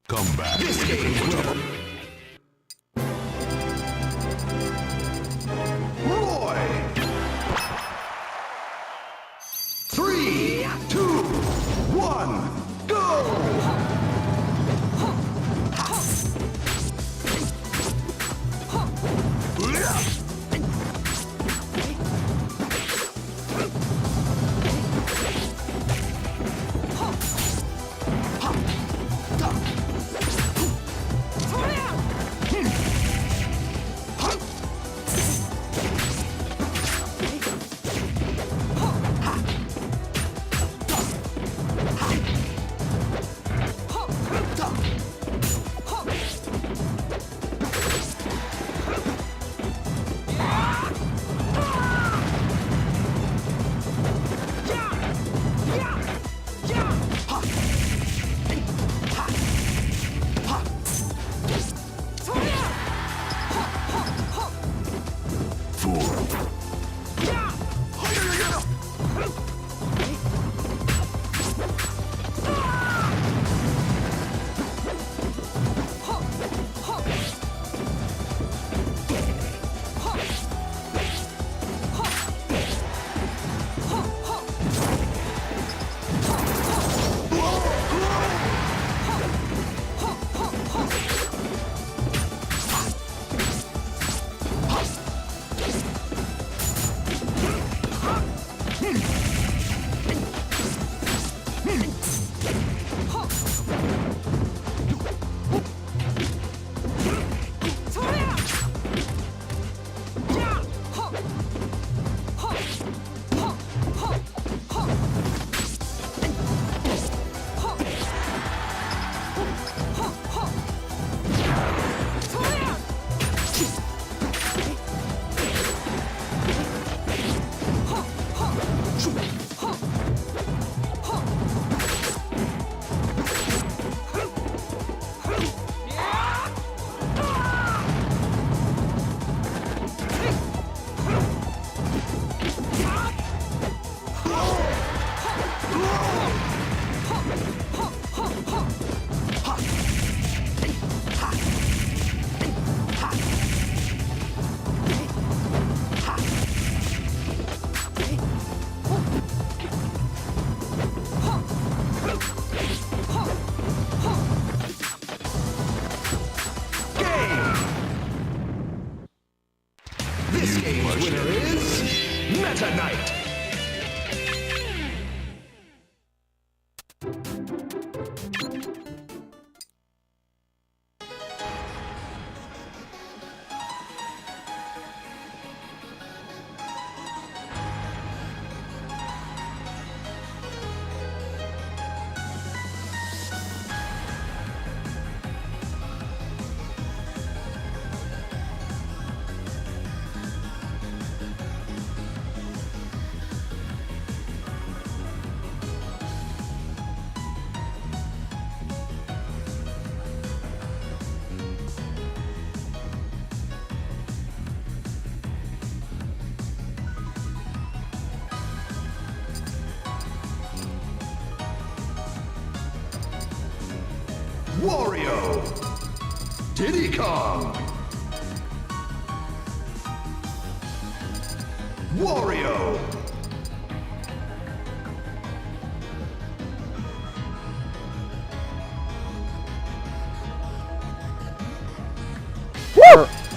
Come back. This game will. Roy! 3, 2, 1, go! This game's winner is Meta Knight. Wario, Diddy Kong, Wario,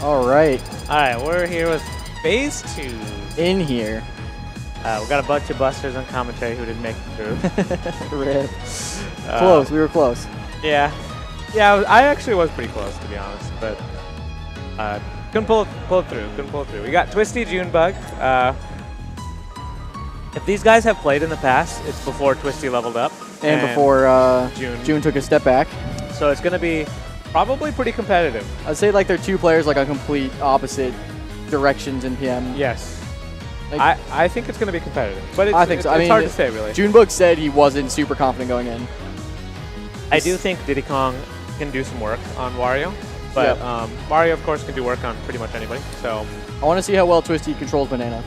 All right, we're here with Phase 2. in here. We got a bunch of busters on commentary who didn't make it through. Rip. Close, we were close. Yeah, I actually was pretty close, to be honest, but couldn't pull it through. We got Twisty Junebug. If these guys have played in the past, it's before Twisty leveled up. And before June took a step back. So it's going to be probably pretty competitive. I'd say like they're two players like on complete opposite directions in PM. Yes. Like, I think it's going to be competitive, but I think so. It's hard to say, really. Junebug said he wasn't super confident going in. I do think Diddy Kong can do some work on Wario, but Mario, of course, can do work on pretty much anybody. So I want to see how well Twisty controls Banana.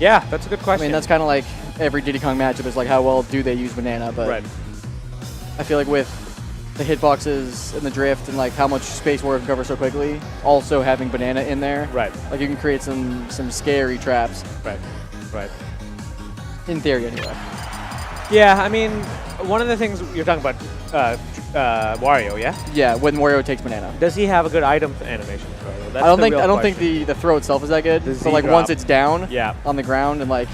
yeah, that's a good question. I mean, that's kind of like every Diddy Kong matchup is like how well do they use Banana, but right. I feel like with the hitboxes and the drift and like how much space Wario can cover so quickly, also having Banana in there, Right. like you can create some scary traps. Right. In theory, anyway. Yeah, I mean, one of the things you're talking about, Wario, yeah? Yeah, when Wario takes Banana. Does he have a good item animation for Wario? That's I don't the think real the throw itself is that good. The So like Z-drop. once it's down Yeah. on the ground and like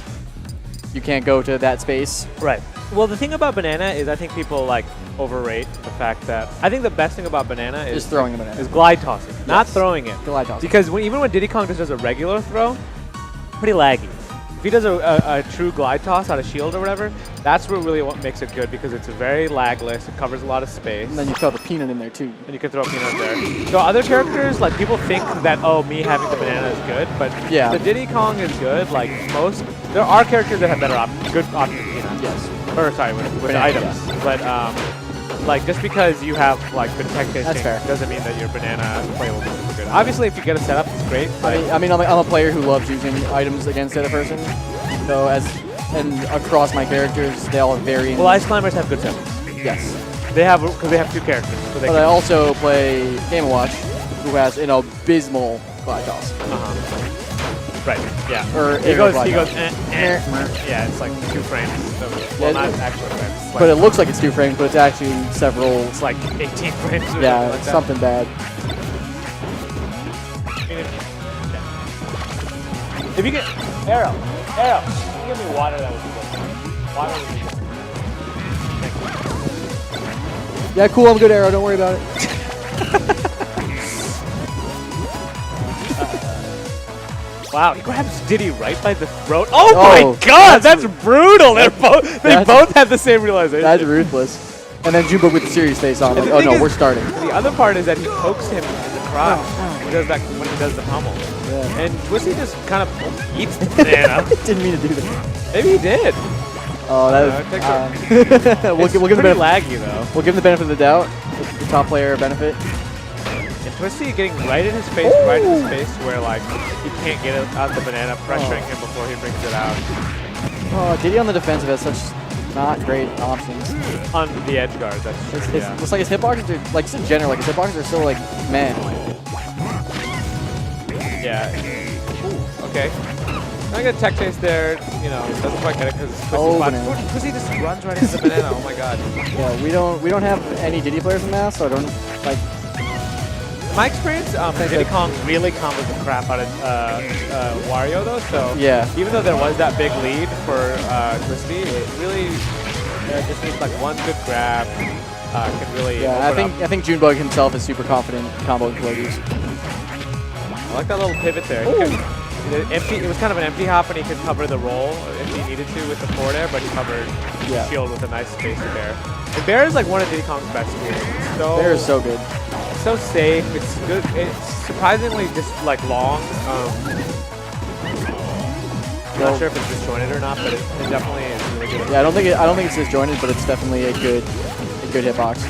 you can't go to that space. Right. Well, the thing about Banana is I think people like overrate the fact that I think the best thing about Banana is Just throwing the Banana. is glide tossing, not throwing it. Glide toss. Because even when Diddy Kong just does a regular throw, pretty laggy. If he does a true glide toss out of shield or whatever, that's what makes it good because it's very lagless. It covers a lot of space. And then you throw the peanut in there too. And you can throw a peanut there. So other characters, like people think that, oh, me having the banana is good, but Yeah. the Diddy Kong is good. Like there are characters that have better good options with peanut. Yes. Or sorry, with Banana, items. yeah. But like just because you have like good tech tasting fair. doesn't mean that your banana play will be super good. Obviously, if you get a setup, it's great. I mean, I'm a player who loves using items against the other person. So and across my characters, they all have varying. Well, Ice Climbers have good setups. yes. They have because they have two characters. So they But I also play Game & Watch, who has an abysmal glide toss. Right. Yeah. Or he aerial goes. glide He goes. toss. Yeah, it's like 2 frames. So, well, Yeah, not actually frames. It's But like, it looks like it's 2 frames, but it's actually several. it's like 18 frames. Or Yeah, like that. something bad. If you get Arrow, if you give me water, that would be good. Water would be good. Thank you. Yeah, cool. I'm good, Arrow. Don't worry about it. Wow, he grabs Diddy right by the throat. Oh my God, that's that's brutal. They both had the same realization. That's ruthless. And then Junebug with the serious face on. And Like, the oh thing no, is, we're starting. The other part is that he pokes him in the crotch when he does the pummel. Yeah. And Twisty just kind of eats the banana. Didn't mean to do that. Maybe he did. Oh, that we'll give him the laggy though. We'll give him the benefit of the doubt. The top player benefit. And Twisty getting right in his face, where like he can't get out the banana, pressuring him before he brings it out. Oh, Diddy on the defensive has such not great options. On the edge guard, that's true. It's like his hitboxes are, like just in general, like his hitboxes are so like, man. Yeah. Ooh, okay. I got tech chase there, you know, doesn't quite get it because Twisty just runs right into the banana. Oh my god. Yeah, we don't have any Diddy players in Mass, so I don't like. In my experience, Diddy Kong really combos the crap out of Wario though. So yeah, even though there was that big lead for Twisty, it really just needs like one good grab. Can really. Yeah, I think Junebug himself is super confident comboing floaties. I like that little pivot there. It was kind of an empty hop, and he could cover the roll if he needed to with the forward air, but he covered the shield with a nice spacer bear. And bear is like one of Diddy Kong's best tools. Bear is so good. It's so safe. It's good. It's surprisingly just like long. I'm not sure if it's disjointed or not, but it definitely is really good. Yeah, I don't think it's disjointed, but it's definitely a good hitbox.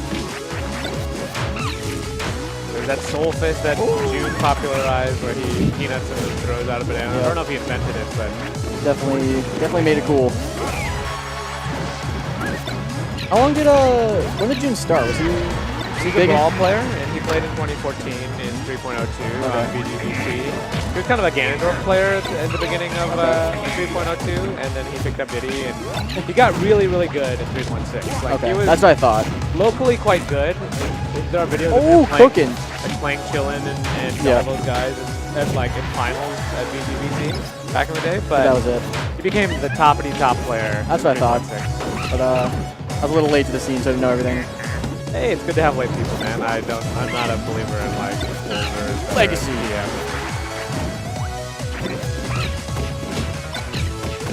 That soul fist that June popularized where he peanuts and then throws out a banana. I don't know if he invented it, but definitely made it cool. How long did when did June start? Was he a ball player, and he played in 2014 in 3.02 on BGBC. He was kind of a Ganondorf player at the beginning of 3.02, and then he picked up Diddy, and he got really, really good in 3.6. Like, he was that's what I thought. Locally quite good. There are videos of him cooking. Playing Chillin and all those guys at like in finals at BGBC back in the day, but that was it. He became the top player. That's what I thought. But I was a little late to the scene, so I didn't know everything. Hey, it's good to have late people, man. I'm not a believer in like legacy. Yeah.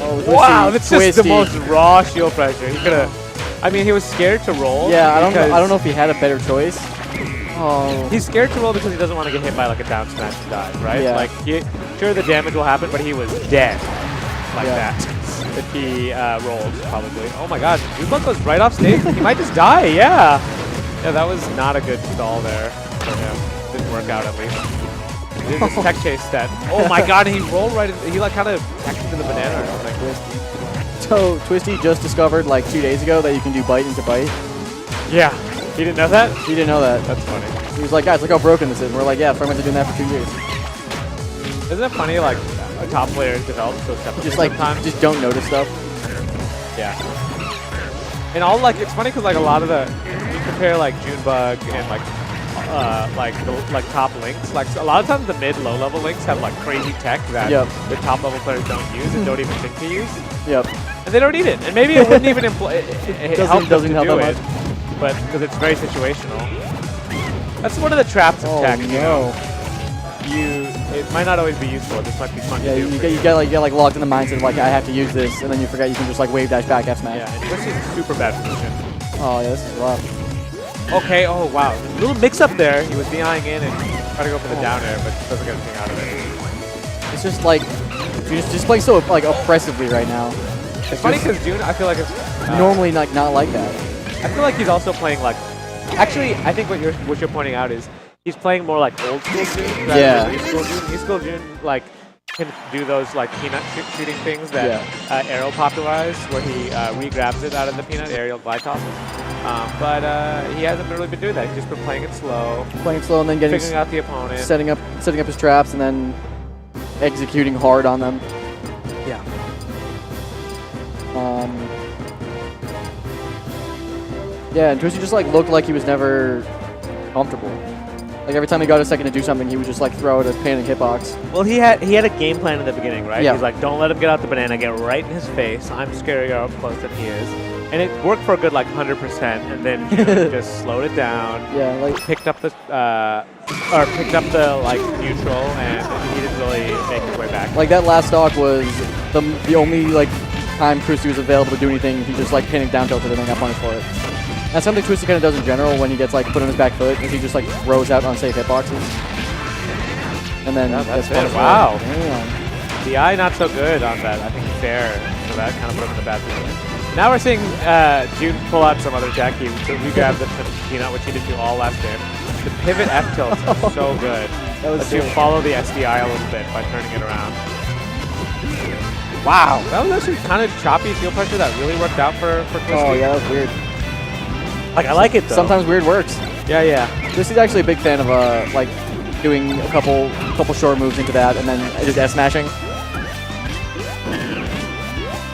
Oh, wow, that's just the most raw shield pressure. He could have. I mean, he was scared to roll. Yeah, I don't know if he had a better choice. Oh. He's scared to roll because he doesn't want to get hit by like a down smash and die, right? Yeah. Like, sure the damage will happen, but he was dead like that if he rolled, probably. Oh my god, Junebug goes right off stage. He might just die, yeah. Yeah, that was not a good stall there for him. Didn't work out at least. He did this tech chase that. Oh my god, he rolled right in. He like kind of teched into the banana or something. So Twisty just discovered like 2 days ago that you can do bite into bite. Yeah. He didn't know that? He didn't know that. That's funny. He was like, guys, look how broken this is. And we're like, yeah, Fragment's been doing that for 2 years. Isn't it funny, like, a top player develops so separately just like, sometimes? just don't notice stuff. Yeah. And all, like, it's funny because, like, a lot of the, you compare, like, Junebug and, like top links. Like, so a lot of times the mid-low-level links have, like, crazy tech that the top-level players don't use and don't even think to use. Yep. And they don't need it. And maybe it wouldn't even help doesn't help that much. But because it's very situational. That's one of the traps of tech. You know? It might not always be useful. This might be fun to do. You get like locked in the mindset of like I have to use this, and then you forget you can just like wave dash back F smash. Yeah, and this is a super bad position. Oh yeah, this is rough. Okay. Oh wow, a little mix up there. He was DIing in and trying to go for the down air, but doesn't get anything out of it. It's just like you're just playing so like oppressively right now. It's funny because June, I feel like it's normally like not like that. I feel like he's also playing like. Actually, I think what you're pointing out is he's playing more like old school June rather than new school June. New school June like can do those like peanut shooting things that Arrow popularized, where he re-grabs it out of the peanut aerial glide tosses. But he hasn't really been doing that. He's just been playing it slow. Playing slow and then getting figuring out the opponent, setting up his traps, and then executing hard on them. Yeah. Yeah, and Twisty just like looked like he was never comfortable. Like every time he got a second to do something, he would just like throw out a panic hitbox. Well, he had a game plan in the beginning, right? Yeah. He's like, don't let him get out the banana, get right in his face. I'm scarier up close than he is. And it worked for a good like 100%, and then just slowed it down. Yeah, like picked up the like neutral, and he didn't really make his way back. Like that last stock was the only like time Twisty was available to do anything. He just like panicked down tilted and then got punished for it. That's something Twisty kind of does in general when he gets like put on his back foot, is he just like throws out unsafe hitboxes. And then that's gets it. Wow. Damn. The eye not so good on that. I think fair. So that kind of put him in a bad position. Now we're seeing June pull out some other tech. He re-grabbed the peanut, which he did do all last game. The pivot F tilt is so good. Let's do follow the SDI a little bit by turning it around. Wow, that was actually kind of choppy field pressure that really worked out for Twisty. Oh yeah, that was weird. Like I like it though. Sometimes weird works. Yeah, yeah. Twisty's actually a big fan of like doing a couple short moves into that and then just S smashing.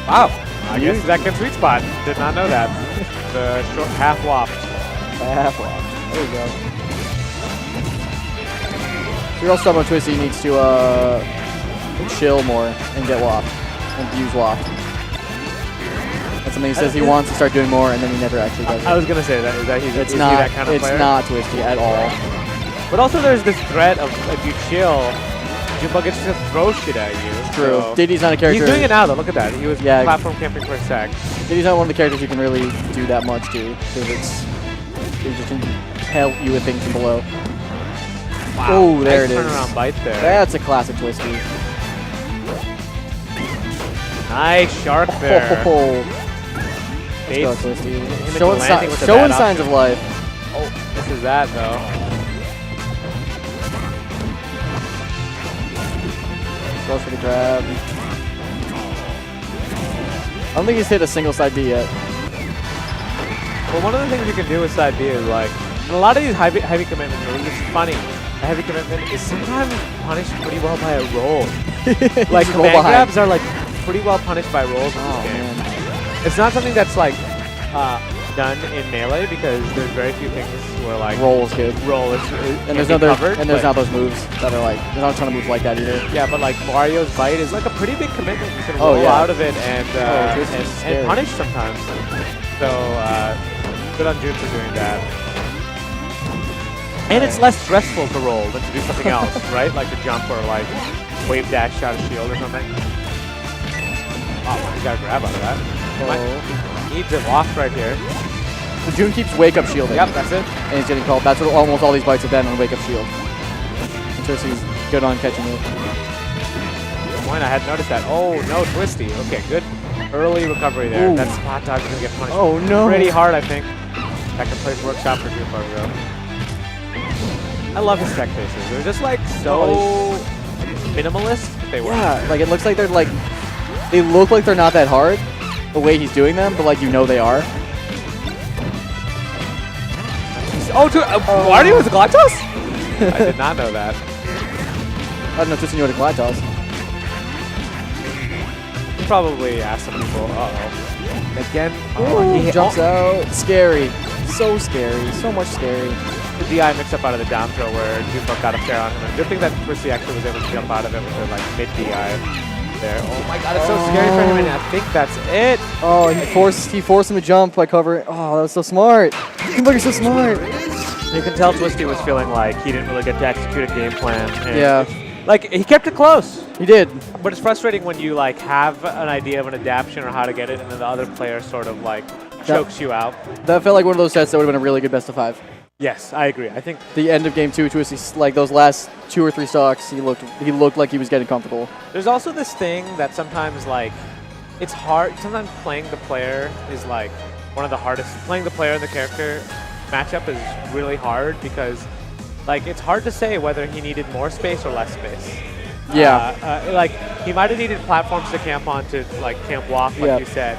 Wow. I guess that can sweet spot. Did not know that. The short half wop. Half wop. There we go. So real stubborn Twisty needs to chill more and get wop and use wop. That's something he says he wants to start doing more, and then he never actually does it. I was gonna say that. Is that he's it's is not he that kind of player? It's not Twisty at all. But also, there's this threat of if you chill, Junebug gets to throw shit at you. True. So Diddy's not a character. He's doing it now though. Look at that. He was platform camping for a sec. Diddy's not one of the characters you can really do that much to, because he just can help you with things from below. Wow. Oh, there nice it is. Turnaround bite there. That's a classic Twisty. Nice shark there. Oh. Let's go, Twisty. Showing signs of life. Oh, this is that though. Goes for the grab. I don't think he's hit a single side B yet. Well, one of the things you can do with side B is like, in a lot of these heavy commitment moves, it's funny. A heavy commitment is sometimes punished pretty well by a roll. Like command grabs are like pretty well punished by rolls in this game. Man. It's not something that's like done in Melee because there's very few things where like roll is good. Roll is and there's not those moves that are like there's not a ton of moves like that either. Yeah, but like Mario's bite is like a pretty big commitment. You can roll out of it and punish sometimes. So good on June for doing that. And it's less stressful to roll than to do something else, right? Like a jump or like wave dash shot a shield or something. Oh, you got a grab out of that. Needs it lost right here. So June keeps wake up shielding. Yep, that's it. And he's getting called. That's what almost all these bites have been on wake up shield. And Twisty's good on catching it. Good point, I hadn't noticed that. Oh no, Twisty. Okay, good early recovery there. Ooh. That spot dodge is gonna get punished. Oh no. Pretty hard, I think. Second place works out for Junebug though. I love his tech faces. They're just like so minimalist. They work. Yeah, like it looks like they look like they're not that hard the way he's doing them, but like you know they are. Oh, Mario was a glide toss? I did not know that. I don't know if Twisty knew what a glide toss. You probably asked some people. Uh-oh. Again. Oh, he jumps out. Scary. So scary. So much scary. The DI mix up out of the down throw where Junebug got a fair on him. Good thing that Twisty actually was able to jump out of it with the like mid DI. There. Oh my god, it's so scary for him, and I think that's it. Oh, he forced him to jump by covering. Oh, that was so smart. You're so smart. You can tell Twisty was feeling like he didn't really get to execute a game plan. And yeah. Like, he kept it close. He did. But it's frustrating when you, like, have an idea of an adaptation or how to get it, and then the other player sort of, like, chokes you out. That felt like one of those sets that would have been a really good best of 5. Yes, I agree. I think the end of game 2, Twisty, like those last 2 or 3 stocks, he looked like he was getting comfortable. There's also this thing that sometimes like it's hard. Sometimes playing the player is like one of the hardest. Playing the player and the character matchup is really hard because like it's hard to say whether he needed more space or less space. Yeah. Like he might have needed platforms to camp on to like camp walk, like you said.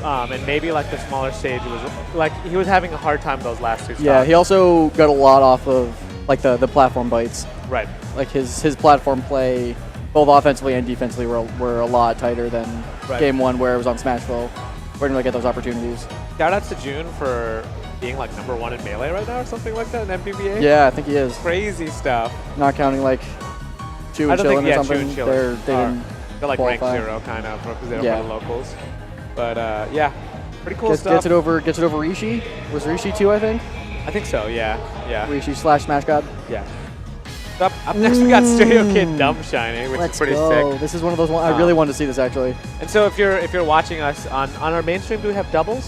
And maybe like the smaller stage was like he was having a hard time those last 2 stops. Yeah, he also got a lot off of like the platform bites. Right. Like his platform play, both offensively and defensively, were a lot tighter than game 1 where it was on Smashville. We didn't really get those opportunities. Shoutouts to June for being like #1 in Melee right now or something like that in MPBA. Yeah, I think he is. Crazy stuff. Not counting like Chew and Chillin' or something. They're like rank 0 kind of because they don't play the locals. But yeah, pretty cool stuff. Gets it over Rishi. Was Rishi 2, I think? I think so. Yeah. Rishi / Smash God. Yeah. Up next we got Stereo Kid Dumb Shining, which is pretty sick. This is one of those ones I really wanted to see this actually. And so if you're watching us on our main stream, do we have dual?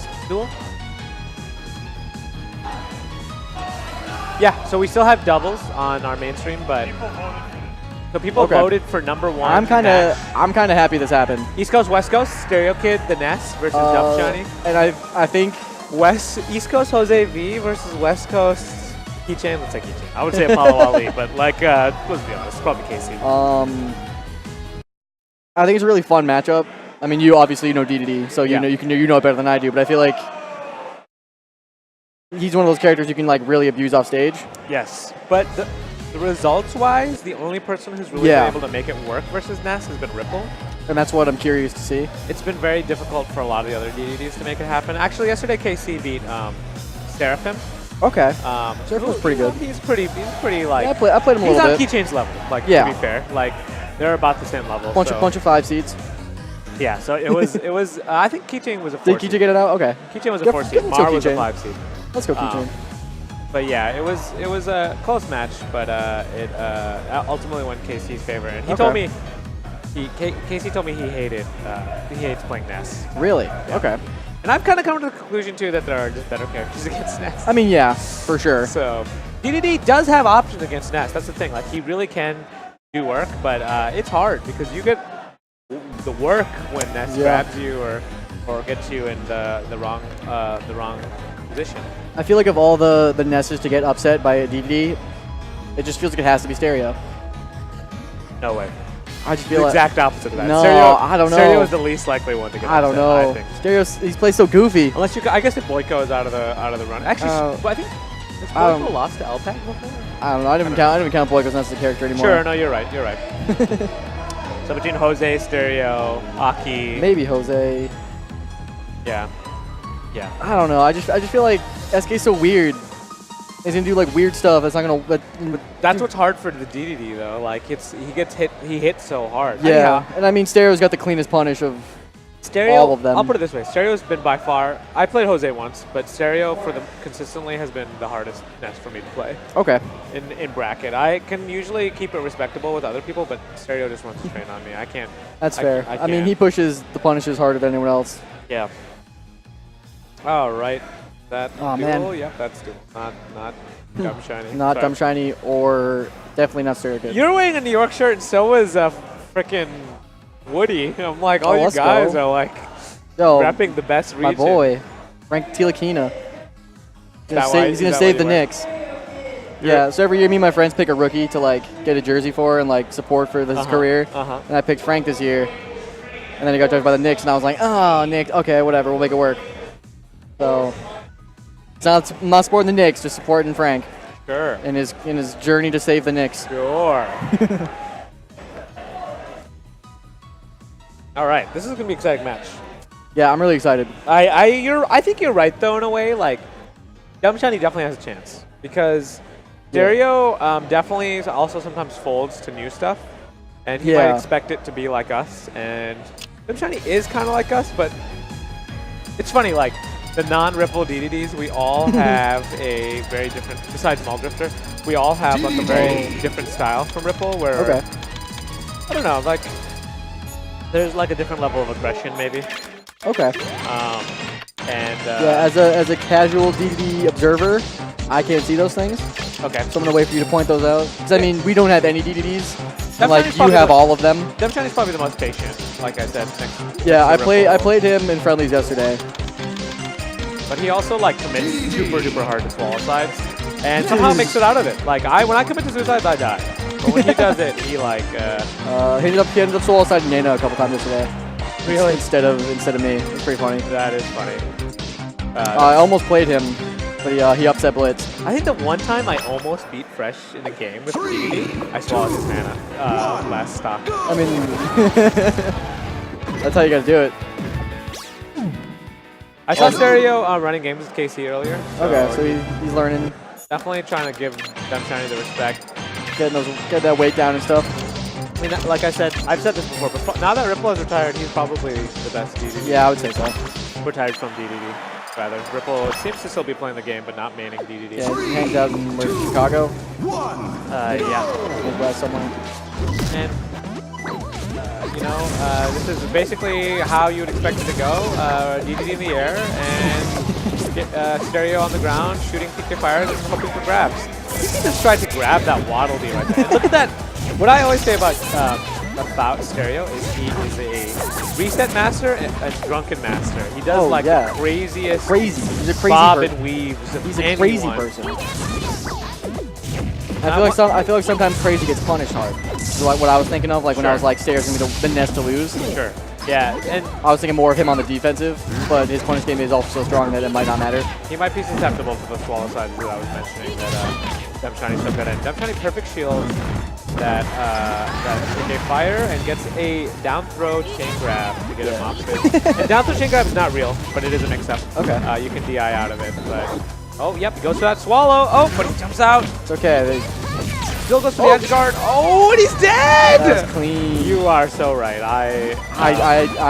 Yeah, so we still have doubles on our main stream, but So people voted for #1. I'm kind of happy this happened. East Coast, West Coast, Stereo Kid, the Ness versus Dump Shiny. And I think East Coast, Jose V versus West Coast, Keychain. Let's say Keychain. I would say Apollo Ali, but like, let's be honest, probably KC. I think it's a really fun matchup. I mean, you obviously know DDD, so you know it better than I do. But I feel like he's one of those characters you can like really abuse off stage. Yes, but the results-wise, the only person who's really been able to make it work versus Ness has been Ripple. And that's what I'm curious to see. It's been very difficult for a lot of the other DDDs to make it happen. Actually, yesterday KC beat Seraphim. Okay. Seraphim was pretty good. He's pretty like. Yeah, I played him a little bit. He's on Keychain's level. Like to be fair, like they're about the same level. Bunch of 5 seeds. Yeah, so it was. I think Keychain was a 4 seed. Did Keychain get it out? Okay. Keychain was a 4 seed. Mar was a 5 seed. Let's go Keychain. But yeah, it was a close match, but it ultimately went KC's favor. And he told me, KC told me he hates playing Ness. Really? Yeah. Okay. And I've kind of come to the conclusion too that there are just better characters against Ness. I mean, yeah, for sure. So DDD does have options against Ness. That's the thing. Like he really can do work, but it's hard because you get the work when Ness grabs you or gets you in the wrong position. I feel like of all the Nesses to get upset by a DDD, it just feels like it has to be Stereo. No way. I just feel the exact opposite of that. No, Stereo, I don't know. Stereo is the least likely one to get upset, I don't know. I think. Stereo, he plays so goofy. Unless I guess if Boyko is out of the run. Actually, I think has Boyko lost to LPAC before? I don't know. I didn't even count Boyko as a character anymore. Sure, no, you're right. You're right. So between Jose, Stereo, Aki, maybe Jose. Yeah. Yeah. I don't know. I just feel like SK's so weird. He's gonna do like weird stuff. That's not gonna. That's what's hard for the DDD though. Like he hits so hard. Yeah. Anyhow, and I mean Stereo's got the cleanest punish of all of them. I'll put it this way: Stereo's been by far. I played Jose once, but Stereo for them consistently has been the hardest Ness for me to play. Okay. In bracket, I can usually keep it respectable with other people, but Stereo just runs straight on me. I can't. That's fair. I mean, he pushes the punishes harder than anyone else. Yeah. All right. That duel? Man. Yep, that's duel. Not Dumb Shiny. Not Dumb Shiny or definitely not Stereo Kid. You're wearing a New York shirt and so is frickin' Woody. I'm like, all you guys are like repping the best region. My boy, Frank Tilakina. He's gonna save the Knicks. Yeah, so every year me and my friends pick a rookie to like get a jersey for and like support for his career. And I picked Frank this year. And then he got drafted by the Knicks and I was like, oh, Knicks, okay, whatever, we'll make it work. So I'm not supporting the Knicks, just supporting Frank. Sure. In his journey to save the Knicks. Sure. All right, this is gonna be an exciting match. Yeah, I'm really excited. I think you're right though in a way. Like, Dumb Shiny definitely has a chance because Stereo definitely also sometimes folds to new stuff, and he might expect it to be like us. And Dumb Shiny is kind of like us, but it's funny like. The non-Ripple DDDs, we all have a very different, besides Muldrifter, we all have like a very different style from Ripple where, I don't know, like, there's like a different level of aggression maybe. Okay. Yeah, as a casual DDD observer, I can't see those things. Okay. So I'm going to wait for you to point those out. Because I mean, we don't have any DDDs. And, like, you have all of them. Dumb Shiny's probably the most patient, like I said. I played him in friendlies yesterday. But he also like commits super duper hard to swallow sides, and somehow makes it out of it. Like when I commit to suicides, I die. But when he does it, he like. He ended up swallow siding Nana a couple times yesterday. Really? Instead of me. It's pretty funny. That is funny. I almost played him, but he upset Blitz. I think that one time I almost beat Fresh in a game with DDD. I swallowed his mana last stock. I mean, that's how you gotta do it. I saw Stereo running games with KC earlier. So he's learning. Definitely trying to give Dumb Shiny the respect. Get that weight down and stuff. I mean, like I said, I've said this before, but now that Ripple is retired, he's probably the best DDD. Yeah, I would say so. Retired from DDD, rather. Ripple seems to still be playing the game, but not maining DDD. Yeah, he hangs out in Chicago. Yeah. Midwest somewhere. And you know, this is basically how you would expect it to go. DDD in the air and Stereo on the ground, shooting PK fires and hoping for grabs. he just tried to grab that Waddle Dee right there. And look at that. What I always say about Stereo is he is a reset master and a drunken master. He does the craziest He's a crazy bob person. and weaves of He's a anyone. crazy person. I feel like sometimes crazy gets punished hard. So what I was thinking of, like when I was like, Stereo's gonna be the nest to lose. Sure. Yeah, and I was thinking more of him on the defensive, but his punish game is also so strong that it might not matter. he might be susceptible to the swallow sides that I was mentioning that Demshani's so good at. Demshani perfect shield that PK Fire and gets a down throw chain grab to get him off space. And down throw chain grab is not real, but it is a mix-up. Okay. You can DI out of it, but oh yep, he goes for that swallow. Oh, but he jumps out. It's okay. Still goes for the edge guard. Oh, and he's dead! That's clean. You are so right. I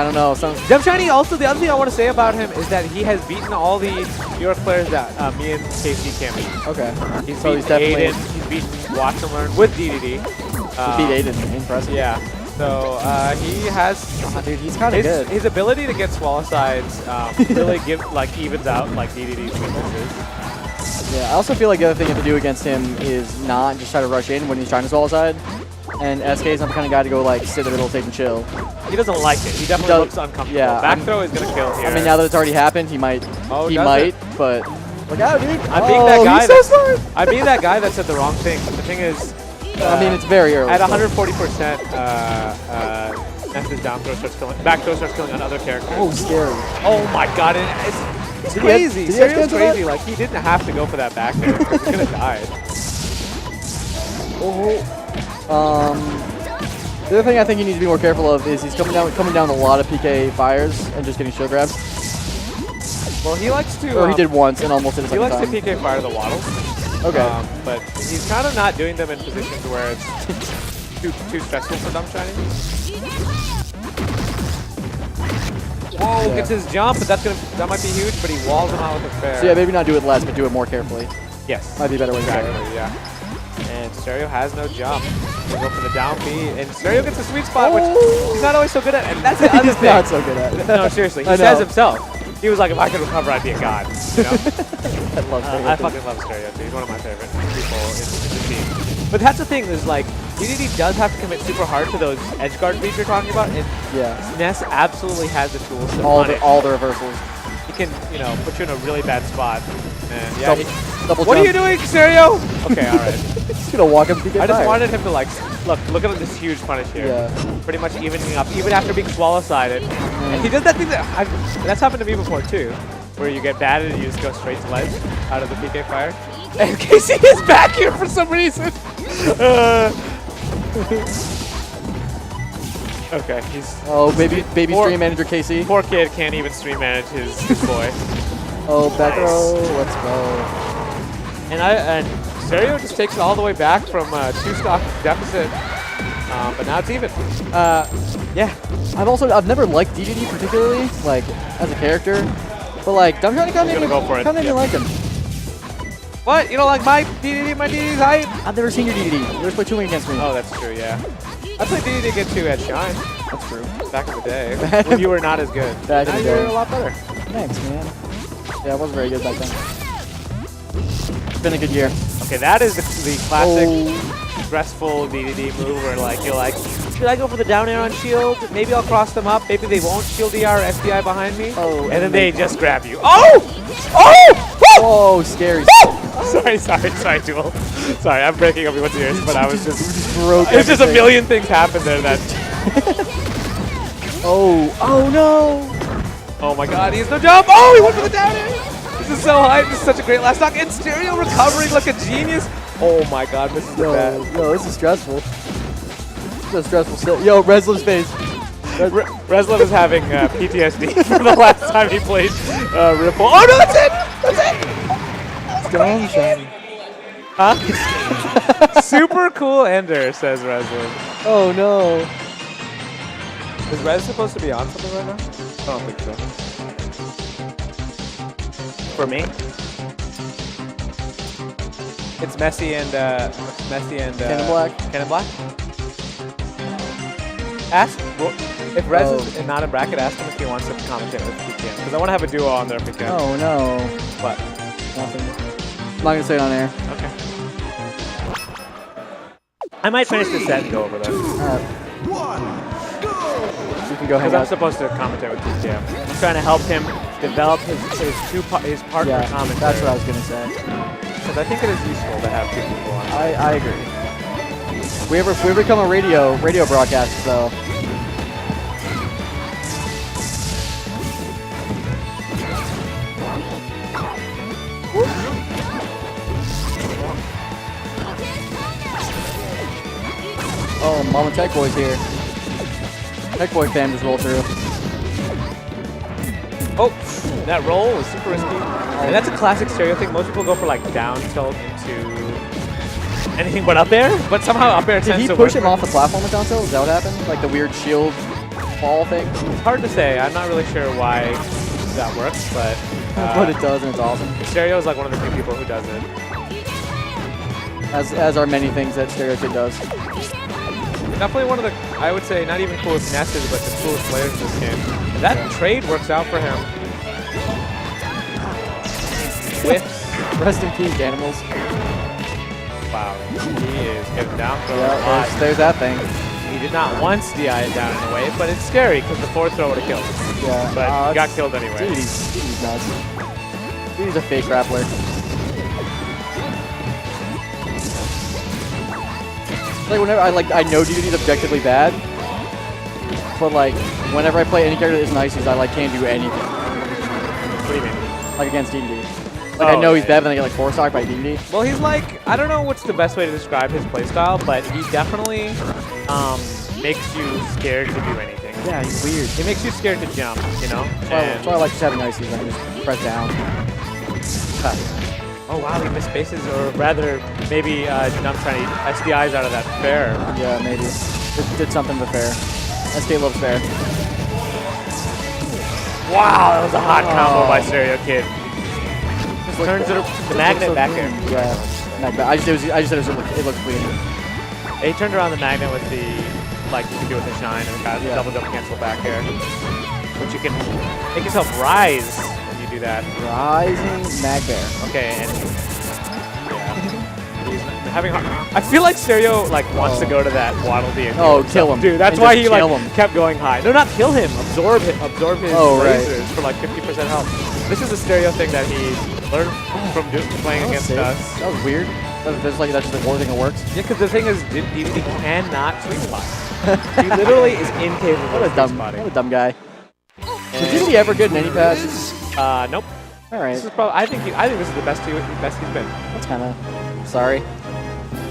don't know. Demshani also, the other thing I want to say about him is that he has beaten all the New York players that me and KC can't beat. Okay. He's So beaten he's definitely Aiden, he's beaten Watch and Learn with DDD. he beat Aiden. Impressive. Yeah. So he has Dude, he's kind of good. his ability to get swallow sides really evens out DDD's weaknesses. Yeah, I also feel like the other thing you have to do against him is not just try to rush in when he's trying to swallow side. And SK is not the kind of guy to go sit in the middle, take and chill. He doesn't like it. He definitely looks uncomfortable. Yeah, Back throw is gonna kill here. I mean, now that it's already happened, he might. Oh, he might, but look out, dude! I'm being that guy. He's so smart. I'm being that guy that said the wrong thing. The thing is, I mean, it's very early. at 140%, Ness's down throw starts killing. Back throw starts killing on other characters. Oh, scary. Oh my god! It's crazy. Did he Seriously cancel crazy. that? He didn't have to go for that back there because he could have died. The other thing I think you need to be more careful of is he's coming down a lot of PK fires and just getting shield grabs. Well, he likes to. Or he did once and almost did a He second likes time. to PK fire the waddles. Okay. But he's kind of not doing them in positions where it's too stressful for Demshani. Whoa, gets his jump, but that might be huge, but he walls him out with a fair. So yeah, maybe not do it less, but do it more carefully. Yes. Might be a better way to Exactly, go. yeah. And Stereo has no jump. He'll go for the down B, and Stereo gets the sweet spot, which he's not always so good at, and that's the other He's thing. not so good at it. No, seriously, he says himself. He was like, if I could recover, I'd be a god. You know? I fucking love Stereo, too. He's one of my favorite people in the team. But that's the thing, is DDD does have to commit super hard to those edge guard beats you're talking about, and Ness absolutely has the tools to punish. All the reversals. He can, put you in a really bad spot. And yeah, double what are you doing, Stereo? Okay, all right. Just gonna walk him PK I just fire. wanted him to look at this huge punish here. Yeah. Pretty much evening up, even after being swallow-sided. And he does that thing that's happened to me before too, where you get batted and you just go straight to ledge out of the PK fire. And KC is back here for some reason. Okay, he's. Oh, baby stream manager KC. Poor kid can't even stream manage his boy. Oh, back row, let's go. And Stereo just takes it all the way back from a 2-stock deficit, but now it's even. Yeah. I've never liked DDD particularly, as a character, but Demshani kind of didn't like him. What? You don't like my DDD? My DDD's hype? I've never seen your DDD. You always play Toon Link against me. Oh, that's true, yeah. I played DDD against you at Shine. That's true. Back in the day, when you were not as good. Back in now the day. you're a lot better. Thanks, man. Yeah, I wasn't very good back then. It's been a good year. Okay, that is the classic stressful DDD move where you're like, should I go for the down air on shield? Maybe I'll cross them up. Maybe they won't shield DR or SDI behind me. Oh, and then they just grab you. Oh! Oh! Whoa, scary. Sorry, Duel. Sorry, I'm breaking everyone's ears, but I was just broke. There's just a million things happened there that. Oh no! Oh my God, he has no jump. Oh, he went for the down air. This is so hype. This is such a great last stock. And Stereo recovering like a genius. Oh my God, this is bad. Yo, this is stressful. This is a stressful set. Yo, Reslev's face. Reslev is having PTSD from the last time he played Ripple. Oh no, that's it! That's it! Gone, Shiny. Huh? Super cool ender, says Reslev. Oh no. Is Rez supposed to be on something right now? I don't think so. For me? It's Messi and Cannon Black. Cannon Black? Ask if Rez is not in bracket, ask him if he wants to commentate with PTM. Because I want to have a duo on there if we can. Oh no. What? Nothing. I'm not gonna say it on air. Okay. I might finish this set and go over this. You can go hang Because I'm out. supposed to commentate with TKM. I'm trying to help him develop his partner commentary. That's what I was going to say. Because I think it is useful to have two people on. I agree. We ever become a radio broadcaster, so. Oh, Mama Tech Boy's here. Tech Boy fam just rolled through. Oh, that roll was super risky. And that's a classic stereo thing. Most people go for like down tilt into anything but up air, but somehow up air tends to Did he push him off the platform with down tilt? Is that what happened? Like the weird shield fall thing? It's hard to say. I'm not really sure why that works, but but it does, and it's awesome. Stereo is like one of the few people who does it. As are many things that Stereo Kid does. Definitely one of the, I would say, not even coolest nesses, but the coolest players in this game. And that trade works out for him. Whiffs. Rest in peace, animals. Wow, he is getting down for a Yeah, lot. there's that thing. He did not once DI it down in a way, but it's scary because the forward throw would have killed him. Yeah. But he got killed anyway. Dude, he's nuts. Dude, he's a fake grappler. Like whenever I know DDD's objectively bad, but like whenever I play any character that isn't Ices, I like can't do anything. What do you mean? Like against DDD. Like I know he's bad, but then I get like 4-stocked by DDD. Well, he's like, I don't know what's the best way to describe his playstyle, but he definitely makes you scared to do anything. Yeah, he's weird. He makes you scared to jump, you know? That's why I like just having Ices. I can just press down. Oh wow, he missed spaces, or rather, maybe I'm trying to eat SDIs out of that fair. Yeah, maybe. Did something with fair. SK loves fair. Wow, that was a hot combo by Stereo Kid. Turns the magnet back there. Yeah, I just said it looks clean. He turned around the magnet with the, like you can do with the shine, and got the double cancel back air. Which you can make yourself rise when you do that. Rising mag bear. Okay, and he's having hard. I feel like Stereo wants to go to that Waddle D. Oh, kill him, dude! That's and why he him. kept going high. No, not kill him. Absorb his lasers for like 50% health. This is a Stereo thing that he learned from playing against us. That was weird. That's just the only thing that works. Yeah, because the thing is, DDD cannot sweet spot. He literally is incapable of sweet spotting. What a dumb guy. Was DDD ever good in any patch? Nope. All right. This is probably. I think this is the best he's been. That's kind of sorry.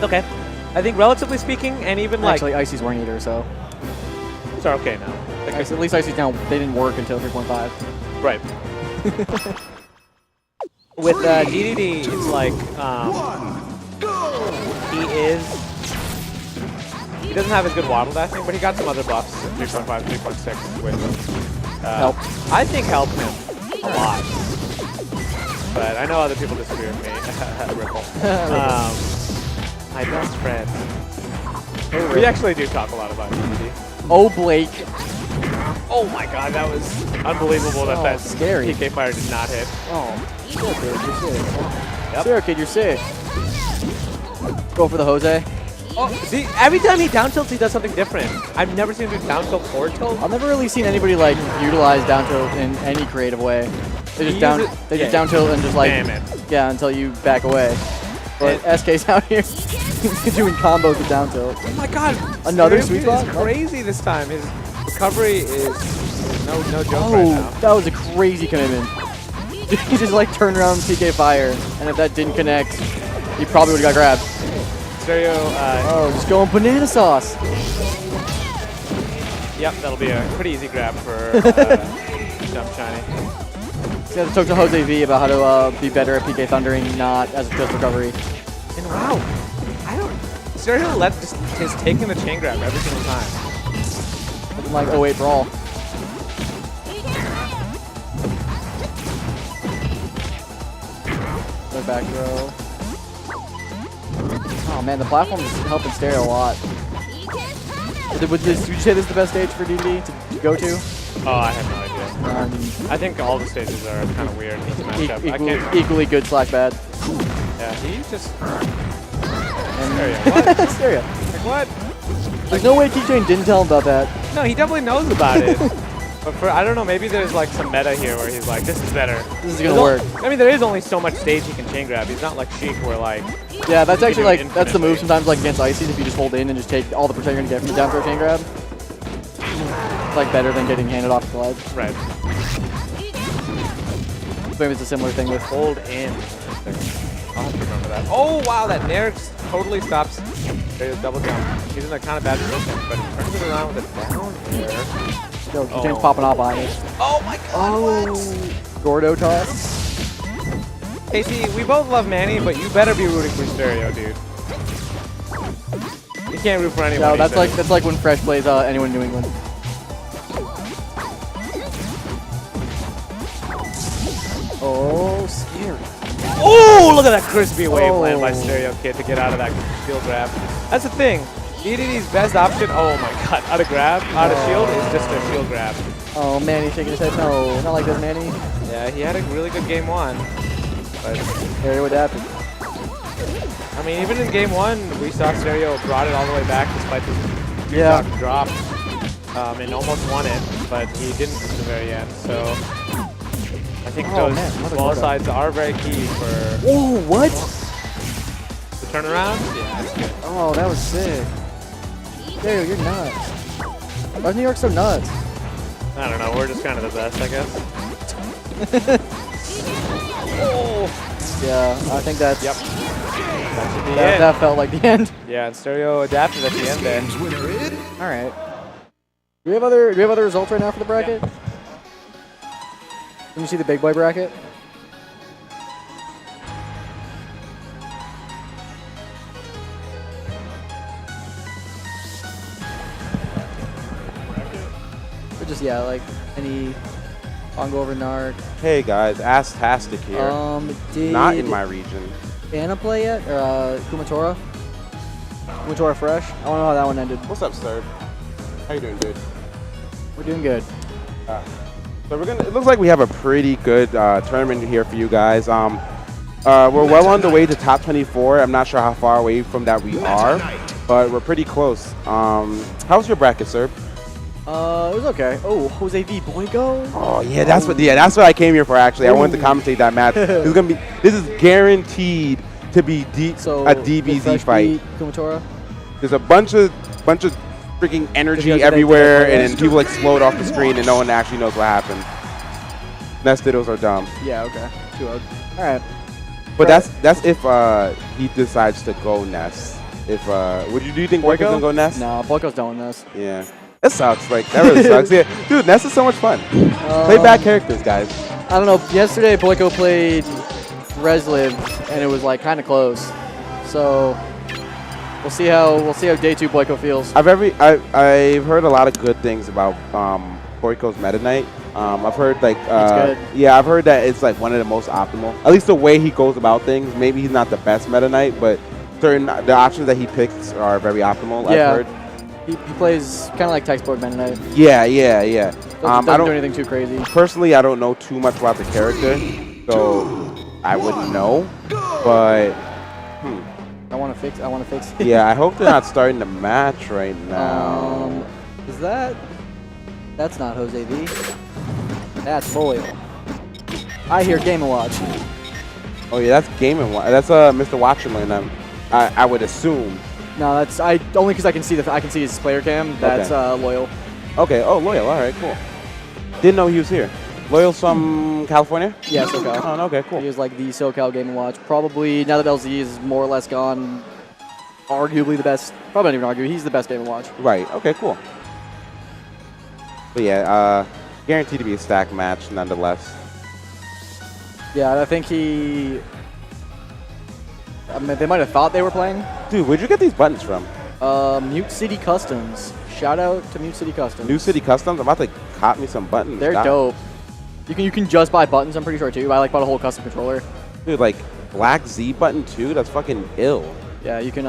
Okay. I think relatively speaking, and even actually Ices weren't either, so it's okay now. at least Ices now they didn't work until 3.5. Right. With DDD, it's like he doesn't have as good waddle dashing, but he got some other buffs at 3.5, 3.6 with help. I think helped him a lot. But I know other people disagree with me. Ripple. My best friend. We actually do talk a lot about DDD. Oh, Blake. Oh my god, that was unbelievable that scary. PK fire did not hit. Oh, Stereo Kid, you're sick. Yep. Stereo Kid, you're sick. Go for the Jose. Oh, see, every time he down tilts, he does something different. I've never seen him do down tilt, forward tilt. I've never really seen anybody utilize down tilt in any creative way. They just down tilt and just until you back away. But SK's out here doing combos with down tilt. Oh my god! Another sweet spot? Crazy this time. His recovery is no joke right now. That was a crazy commitment. He just turned around PK fire, and if that didn't connect, he probably would have got grabbed. Stereo. Just going banana sauce. Yep, that'll be a pretty easy grab for Jump Shiny. He's got to talk to Jose V about how to be better at PK thundering, not as just recovery. And wow, Stereo is taking the chain grab every single time. Looking like 08 Brawl. Go back throw. Oh man, the platform is helping Stereo a lot. Would you say this is the best stage for DDD to go to? Oh, I have no idea. I think all the stages are kind of weird in this matchup. Equally good / bad. Yeah, he just... Stereo. Stereo. what? There's no way Keychain didn't tell him about that. No, he definitely knows about it. But for, I don't know, maybe there's like some meta here where he's like, this is better. This is gonna work. I mean, there is only so much stage he can chain grab. He's not like Sheik where like... Yeah, that's actually like, infinitely. that's the move sometimes like against Ices if you just hold in and just take all the percent you're gonna get from the down throw chain grab. It's like better than getting handed off the ledge. Right. Maybe it's a similar thing with Hold in. I'll have to remember that. Oh, wow, that Nair totally stops. There's double jump. He's in a kind of bad position, but he turns it around with a down air. Yo, Keychain's popping off behind us. Oh my god, what? Gordo toss. Casey, we both love Manny, but you better be rooting for Stereo, dude. You can't root for anyone. No, that's like when Fresh plays anyone in New England. Oh, scary. Oh, look at that crispy wave land by Stereo Kid to get out of that shield grab. That's the thing. EDD's best option, oh my god, out of grab, out of shield is just a shield grab. Oh, Manny shaking his head. No, not like this, Manny. Yeah, he had a really good game one. But Stereo adapted. I mean, even in game one, we saw Stereo brought it all the way back despite the drop and almost won it, but he didn't at the very end. So I think those wall sides are very key for. Oh, what? The turnaround? Yeah, that's good. Oh, that was sick. Stereo, you're nuts. Why is New York so nuts? I don't know. We're just kind of the best, I guess. Oh. Yeah, I think that's. Yep. That felt like the end. Yeah, and Stereo adapted at the end there. All right. Do we have other results right now for the bracket? Can you see the big boy bracket? Or just like any Bongo over Narc. Hey guys, Ass-tastic here. Did not in my region. Anna play yet? Or Kumatora? Kumatora Fresh? I don't know how that one ended. What's up, sir? How you doing, dude? We're doing good. So it looks like we have a pretty good tournament here for you guys. We're well on the way to top 24. I'm not sure how far away from that we are, but we're pretty close. How's your bracket, sir? It was okay. Oh, Jose V. Boyko? Oh yeah, that's what I came here for actually. I wanted to commentate that match. This is guaranteed to be a DBZ fight. Kumatora? There's a bunch of freaking energy everywhere, and then people explode off the screen, and no one actually knows what happened. Nestidos are dumb. Yeah, okay. 2-0. All right. But that's if he decides to go Nest. If do you think Boyko's gonna go Nest? No, Boyko's done with Nest. Yeah. That sucks. Like that really sucks. Yeah, dude, Nest is so much fun. Play bad characters, guys. I don't know. Yesterday, Boyko played Resliv, and it was like kind of close. So we'll see how day 2 Boyko feels. I've heard a lot of good things about Boyko's Meta Knight. I've heard like yeah, I've heard that it's like one of the most optimal. At least the way he goes about things. Maybe he's not the best Meta Knight, but the options that he picks are very optimal. Yeah. I've heard. He plays kind of like textbook Meta Knight. Yeah. Doesn't do anything too crazy. Personally, I don't know too much about the character, so I wouldn't know. But I want to fix it. Yeah, I hope they're not starting the match right now. Is that? That's not Jose V. That's Loyal. I hear Game & Watch. Oh yeah, that's Game & Watch. That's Mr. Watcherman. I would assume. No, that's only because I can see his player cam. That's Loyal. Okay. Oh, Loyal. All right, cool. Didn't know he was here. Loyal's from California? Yeah, SoCal. Oh, okay, cool. He was like the SoCal Game & Watch. Probably now that LZ is more or less gone, arguably the best. Probably not even argue. He's the best Game & Watch. Right. Okay, cool. But yeah, guaranteed to be a stacked match nonetheless. Yeah, I think I mean, they might have thought they were playing. Dude, where'd you get these buttons from? Mute City Customs. Shout out to Mute City Customs. New City Customs? I'm about to cop me some buttons. They're dope. You can just buy buttons, I'm pretty sure too. I bought a whole custom controller. Dude, like Black Z button too? That's fucking ill. Yeah, you can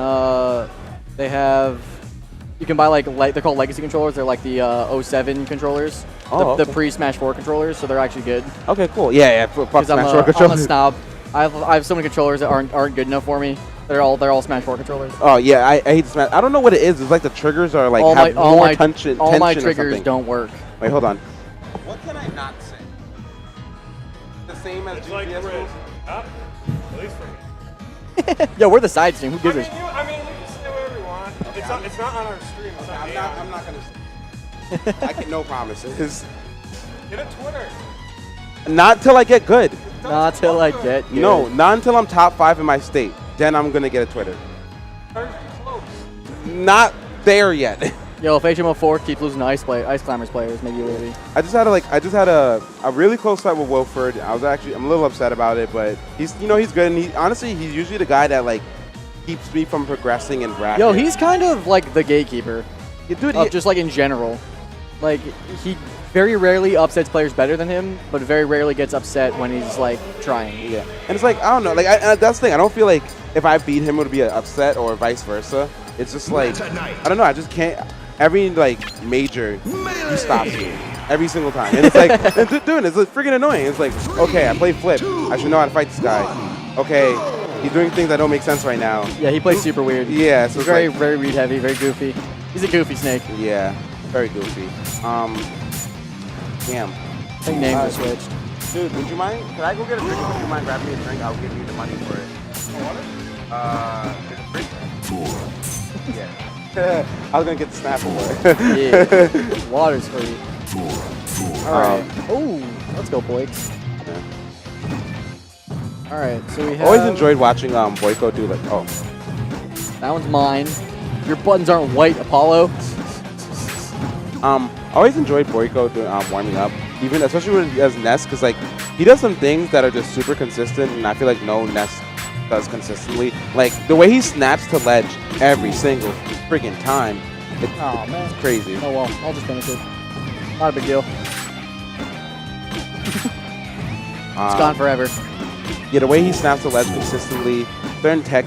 you can buy like they're called legacy controllers. They're like the 07 controllers. Oh, the pre-Smash 4 controllers, so they're actually good. Okay, cool. Yeah, fuck Smash 4 I'm a controllers. snob. I have so many controllers that aren't good enough for me. They're all Smash 4 controllers. Oh yeah, I hate Smash. I don't know what it is. It's like the triggers are like have more tension. All my triggers don't work. Wait, hold on. What can I not say? The same as GPS rules? At least for me. Yo, we're the side stream. Who gives a shit? I mean, you can say whatever you want. It's not on our stream. It's I'm not gonna say. I can no promises. Get a Twitter. Not till I get good. Not till I get good. No, not until I'm top 5 in my state. Then I'm gonna get a Twitter. Not there yet. Yo, if HM04 keeps losing to Ice Climbers players, maybe you will be. I just had a really close fight with Wilford. I'm a little upset about it, but he's he's good, and honestly he's usually the guy that like keeps me from progressing in bracket. Yo, he's kind of like the gatekeeper. Yeah, dude, just like in general. Like he very rarely upsets players better than him, but very rarely gets upset when he's like trying. Yeah, and it's like I don't know, like that's the thing. I don't feel like if I beat him it would be an upset or vice versa. It's just like I don't know. I just can't. Every like major, he stops me every single time, and it's like, dude, it's freaking annoying. It's like, okay, I play Flipp. I should know how to fight this guy. Okay, he's doing things that don't make sense right now. Yeah, he plays super weird. Yeah, so he's very read heavy, very goofy. He's a goofy snake. Yeah, very goofy. Damn. I think names are switched. Dude, would you mind? Can I go get a drink? Would you mind grabbing me a drink? I'll give you the money for it. Water? Yeah. I was gonna get the Snapple water. Yeah. Water's free. Alright. Oh, let's go, Blake. Yeah. Alright, so we have... Always enjoyed watching Boyko do like, oh. That one's mine. Your buttons aren't white, Apollo. I always enjoyed Boyko doing warming up, even especially when he does Nest, because like he does some things that are just super consistent, and I feel like no Nest does consistently. Like the way he snaps to ledge every single freaking time, it's crazy. Oh well, I'll just finish it. Not a big deal. It's gone forever. Yeah, the way he snaps to ledge consistently, certain tech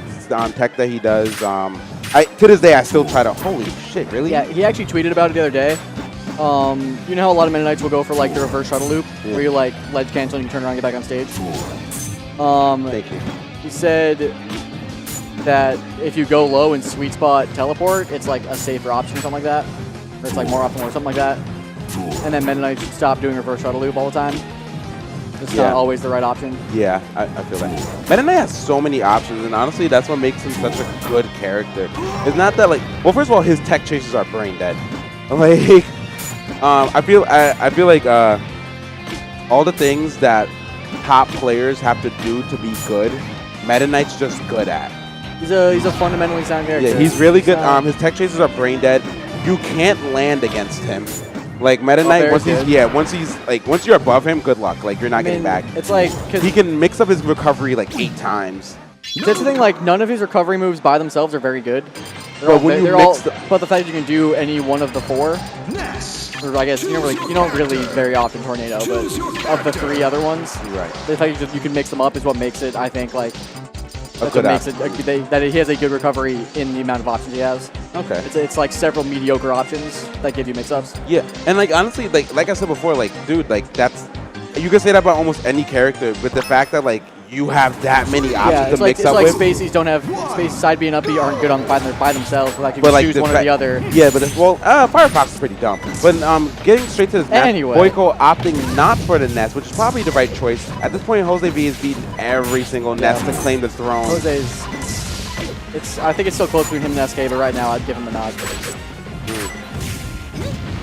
that he does. To this day, I still try to. Holy shit, really? Yeah, he actually tweeted about it the other day. You know how a lot of Meta Knights will go for like the reverse shuttle loop, where you like ledge cancel and you turn around and get back on stage. Thank you. He said that if you go low and sweet spot teleport, it's like a safer option or something like that. Or it's like more optimal or something like that. And then Meta Knights should stop doing reverse shuttle loop all the time. It's not always the right option. Yeah, I feel that. Meta Knight has so many options, and honestly, that's what makes him such a good character. It's not that like, well, first of all, his tech chases are brain dead. Like, I feel like all the things that top players have to do to be good, Meta Knight's just good at. He's a fundamentally sound character. Yeah, he's really good. His tech chases are brain dead. You can't land against him. Like Meta Knight, once you're above him, good luck. Like you're not getting back. It's like he can mix up his recovery like 8 times. That's the thing. Like none of his recovery moves by themselves are very good. But the fact that you can do any one of the 4, or I guess you don't really very often tornado, but of the 3 other ones, right? The fact that you can mix them up is what makes it, I think, like that he has a good recovery in the amount of options he has. Okay. It's like several mediocre options that give you mix-ups. Yeah, and like honestly, like I said before, like dude, like you can say that about almost any character, but the fact that like you have that many options to mix up with. It's like Spaceys don't have side B and up B aren't good by themselves, but like you can choose one or the other. Yeah, but Firefox is pretty dumb. But getting straight to the nest, Boyko opting not for the nest, which is probably the right choice. At this point, Jose V has beaten every single nest to claim the throne. I think it's still close between him and SK, but right now I'd give him the nod.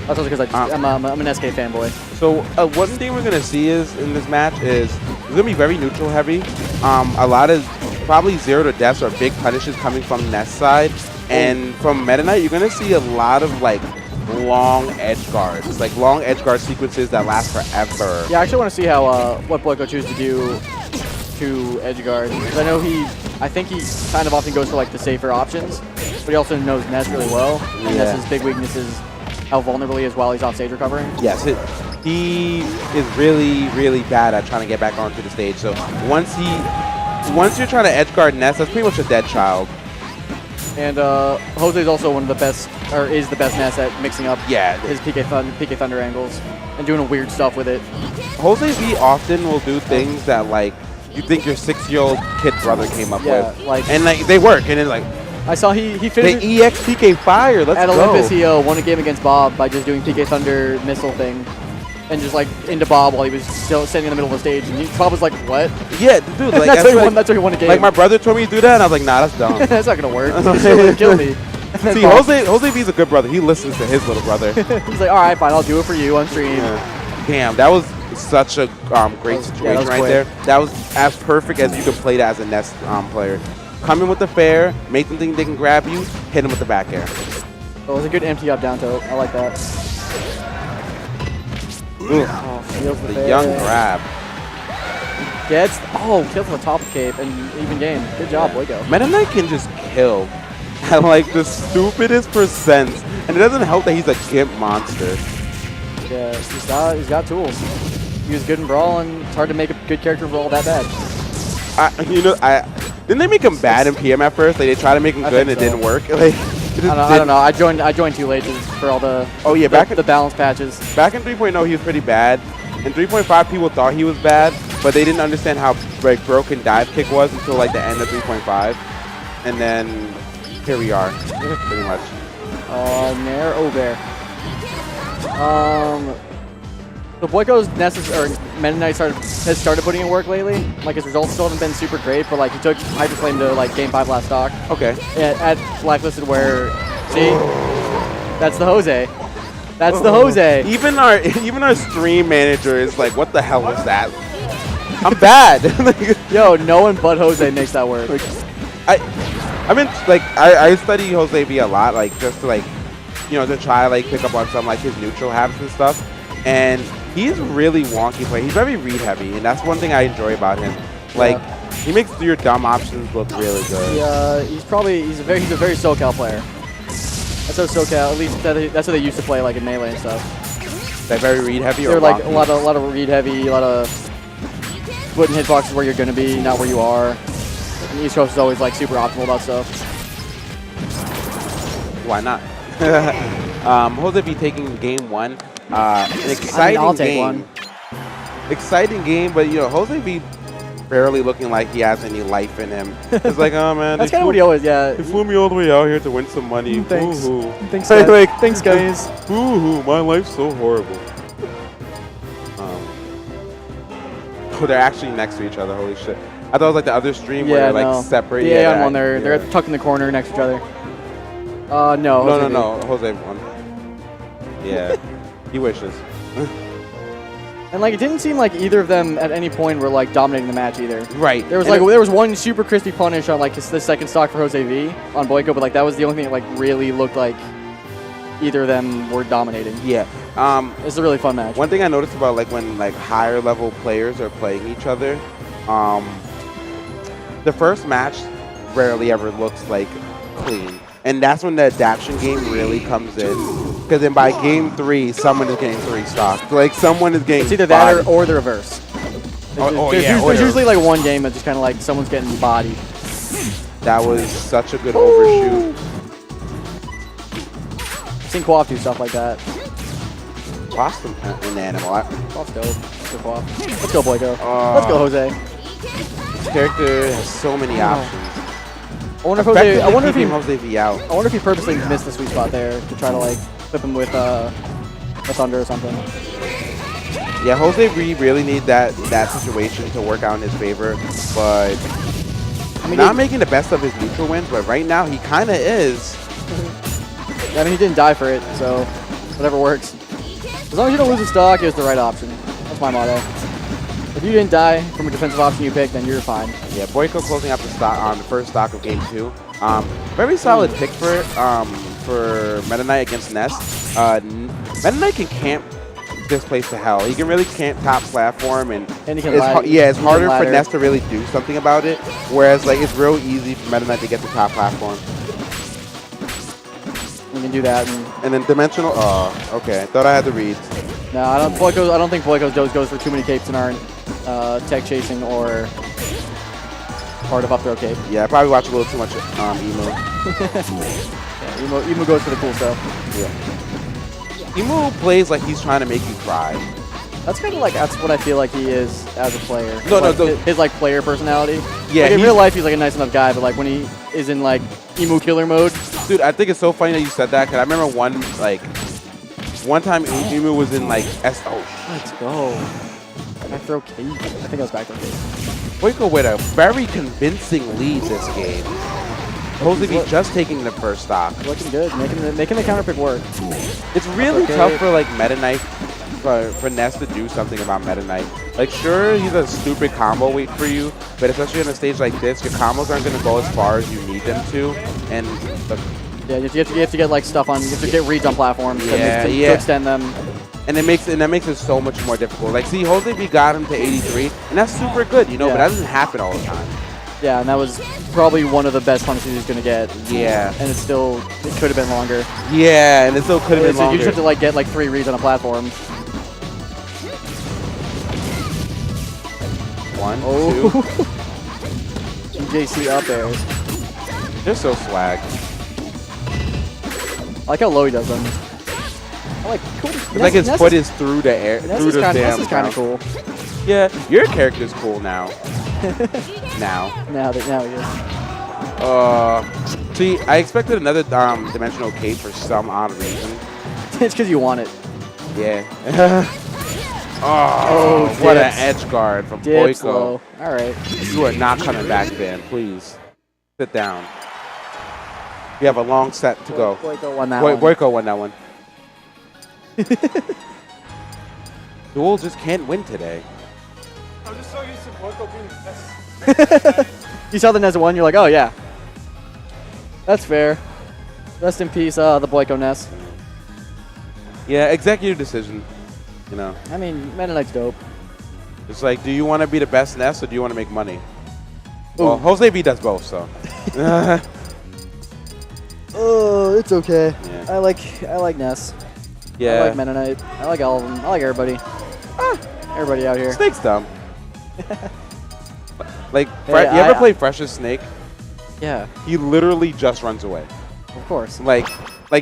That's also because I'm an SK fanboy. So one thing we're gonna see is in this match is it's gonna be very neutral heavy. A lot of probably 0 to deaths or big punishes coming from Nest side, and from Meta Knight you're gonna see a lot of like long edge guards, like long edge guard sequences that last forever. Yeah, I actually want to see how what Boyko chooses to do to edge guard, because I think he kind of often goes for like the safer options, but he also knows Nest really well. And Nest's big weakness is how vulnerable he is while he's off stage recovering. Yes, he is really, really bad at trying to get back onto the stage. So once you're trying to edge guard Nest, that's pretty much a dead child. And Jose is also one of the best, or is the best Nest at mixing up his PK Thunder angles and doing weird stuff with it. Jose V often will do things that like you think your 6-year-old kid brother came up with. Like, and like they work, and then like I saw he they finished EXPK fire. Let's at go. Olympus. He won a game against Bob by just doing PK Thunder missile thing, and just like into Bob while he was still standing in the middle of the stage. And Bob was like, "What?" Yeah, dude. Like that's how he won a game. Like my brother told me to do that, and I was like, "Nah, that's dumb. That's not gonna work. He'll kill me." See, Jose V's a good brother. He listens to his little brother. He's like, "All right, fine, I'll do it for you on stream." Yeah. Damn, that was such a great situation right there. That was as perfect as you could play that as a Nest player. Come in with the fair, make them think they can grab you, hit them with the back air. Oh, it was a good empty up down tilt. I like that. Oh, the young grab. Kills the top of cape and even game. Good job, Boyko. Meta Knight can just kill at like the stupidest percents, and it doesn't help that he's a gimp monster. Yeah, he's got tools. He was good in Brawl, and it's hard to make a good character in Brawl that bad. Didn't they make him bad in PM at first? Like they tried to make him good and it didn't work. Like I don't know. I joined too late for all the the balance patches. Back in 3.0 he was pretty bad. In 3.5 people thought he was bad, but they didn't understand how like broken dive kick was until like the end of 3.5, and then here we are, pretty much. Nair Obear. The Boyko's Meta Knight has started putting in work lately. Like his results still haven't been super great, but like he took HyperFlame to like game 5 last stock. Okay. At Blacklisted, where see, that's the Jose. That's the Jose. Even our stream manager is like, what the hell was that? I'm bad. Yo, no one but Jose makes that work. I study Jose V a lot, like just to like, to try like pick up on some like his neutral habits and stuff. And he's really wonky player. He's very read heavy, and that's one thing I enjoy about him. Like he makes your dumb options look really good. Yeah, he's a very SoCal player. That's how SoCal, at least that's how they used to play like in Melee and stuff. Like very read heavy. They're like a lot of read heavy, a lot of putting hitboxes where you're gonna be, not where you are. And East Coast is always like super optimal about stuff. Why not? Jose V taking game 1. An exciting game. Exciting game, but Jose V barely looking like he has any life in him. It's like, oh man, that's kind of what he always, He flew me all the way out here to win some money. Thanks. Boo-hoo. Thanks, guys. Thanks, guys. Boo-hoo, my life's so horrible. They're actually next to each other. Holy shit! I thought it was like the other stream where they're like separate. The Aeon one, they're tucked in the corner next to each other. No. Jose won. Yeah, he wishes. And like it didn't seem like either of them at any point were like dominating the match either. Right. There was one super crispy punish on like the second stock for Jose V on Boyko, but like that was the only thing that like really looked like either of them were dominating. Yeah. It's a really fun match. One thing I noticed about like when like higher level players are playing each other, the first match rarely ever looks like clean. And that's when the adaptation game really comes in. Because then by game 3, someone is getting 3 stock. Like someone is getting It's either that or the reverse. There's usually like one game that's just kind of like someone's getting bodied. That was such a good overshoot. I've seen Quaff do stuff like that. Quaff's an animal. Quaff's dope. Let's go Quaff. Let's go Boyko. Let's go Jose. This character has so many options. I wonder if he purposely missed the sweet spot there to try to like flip him with a Thunder or something. Yeah, Jose really need that situation to work out in his favor, but not making the best of his neutral wins. But right now he kind of is. I mean, he didn't die for it, so whatever works. As long as you don't lose a stock, it's the right option. That's my motto. If you didn't die from a defensive option you picked, then you're fine. Yeah, Boyko closing out the stock on the first stock of game 2. Very solid pick for Meta Knight against Nest. Meta Knight can camp this place to hell. He can really camp top platform, and he can it's harder for Nest to really do something about it. Whereas like it's real easy for Meta Knight to get the top platform. You can do that. And then dimensional. Oh, okay. I thought I had the reads. No, I don't think Boyko's dose goes for too many capes and aren't tech chasing or part of up throw cape. Yeah, I probably watch a little too much Emu. Emu goes for the cool stuff. Yeah. Emu plays like he's trying to make you cry. That's kind of like, that's what I feel like he is as a player. No, like, no, his like player personality. Yeah, like, in real life, he's like a nice enough guy, but like when he is in like emo killer mode. Dude, I think it's so funny that you said that, because I remember one time Emu was in like Let's go. Back throw cage. I think I was back throw cage. Boyko with a very convincing lead this game. Supposed to be just taking the first stock. Looking good, making the counter pick work. It's really tough for like Meta Knight, for Ness to do something about Meta Knight. Like, sure, he's a stupid combo weight for you, but especially on a stage like this, your combos aren't going to go as far as you need them to. And yeah, you have to get like stuff on. You have to get reads on platforms to extend them. And that makes it so much more difficult. Like, see, Jose B got him to 83, and that's super good, you know, but that doesn't happen all the time. Yeah, and that was probably one of the best punishes he's going to get. Yeah. And it could have been longer. Yeah, and it still could have been longer. You just have to like get like 3 reads on a platform. 1, 2. GJC up airs. They're so swag. I like how low he does them. I like cool. It's like his foot is through the air, through the damn. This is kind of cool. Yeah, your character's cool now. Now he is. See, I expected another dimensional cape for some odd reason. It's because you want it. Yeah. Oh, what an edge guard from Boyko. All right. You are not coming back, Dan. Please sit down. You have a long set to go. Boyko won that one. Boyko won that one. Duel just can't win today. I'm just so used to Boyko being the best. You saw the Ness 1, you're like, oh yeah. That's fair. Rest in peace, the Boyko Ness. Yeah, executive decision. You know. I mean, Meta Knight's dope. It's like, do you want to be the best Ness or do you want to make money? Well, Jose B does both, so. Oh, it's okay. Yeah. I like Ness. Yeah. I like Meta Knight. I like all of them. I like everybody. Everybody out here. Snake's dumb. Like, Hey, you ever play Fresh's Snake? Yeah. He literally just runs away. Of course. Like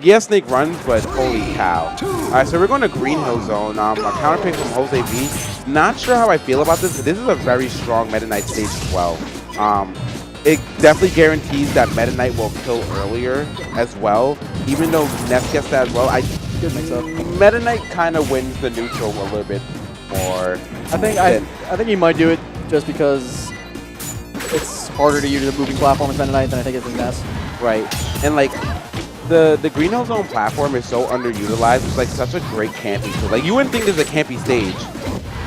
yes, Snake runs, but holy cow. All right, so we're going to Green Hill Zone. A counter pick from Jose B. Not sure how I feel about this, but this is a very strong Meta Knight stage as well. It definitely guarantees that Meta Knight will kill earlier as well, even though Ness gets that as well. Good mix up. Meta Knight kind of wins the neutral a little bit more. I think he might do it just because it's harder to use a moving platform as Meta Knight than I think it's in Ness. Right, and like the Green Hill Zone platform is so underutilized. It's like such a great camping tool. Like, you wouldn't think there's a campy stage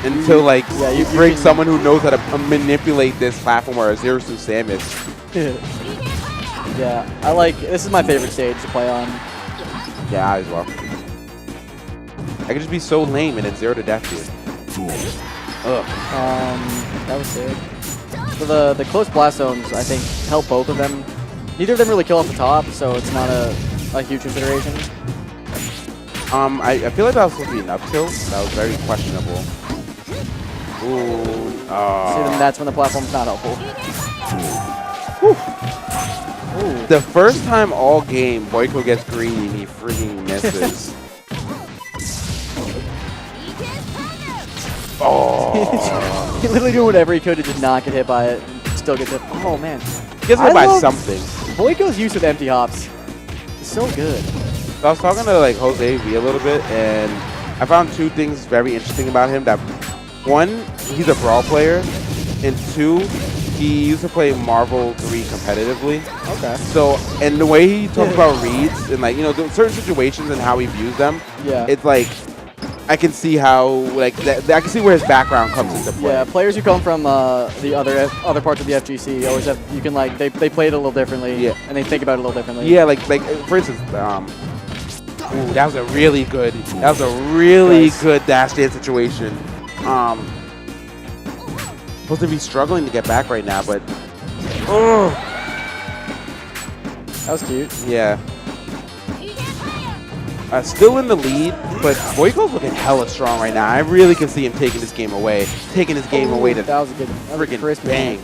until like you bring someone who knows how to manipulate this platform, or a Zero Suit Samus. Yeah, this is my favorite stage to play on. Yeah, I as well. I could just be so lame and it's 0 to death here. Ugh. That was sick. So the close blast zones, I think, help both of them. Neither of them really kill off the top, so it's not a huge consideration. I feel like that was supposed to be an up tilt. That was very questionable. Ooh. See, then that's when the platform's not helpful. Ooh. The first time all game Boyko gets green, he freaking misses. Oh. He literally doing whatever he could to just not get hit by it and still get hit. Oh, man. Gets hit by something. Boyko's use of empty hops is so good. So I was talking to like Jose V a little bit, and I found 2 things very interesting about him. That 1, he's a brawl player, and 2, he used to play Marvel 3 competitively. Okay. So, and the way he talks about reads and like, you know, certain situations and how he views them, it's like, I can see how, like, I can see where his background comes into play. Yeah, players who come from the other parts of the FGC always have, you can like, they play it a little differently, and they think about it a little differently. Yeah, like for instance, ooh, that was a really good dash dance situation. Supposed to be struggling to get back right now, but that was cute. Yeah. Still in the lead, but Boyko's looking hella strong right now. I really can see him taking this game away. Taking this game away to that was a good freaking bang.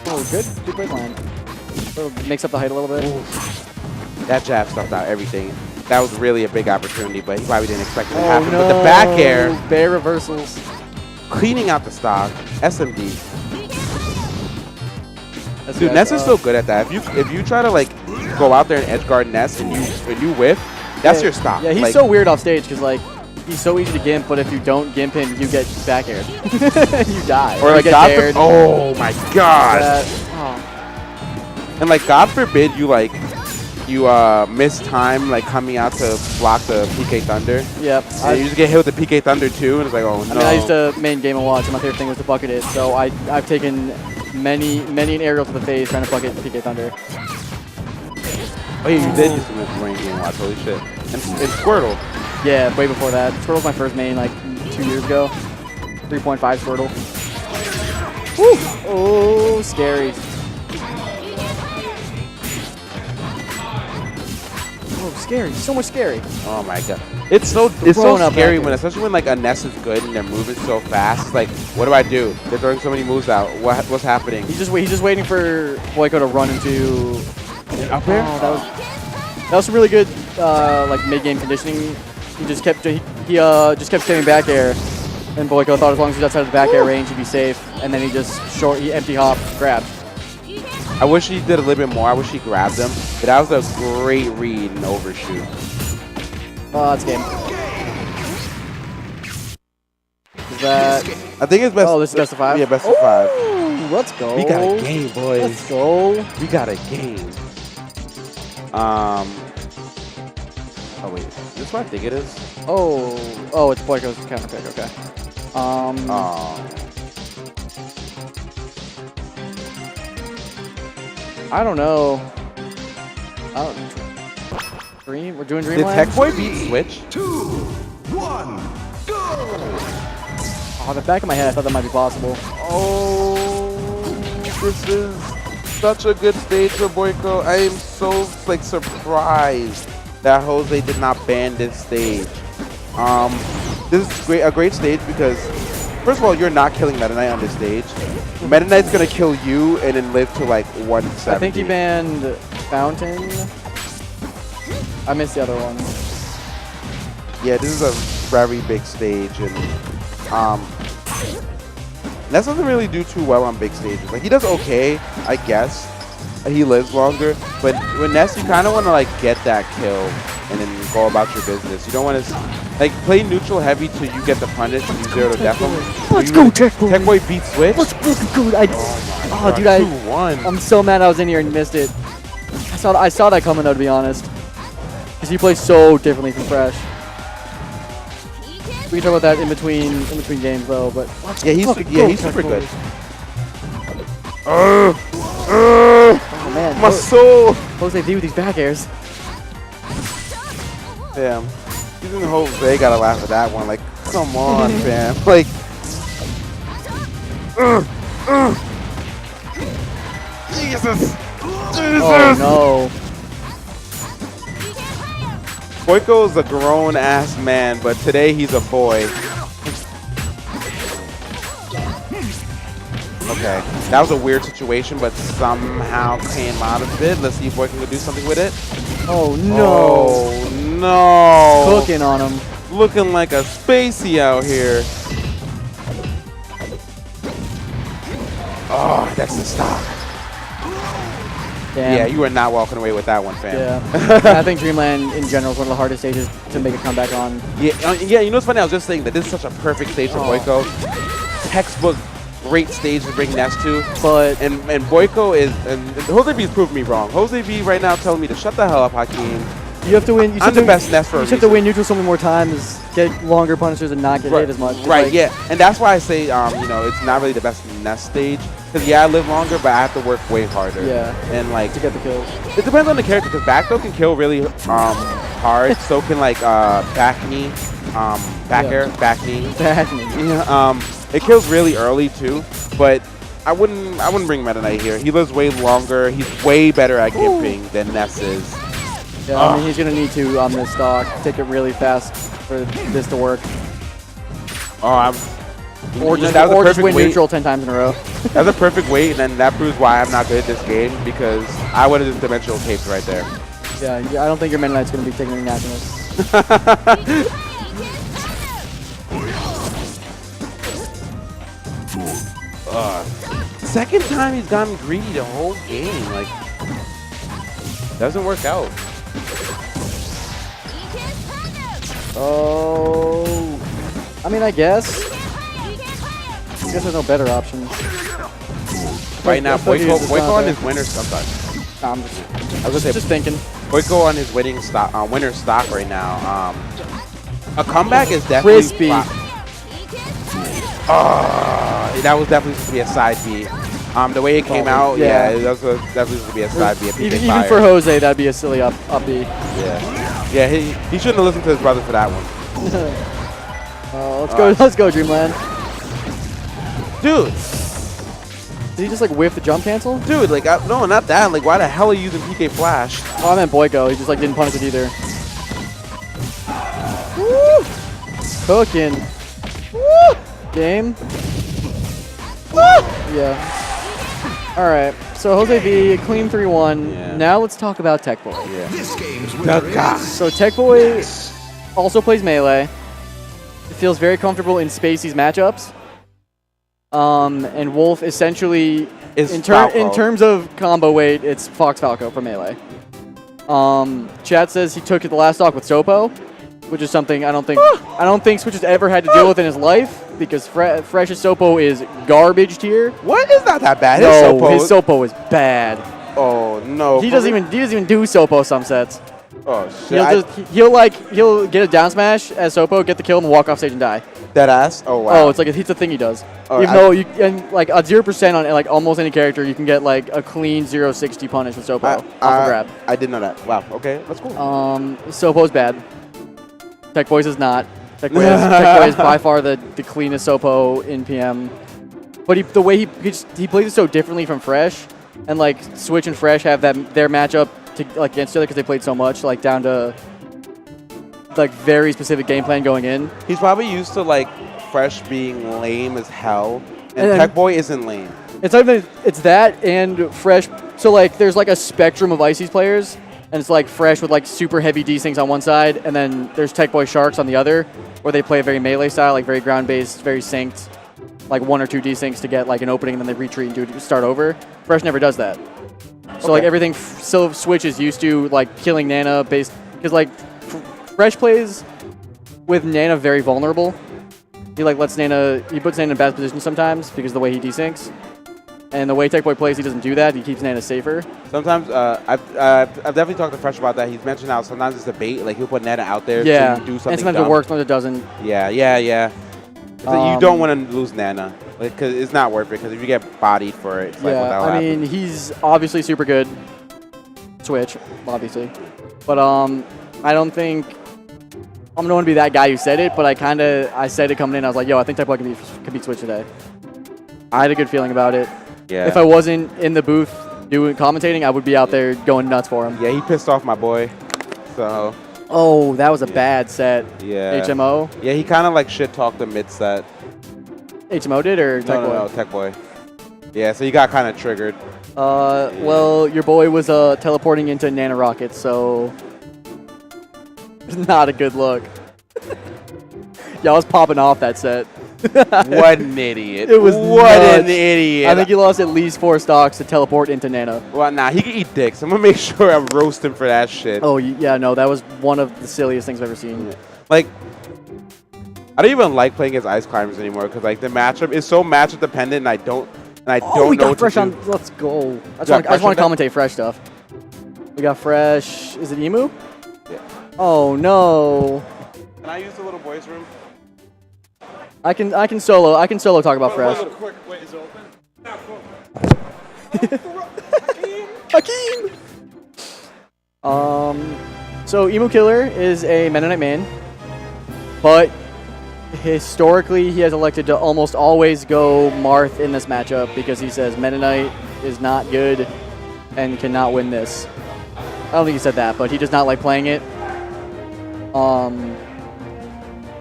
Oh, good break line. Mix up the height a little bit. Ooh. That jab stuffed out everything. that was really a big opportunity, but he probably didn't expect it to happen. But the back air, bear reversals, cleaning out the stock, SMD. That's Dude, good. Ness is so good at that. If you try to like go out there and edge guard Ness and you whiff, that's your stop. Yeah, he's like, so weird off stage because like he's so easy to gimp, but if you don't gimp him, you get back aired. You die. Or like you God get dared. oh my god. Oh. And like God forbid you like miss time like coming out to block the PK Thunder. Yep. And you just get hit with the PK Thunder too, and it's like, oh no. I mean, I used to main Game & Watch, and my favorite thing was to bucket it. So I've taken many an aerial to the face trying to bucket PK Thunder. Oh yeah, you did use to main Game & Watch, holy shit. And Squirtle. Yeah, way before that. Squirtle was my first main like 2 years ago. 3.5 Squirtle. Woo! Oh, scary. Oh, scary. So much scary. Oh my god. It's so scary when, especially when like a Ness is good and they're moving so fast. It's like, what do I do? They're throwing so many moves out. What's happening? He's just waiting for Boyko to run into up there. Oh, that was some really good like mid game conditioning. He just kept staying back air, and Boyko thought as long as he's outside of the back air range, he'd be safe. And then he just empty hop grabbed. I wish he did a little bit more. I wish he grabbed him. But that was a great read and overshoot. Oh, that's game. Is that? I think it's best. Oh, this is best of 5? Yeah, best of 5. Ooh, let's go. We got a game, boys. Let's go. We got a game. Oh, wait. Is this what I think it is? Oh, it's Boyko's counter pick. Okay. I don't know. We're doing Dreamland? Did Tech Boy beat Switch? 2, 1, go! Oh, the back of my head, I thought that might be possible. Oh, this is such a good stage for Boyko. I am so like surprised that Jose did not ban this stage. This is a great stage because, first of all, you're not killing Meta Knight on this stage. Meta Knight's gonna kill you and then live to like 170. I think he banned Fountain. I missed the other one. Yeah, this is a very big stage, and Ness doesn't really do too well on big stages. Like he does okay, I guess. He lives longer, but with Ness, you kind of want to like get that kill and then go about your business. You don't want to like play neutral heavy till you get the punish and you 0 to death him. Let's go, Tech Boy. Tech Boy beat Switch. Let's go, dude. Oh, dude, 2-1. I'm so mad I was in here and missed it. I saw that coming though, to be honest, because he plays so differently from Fresh. We can talk about that in between games though, but yeah, he's super good. Oh man, my soul. Jose V with these back airs. Damn, even Jose gotta laugh at that one. Like, come on, fam. Like, Jesus. Oh no. Boyko is a grown-ass man, but today he's a boy. Okay, that was a weird situation, but somehow came out of it. Let's see if Boyko can do something with it. Oh no. Oh no. Cooking on him. Looking like a spacey out here. Oh, that's the stop. Damn. Yeah, you are not walking away with that one, fam. Yeah. I think Dreamland in general is one of the hardest stages to make a comeback on. Yeah, you know what's funny? I was just saying that this is such a perfect stage for Boyko. Textbook great stage to bring Ness to. But and Boyko is, and Jose V's proved me wrong. Jose V right now telling me to shut the hell up, Hakeem. You have to win. I'm the best Ness for a reason. You have to win neutral so many more times, get longer punishers, and not get hit as much. Right, like, yeah. And that's why I say, you know, it's not really the best Ness stage. Because, yeah, I live longer, but I have to work way harder. Yeah. And, like, to get the kills. It depends on the character, because back throw can kill really hard. So can, like, back knee, back air, back knee. Back knee. Yeah, it kills really early, too. But I wouldn't bring Meta Knight here. He lives way longer. He's way better at gimping than Ness is. Yeah, I mean, he's going to need to, on this stock, take it really fast for this to work. Or just win neutral 10 times in a row. That's a perfect weight, and then that proves why I'm not good at this game, because I would have just dimensional caped right there. Yeah, I don't think your Meta Knight's going to be taking any nationals. Second time he's gotten greedy the whole game. Like, doesn't work out. Oh, I mean, I guess there's no better option. Right now, Boyko on his winner stock. Nah, I was gonna say, just thinking. Boyko on his winning stock, winner stock right now. A comeback is definitely crispy. That was definitely supposed to be a side B. The way it came out, yeah, it was definitely supposed to be a side B. Even for Jose, that'd be a silly up B. Yeah, he shouldn't have listened to his brother for that one. Let's go, Dreamland. Dude. Did he just like whiff the jump cancel? Dude, like, no, not that. Like, why the hell are you using PK Flash? Oh, I meant Boyko. He just like didn't punish it either. Woo! Cooking. Woo! Game. Woo! Yeah. All right. So Jose V, clean 3-1. Yeah. Now let's talk about Tech Boy. Yeah. This game's winner is So Tech Boy also plays Melee. It feels very comfortable in Spacey's matchups. And Wolf essentially, in terms of combo weight, it's Fox Falco for Melee. Chat says he took it the last stock with Sopo, which is something I don't think Switch has ever had to deal with in his life, because Fresh's Sopo is garbage tier. What? It's not that bad. No, his Sopo is bad. Oh no. He doesn't even do Sopo some sets. Oh shit. He'll get a down smash as Sopo, get the kill, and walk off stage and die. Dead ass. Oh wow. Oh, it's like it's a thing he does. Oh, Even though like a 0% on like almost any character, you can get like a clean 0-60 punish with Sopo off the grab. I didn't know that. Wow. Okay, that's cool. Sopo's bad. Tech Boys is not. Tech Boy is by far the cleanest Sopo in PM. But the way he plays it so differently from Fresh, and like Switch and Fresh have their matchup against each other because they played so much, like down to like very specific game plan going in. He's probably used to like Fresh being lame as hell, and Tech Boy isn't lame. It's that and Fresh. So like there's like a spectrum of Ices players, and it's like Fresh with like super heavy desyncs on one side, and then there's Tech Boy Sharks on the other, where they play a very melee style, like very ground based, very synced, like 1 or 2 desyncs to get like an opening, and then they retreat and start over. Fresh never does that. So like everything Switch is used to like killing Nana based, because like Fresh plays with Nana very vulnerable. He like puts Nana in bad position sometimes because of the way he desyncs. And the way Tech Boy plays, he doesn't do that. He keeps Nana safer. Sometimes I've definitely talked to Fresh about that. He's mentioned how sometimes it's a bait. Like he'll put Nana out there to do something. And sometimes dumb. it works, sometimes it doesn't. Yeah. You don't want to lose Nana, because it's not worth it. Because if you get bodied for it, it's like, what the hell I happened? mean, he's obviously super good. Switch, obviously, but I don't think I'm gonna want to be that guy who said it. But I said it coming in. I was like, yo, I think Tech Boy can beat Switch today. I had a good feeling about it. Yeah. If I wasn't in the booth commentating, I would be out there going nuts for him. Yeah, he pissed off my boy. So. Oh, that was a bad set. Yeah. HMO? Yeah, he kind of like shit talked the mid set. HMO did, or Tech Boy? No, Tech Boy. Yeah, so he got kind of triggered. Well, your boy was teleporting into Nana Rockets, so not a good look. Y'all was popping off that set. What an idiot. It was an idiot. I think he lost at least 4 stocks to teleport into Nana. Well, nah, he can eat dicks. I'm going to make sure I roast him for that shit. Oh, yeah, no, that was one of the silliest things I've ever seen. Like, I don't even like playing against Ice Climbers anymore, because like the matchup is so matchup dependent, and I don't we know got Fresh to on. Let's go. I just want to commentate Fresh stuff. We got Fresh. Is it Emu? Yeah. Oh no. Can I use the little boys room? I can solo talk about Fresh. Quick, wait, is it open? Nah, cool. Hakeem. So Emu Killer is a Meta Knight main, but historically he has elected to almost always go Marth in this matchup because he says Meta Knight is not good and cannot win this. I don't think he said that, but he does not like playing it.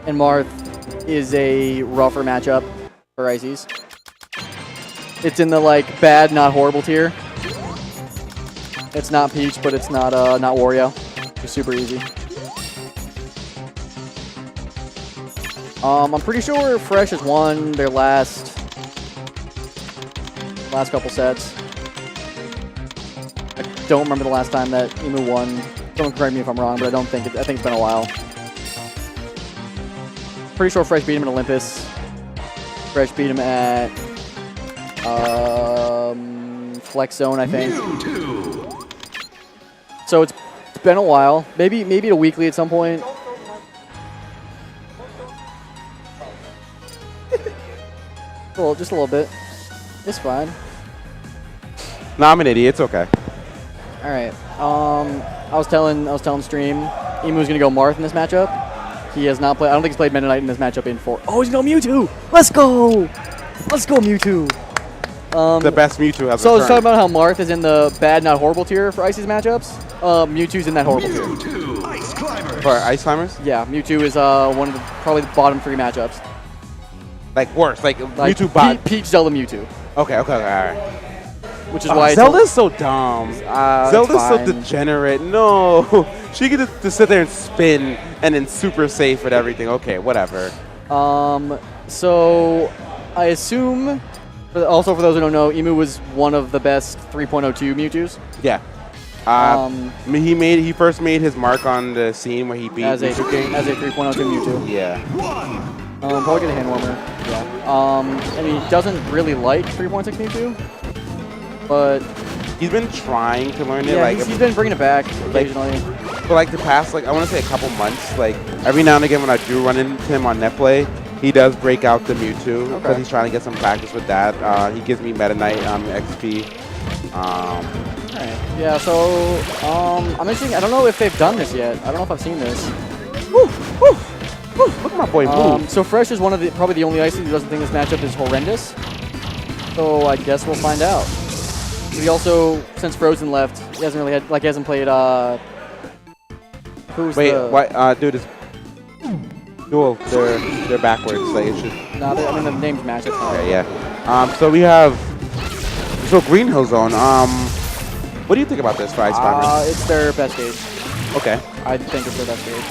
And Marth is a rougher matchup for Ices. It's in the like bad, not horrible tier. It's not Peach, but it's not Wario. It's super easy. I'm pretty sure Fresh has won their last couple sets. I don't remember the last time that Emu won. Don't correct me if I'm wrong, but I think it's been a while. Pretty sure Fresh beat him in Olympus. Fresh beat him at Flex Zone, I think. So it's been a while. Maybe a weekly at some point. Well, just a little bit. It's fine. No, I'm an idiot. It's okay. All right. I was telling stream, Emu was gonna go Marth in this matchup. He has not played. I don't think he's played Meta Knight in this matchup in 4. Oh, he's going Mewtwo. Let's go. Let's go Mewtwo. The best Mewtwo has. So I was talking about how Marth is in the bad, not horrible tier for Icy's matchups. Mewtwo's in that horrible tier. Ice Climber. For Ice Climbers? Yeah, Mewtwo is one of probably the bottom 3 matchups. Like worse, like Mewtwo Peach, Zelda, Mewtwo. Okay, all right. Which is why Zelda's so dumb. Zelda's so degenerate. No, she could just sit there and spin and then super safe with everything. Okay, whatever. So I assume, also for those who don't know, Emu was one of the best 3.02 Mewtwo's. Yeah. He first made his mark on the scene where he beat as a 3.02 Mewtwo. Yeah. Probably get a hand warmer. Yeah. And he doesn't really like 3.6 Mewtwo, but he's been trying to learn it. Yeah, like he's been bringing it back occasionally. For like the past, like I want to say a couple months, like every now and again when I do run into him on netplay, he does break out the Mewtwo because he's trying to get some practice with that. He gives me Meta Knight XP. Alright. Yeah, so I'm interested. I don't know if they've done this yet. I don't know if I've seen this. Woo, woo, woo. Look at my boy move. So Fresh is probably the only Icy who doesn't think this matchup is horrendous. So I guess we'll find out. He also, since Frozen left, he hasn't really had, like, he hasn't played, Wait, what, dude, it's dual, they're backwards, like, it should. No, I mean, the name's match. Okay, yeah. So we have, Green Hill Zone, what do you think about this for Ice Climbers? It's their best stage. Okay. I think it's their best stage.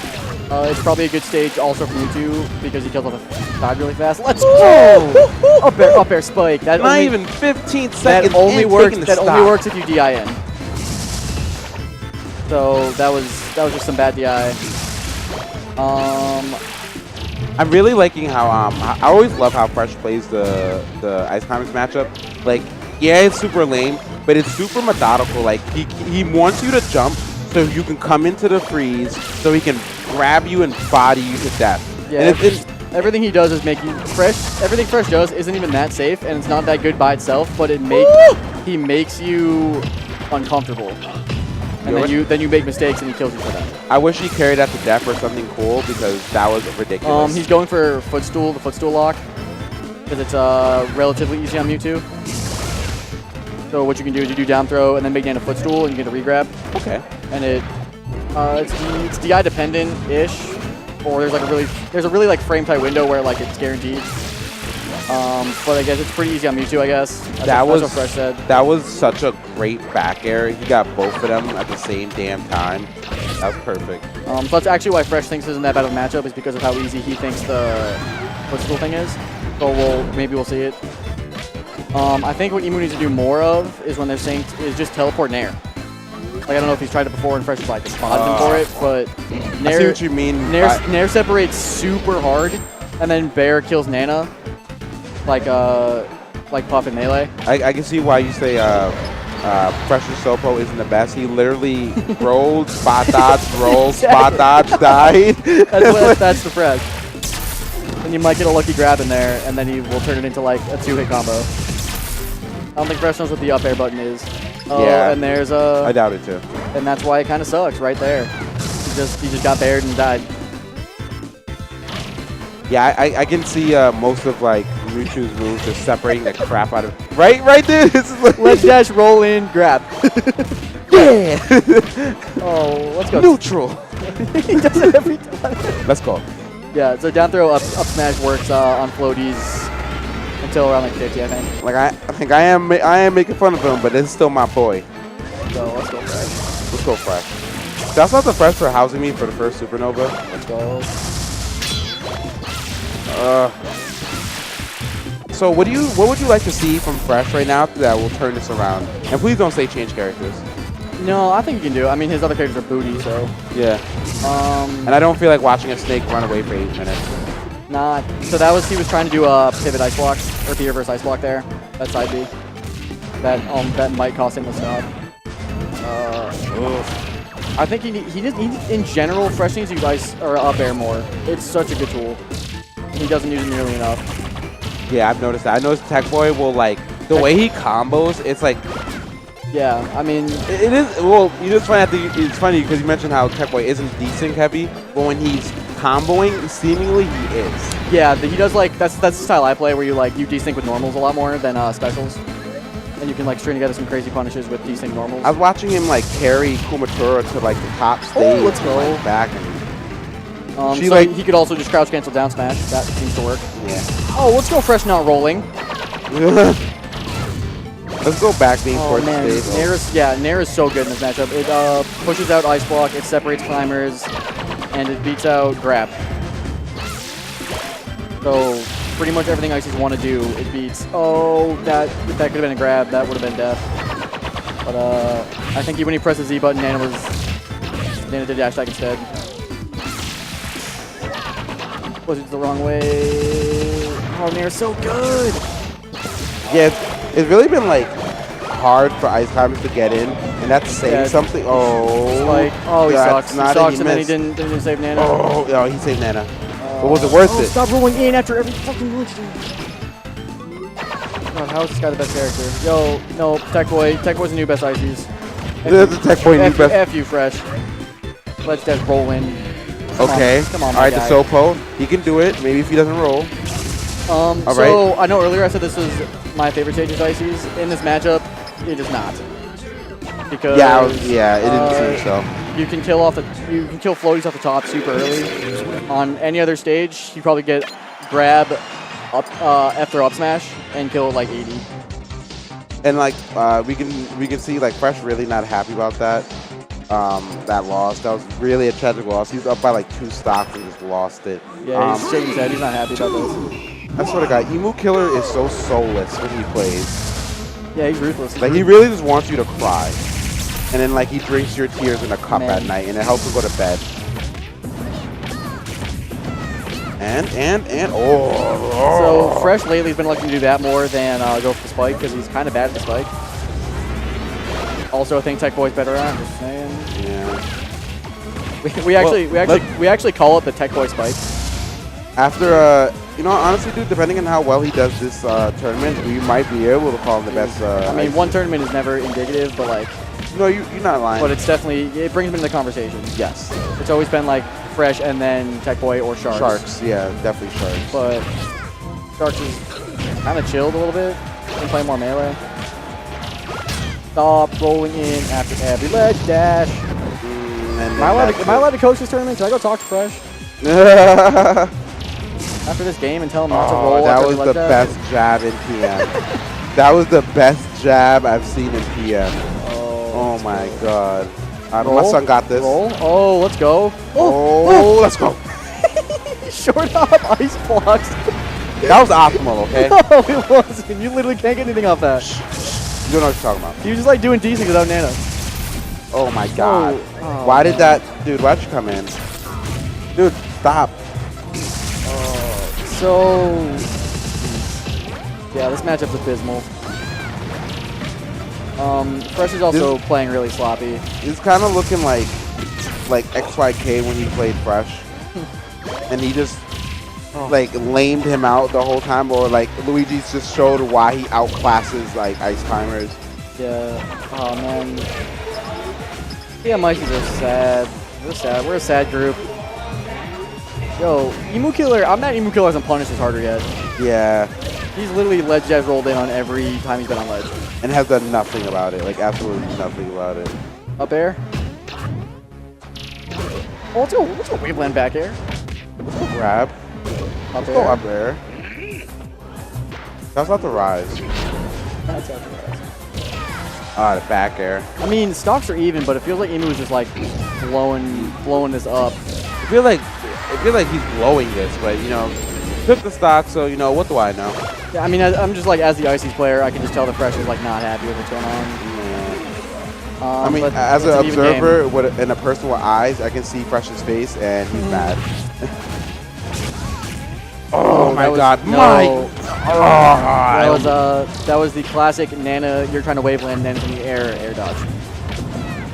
It's probably a good stage also for Mewtwo because he kills off a dive really fast. Let's go! Up air spike. That Not even 15 seconds. That only works if you DI in. So that was just some bad DI. I'm really liking how I always love how Fresh plays the Ice Climbers matchup. Like, yeah, it's super lame, but it's super methodical. Like he wants you to jump so you can come into the freeze, so he can grab you and body you to death. Yeah, and everything he does is make you Fresh. Everything Fresh does isn't even that safe, and it's not that good by itself. But he makes you uncomfortable, and then you make mistakes and he kills you for that. I wish he carried that to death or something cool because that was ridiculous. He's going for footstool, the footstool lock, because it's relatively easy on Mewtwo. So what you can do is you do down throw and then make down a footstool and you get a regrab. Okay. And it's DI dependent-ish, or there's a really like frame tight window where like it's guaranteed. But I guess it's pretty easy on Mewtwo, I guess. That's what Fresh said. That was such a great back air. He got both of them at the same damn time. That was perfect. So that's actually why Fresh thinks isn't that bad of a matchup, is because of how easy he thinks the footstool thing is. So maybe we'll see it. I think what Emu needs to do more of is when they're synced is just teleport Nair. Like, I don't know if he's tried it before and Fresh is like spotted him for it, but Nair, I see what you mean. Nair separates super hard, and then Bear kills Nana, like Puff and Melee. I can see why you say Fresh's Sopo isn't the best. He literally rolled, spot dodge, roll, spot dodge, died. That's the Fresh. And you might get a lucky grab in there, and then he will turn it into like a 2-hit combo. I don't think Fresh knows what the up air button is. Yeah. And there's I doubt it too. And that's why it kind of sucks right there. He just got baired and died. Yeah, I can see most of like Mewtwo's moves just separating the crap out of. Right there. This is like let's dash, roll in, grab. Yeah. Oh, let's go. Neutral. He does it every time. Let's go. Yeah, so down throw, up smash works on floaties until around like 50, I think. Like I think I am making fun of him, but it's still my boy. So let's go fresh. Let's go fresh. That's not the fresh for housing me for the first Supernova. Let's go. So what would you like to see from Fresh right now that will turn this around? And please don't say change characters. No, I think you can do it. I mean, his other characters are booty, so. Yeah. And I don't feel like watching a snake run away for 8 minutes. Not. So that was, he was trying to do a pivot ice block, or the reverse ice block there. That's side B. That might cost him the stop. I think he in general, Fresh needs to use ice or up air more. It's such a good tool. He doesn't use it nearly enough. Yeah, I've noticed that. I noticed Tech Boy will like the way he combos. It's like, yeah, I mean, it is. Well, you just find out it's funny because you mentioned how Tech Boy isn't desync heavy, but when he's comboing, seemingly he is. Yeah, he does like that's the style I play where you desync with normals a lot more than specials, and you can like string together some crazy punishes with desync normals. I was watching him like carry Kumatura to like the top stage. Let's go. And, like, back and. He could also just crouch cancel down smash. That seems to work. Yeah. Oh, let's go Fresh not rolling. Let's go back being towards man. the stage. Nair is so good in this matchup. It pushes out ice block, it separates climbers, and it beats out grab. So pretty much everything Ices want to do, it beats. Oh, that could have been a grab. That would have been death. But I think when he pressed the Z button, Nana did dash attack instead. Was it the wrong way? Oh, Nair's so good. Yeah, it's really been like hard for Ice Climbers to get in, and that's saying something. Oh, he sucks. He sucks, and then he didn't save Nana. Oh, no, he saved Nana. But was it worth it? Stop rolling in after every fucking glitch. God, how is this guy the best character? Yo, no, Tech Boy's the new best Ices. The Tech Boy new best. F you, Fresh. Let's just roll in. Come on, all right, the Sopo. He can do it. Maybe if he doesn't roll. So I know earlier I said this was my favorite stage of Ices. In this matchup, it is not. Because it didn't seem so. You can kill floaties off the top super early. On any other stage, you probably get grab up after up smash and kill it like 80. And like we can see like Fresh really not happy about that. That loss. That was really a tragic loss. He's up by like 2 stocks and just lost it. Yeah, he's shaking his head. He's not happy about this. I swear to God, Emu Killer is so soulless when he plays. Yeah, he's ruthless. Like he really just wants you to cry, and then like he drinks your tears in a cup at night, and it helps him go to bed. And So Fresh lately has been looking to do that more than go for the spike because he's kind of bad at the spike. Also, I think Tech Boy's better at it. Just saying. Yeah. We actually call it the Tech Boy spike. After honestly, dude, depending on how well he does this tournament, we might be able to call him the best. I mean, one tournament is never indicative, but like. No, you're not lying. But it's definitely it brings him into the conversation. Yes. It's always been like Fresh and then Tech Boy or Sharks. Sharks, yeah, definitely Sharks. But Sharks is kind of chilled a little bit. Can play more melee. Stop rolling in after every ledge dash. Am I allowed to coach this tournament? Can I go talk to Fresh? After this game and tell him not to roll. That was the best jab in PM. That was the best jab I've seen in PM. Oh my God. My son got this. Roll. Oh, let's go. Oh, let's go. Short up ice blocks. That was optimal, okay? No, it wasn't. You literally can't get anything off that. You don't know what you're talking about. He was just like doing decent without Nana. Oh my God. Why did that? Dude, why'd you come in? Dude, stop. Yeah, this matchup's abysmal. Fresh is also playing really sloppy. He's kind of looking like XYK when he played Fresh. And he just like lamed him out the whole time, or like Luigi's just showed why he outclasses like Ice Climbers. Yeah. Oh man. Yeah, Mikey's are sad. We're sad. We're a sad group. Yo, Emu Killer. I'm not Emu Killer hasn't punished this harder yet. Yeah. He's literally ledge dash rolled in on every time he's been on ledge. And has done nothing about it. Like absolutely nothing about it. Up air. Oh, let's go Waveland back air. Let's go grab. Let's go up air. That's not the rise. That's not the rise. The back air. I mean, stocks are even, but it feels like Emu is just like blowing this up. I feel like he's blowing this, but you know, took the stock, so you know, what do I know? Yeah, I mean, I'm just like, as the Ices player, I can just tell the Fresh is like not happy with what's going on. I mean, as an observer and a person with eyes, I can see Fresh's face, and he's mad. Oh my God, Mike! That was the classic Nana. You're trying to waveland, Nana's in the air dodge.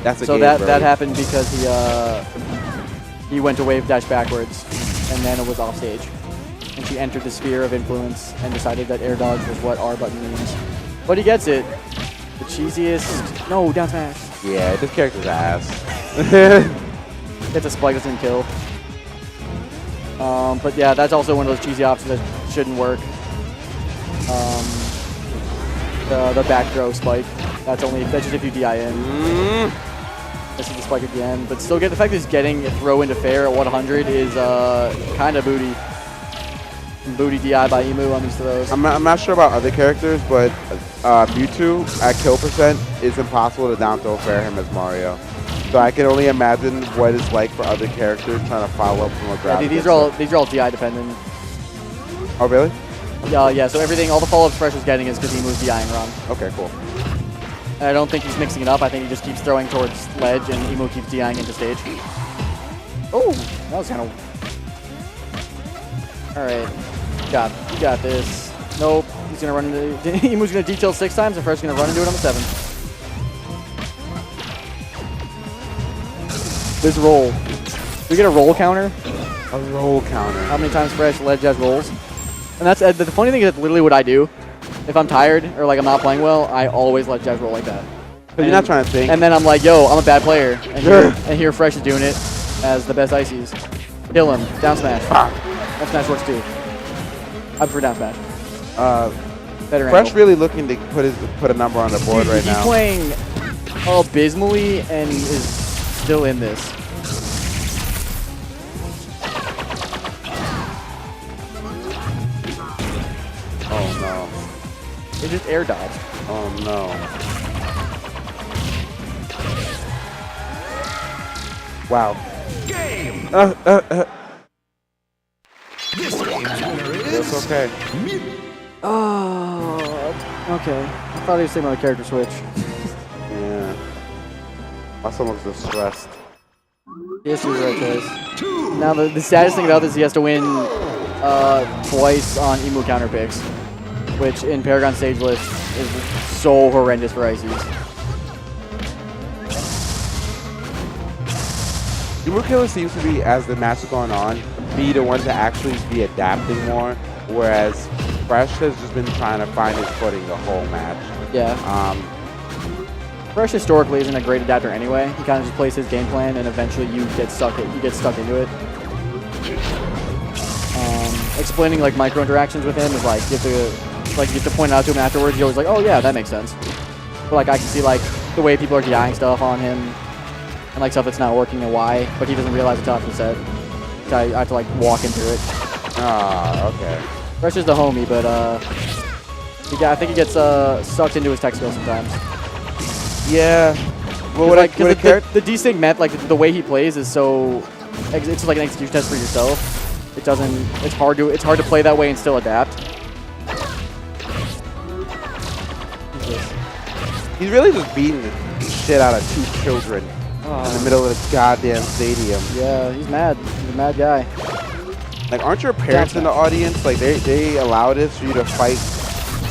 That's a so game, that happened because he went to wave dash backwards, and Nana was off stage, and she entered the sphere of influence and decided that air dodge was what R button means. But he gets it. The cheesiest. No, down smash. Yeah, this character's ass. It's a spike that's gonna kill. But yeah, that's also one of those cheesy options that shouldn't work. The back throw spike. That's just if you DI in. This is the spike again, but still get the fact that he's getting a throw into fair at 100 is kind of booty. Booty DI by Emu on these throws. I'm not sure about other characters, but Mewtwo at kill percent is impossible to down throw fair him as Mario. So I can only imagine what it's like for other characters trying to follow up from a grab. Yeah, these are all DI dependent. Oh really? Yeah. So all the follow-ups Fresh was getting is because Emu's DIing wrong. Okay, cool. And I don't think he's mixing it up. I think he just keeps throwing towards ledge, and Emu keeps DIing into stage. Oh, that was kind of. All right, you got this. Nope, he's gonna run into. Emu's gonna detail 6 times, and Fresh is gonna run into it on the 7th. This roll. Do we get a roll counter? A roll counter. How many times Fresh ledge has rolls? And that's the funny thing is that's literally what I do. If I'm tired or like I'm not playing well, I always let Jazz roll like that. But you're not trying to think. And then I'm like, yo, I'm a bad player. And here Fresh is doing it as the best Ices. Kill him. Down smash. Down smash works too. I prefer down smash. Better Fresh angle. really looking to put a number on the board right now. He's playing abysmally and is still in this. Oh no. It just air dodge. Oh no. Wow. Game. This game's winner is. That's okay. Oh, okay. I thought he was thinking about a character switch. Yeah. My son looks distressed. Yes, he was the right choice. Now, the saddest thing about this is he has to win twice on Emu counter picks, which in Paragon stage list is so horrendous for Ices. Emu Killer seems to be, as the match is going on, be the one to actually be adapting more, whereas Fresh has just been trying to find his footing the whole match. Yeah. Fresh historically isn't a great adapter anyway. He kind of just plays his game plan, and eventually you get stuck into it. Explaining like micro interactions with him is like you have to point it out to him afterwards. You're always like, oh yeah, that makes sense. But like I can see like the way people are DIing stuff on him, and like stuff that's not working and why, but he doesn't realize it's after the set. So I have to like walk him through it. Ah, okay. Fresh is the homie, but I think he gets sucked into his tech skill sometimes. Yeah. Well, the desync map, like the way he plays is so, it's just like an execution test for yourself. It doesn't. It's hard to play that way and still adapt. He's really just beating the shit out of 2 children in the middle of this goddamn stadium. Yeah, he's mad. He's a mad guy. Like, aren't your parents in the audience? Like, they allow this for you to fight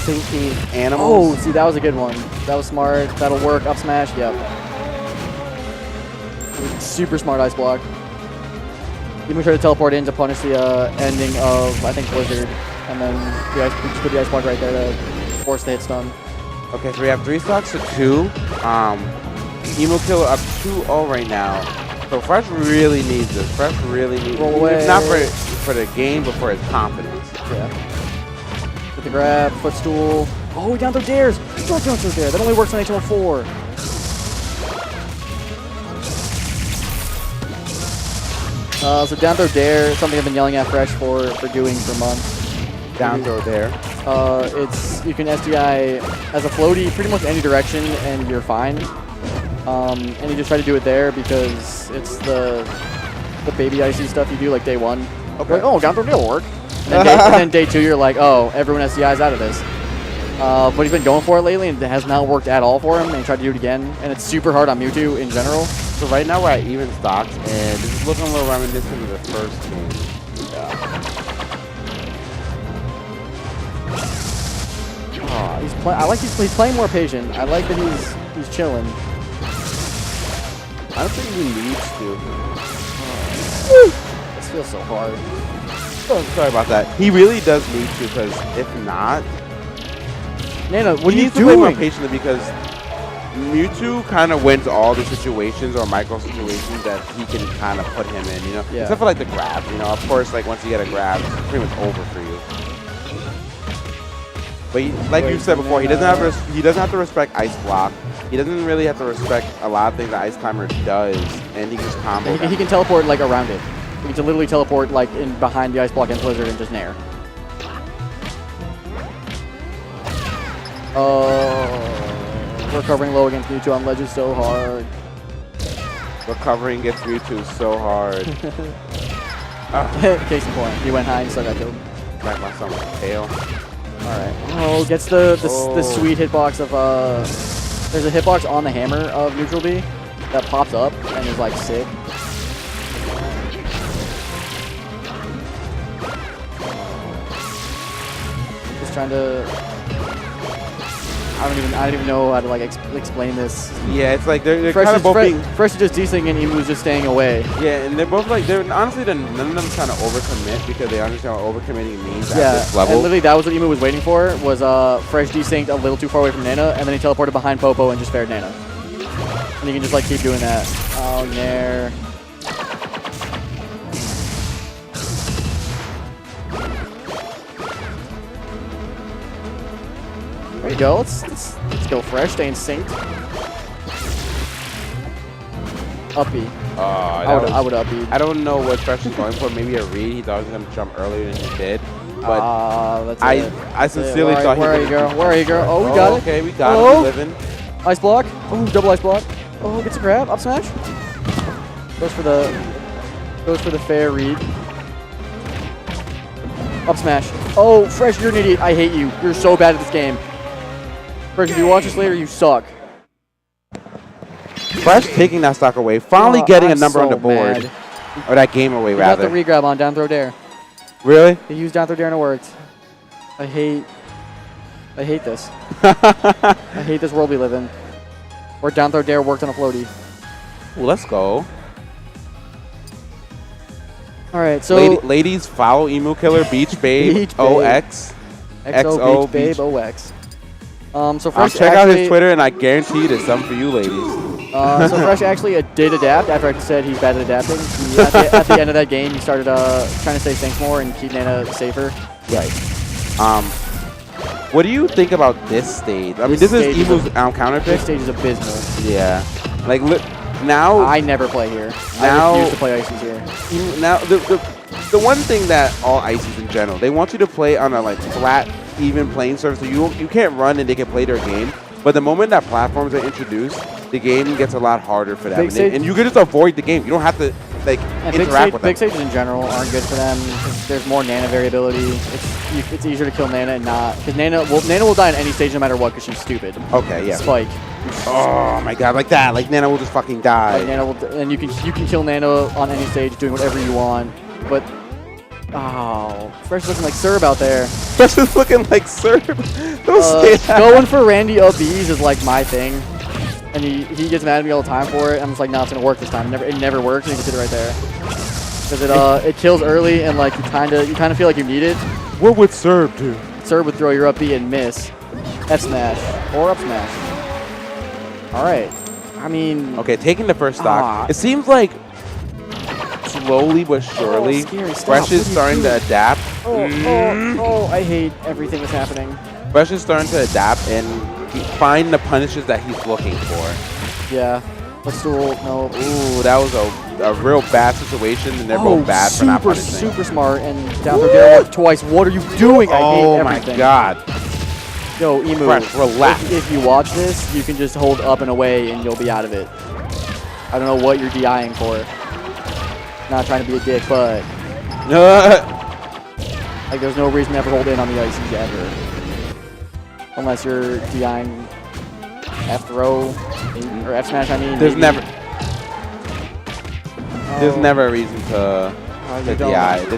thinking animals? Oh, see, that was a good one. That was smart. That'll work. Up smash. Yep. Super smart ice block. Even try to teleport in to punish the ending of, I think, Blizzard. And then just put the ice block right there to force the hit stun. Okay, so we have 3 stocks to 2. Emo Killer up 2-0 right now. So Fresh really needs this. Fresh really needs Roll away. It's not for the game, but for his confidence. Yeah. With the grab, footstool. Oh, down throw dares. Don't throw there. That only works on HL4. So down throw dare, something I've been yelling at Fresh for doing for months. Down throw dare. you can SDI as a floaty pretty much any direction and you're fine. And you just try to do it there because it's the baby icy stuff you do like day 1. Okay. Like, oh, down throw will work. And then day 2 you're like, oh, everyone SDI's out of this. But he's been going for it lately and it has not worked at all for him. And he tried to do it again. And it's super hard on Mewtwo in general. So right now we're at even stocks, and this is looking a little reminiscent of the first game. I like he's playing more patient. I like that he's chilling. I don't think he needs to. This feels so hard. Oh, sorry about that. He really does need to, because if not, Nana, what are he you needs to play more doing? patiently because Mewtwo kind of wins all the situations or micro situations that he can kind of put him in, you know? Yeah. Except for like the grab, you know? Of course, like once you get a grab, it's pretty much over for you. But like you said before, he doesn't have to respect Ice Block. He doesn't really have to respect a lot of things that Ice Climber does, and he can just combo. He can teleport like around it. He can literally teleport like in behind the Ice Block and Blizzard and just nair. Recovering low against Mewtwo on ledge is so hard. Recovering against Mewtwo so hard. Case in point, he went high and still got killed. Back myself with the tail. Alright. Oh, gets the sweet hitbox of there's a hitbox on the hammer of Neutral B that pops up and is like sick. Just trying to I don't even know how to like explain this. Yeah, it's like they're kind of both being Fresh is just desync and Emu's just staying away. Yeah, and they're both like honestly none of them kind of overcommit because they understand what overcommitting means at this level. And literally that was what Emu was waiting for was Fresh desynced a little too far away from Nana and then he teleported behind Popo and just spared Nana. And you can just like keep doing that. Oh, Nair. There you go. Let's go Fresh. Staying synced. Uppy. I would uppy. I don't know what Fresh is going for. Maybe a read. He thought he was going to jump earlier than he did. But I sincerely thought he would. Where are you, girl? Where are you, girl? Oh, we got it. Okay, we got it. We living. Ice block. Oh, double ice block. Oh, gets a grab. Up smash. Goes for the fair read. Up smash. Oh, Fresh, you're an idiot. I hate you. You're so bad at this game. Fresh, if you watch this later, you suck. Fresh taking that stock away, finally getting a number on the board. Mad. Or that game away, rather. He got the regrab on down throw dare. Really? He used down throw dare and it worked. I hate this. I hate this world we live in. Where down throw dare worked on a floaty. Well, let's go. All right, so ladies, follow Emu Killer Beach Babe Beach Babe. OX. XO Beach Babe OX. So Fresh check out his Twitter, and I guarantee there's some for you, ladies. So Fresh actually did adapt after I said he's bad at adapting. At the end of that game, he started trying to say thanks more and keep Nana safer. Right. What do you think about this stage? I mean, this is Emu's counter pick. This stage is abysmal. Yeah. Like, look, now... I never play here. Now, I refuse to play Ices here. Now, the one thing that all Ices in general, they want you to play on a, like, flat, even playing surface. So you can't run and they can play their game. But the moment that platforms are introduced, the game gets a lot harder for them. And you can just avoid the game. You don't have to, like, interact with them. Big stages in general aren't good for them because there's more Nana variability. It's easier to kill Nana and not... Because Nana will die on any stage no matter what because she's stupid. Okay, yeah. Spike. Oh my god, like that. Like Nana will just fucking die. Like Nana will, and you can kill Nana on any stage doing whatever you want. But... Oh, Fresh looking like Serb out there. Fresh is looking like Serb. Don't say that. Going for Randy up B's is like my thing. And he gets mad at me all the time for it. I'm just like, no, it's gonna work this time. It never works, and you can sit it right there. Because it kills early, and like you kind of feel like you need it. What would Serb do? Serb would throw your up B and miss. F smash or up smash. All right. I mean. Okay, taking the first stock. It seems like slowly but surely, Fresh is starting to adapt. Oh! I hate everything that's happening. Fresh is starting to adapt and find the punishes that he's looking for. Yeah. Footstool, no. Ooh, that was a real bad situation, and they're both bad for not punishing. Super smart, and down throw dare twice. What are you doing? I hate everything. My god. Yo, Emu, Fresh, relax. If you watch this, you can just hold up and away, and you'll be out of it. I don't know what you're DIing for. Not trying to be a dick, but like there's no reason to ever hold in on the ices ever. Unless you're DIing F throw or F smash, I mean. There's never a reason to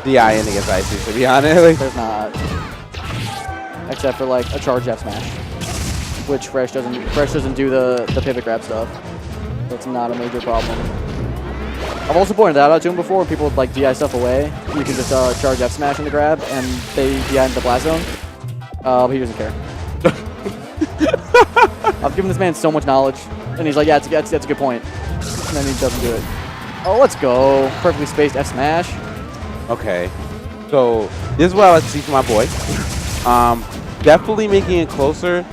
DI in against ices, to be honest. There's not. Except for like a charge F smash, which Fresh doesn't do the pivot grab stuff. That's not a major problem. I've also pointed that out to him before. When people like DI stuff away, you can just charge F smash in the grab, and they DI into the blast zone. But he doesn't care. I've given this man so much knowledge, and he's like, yeah, that's a good point. And then he doesn't do it. Oh, let's go. Perfectly spaced F smash. Okay. So this is what I like to see from my boy. Definitely making it closer.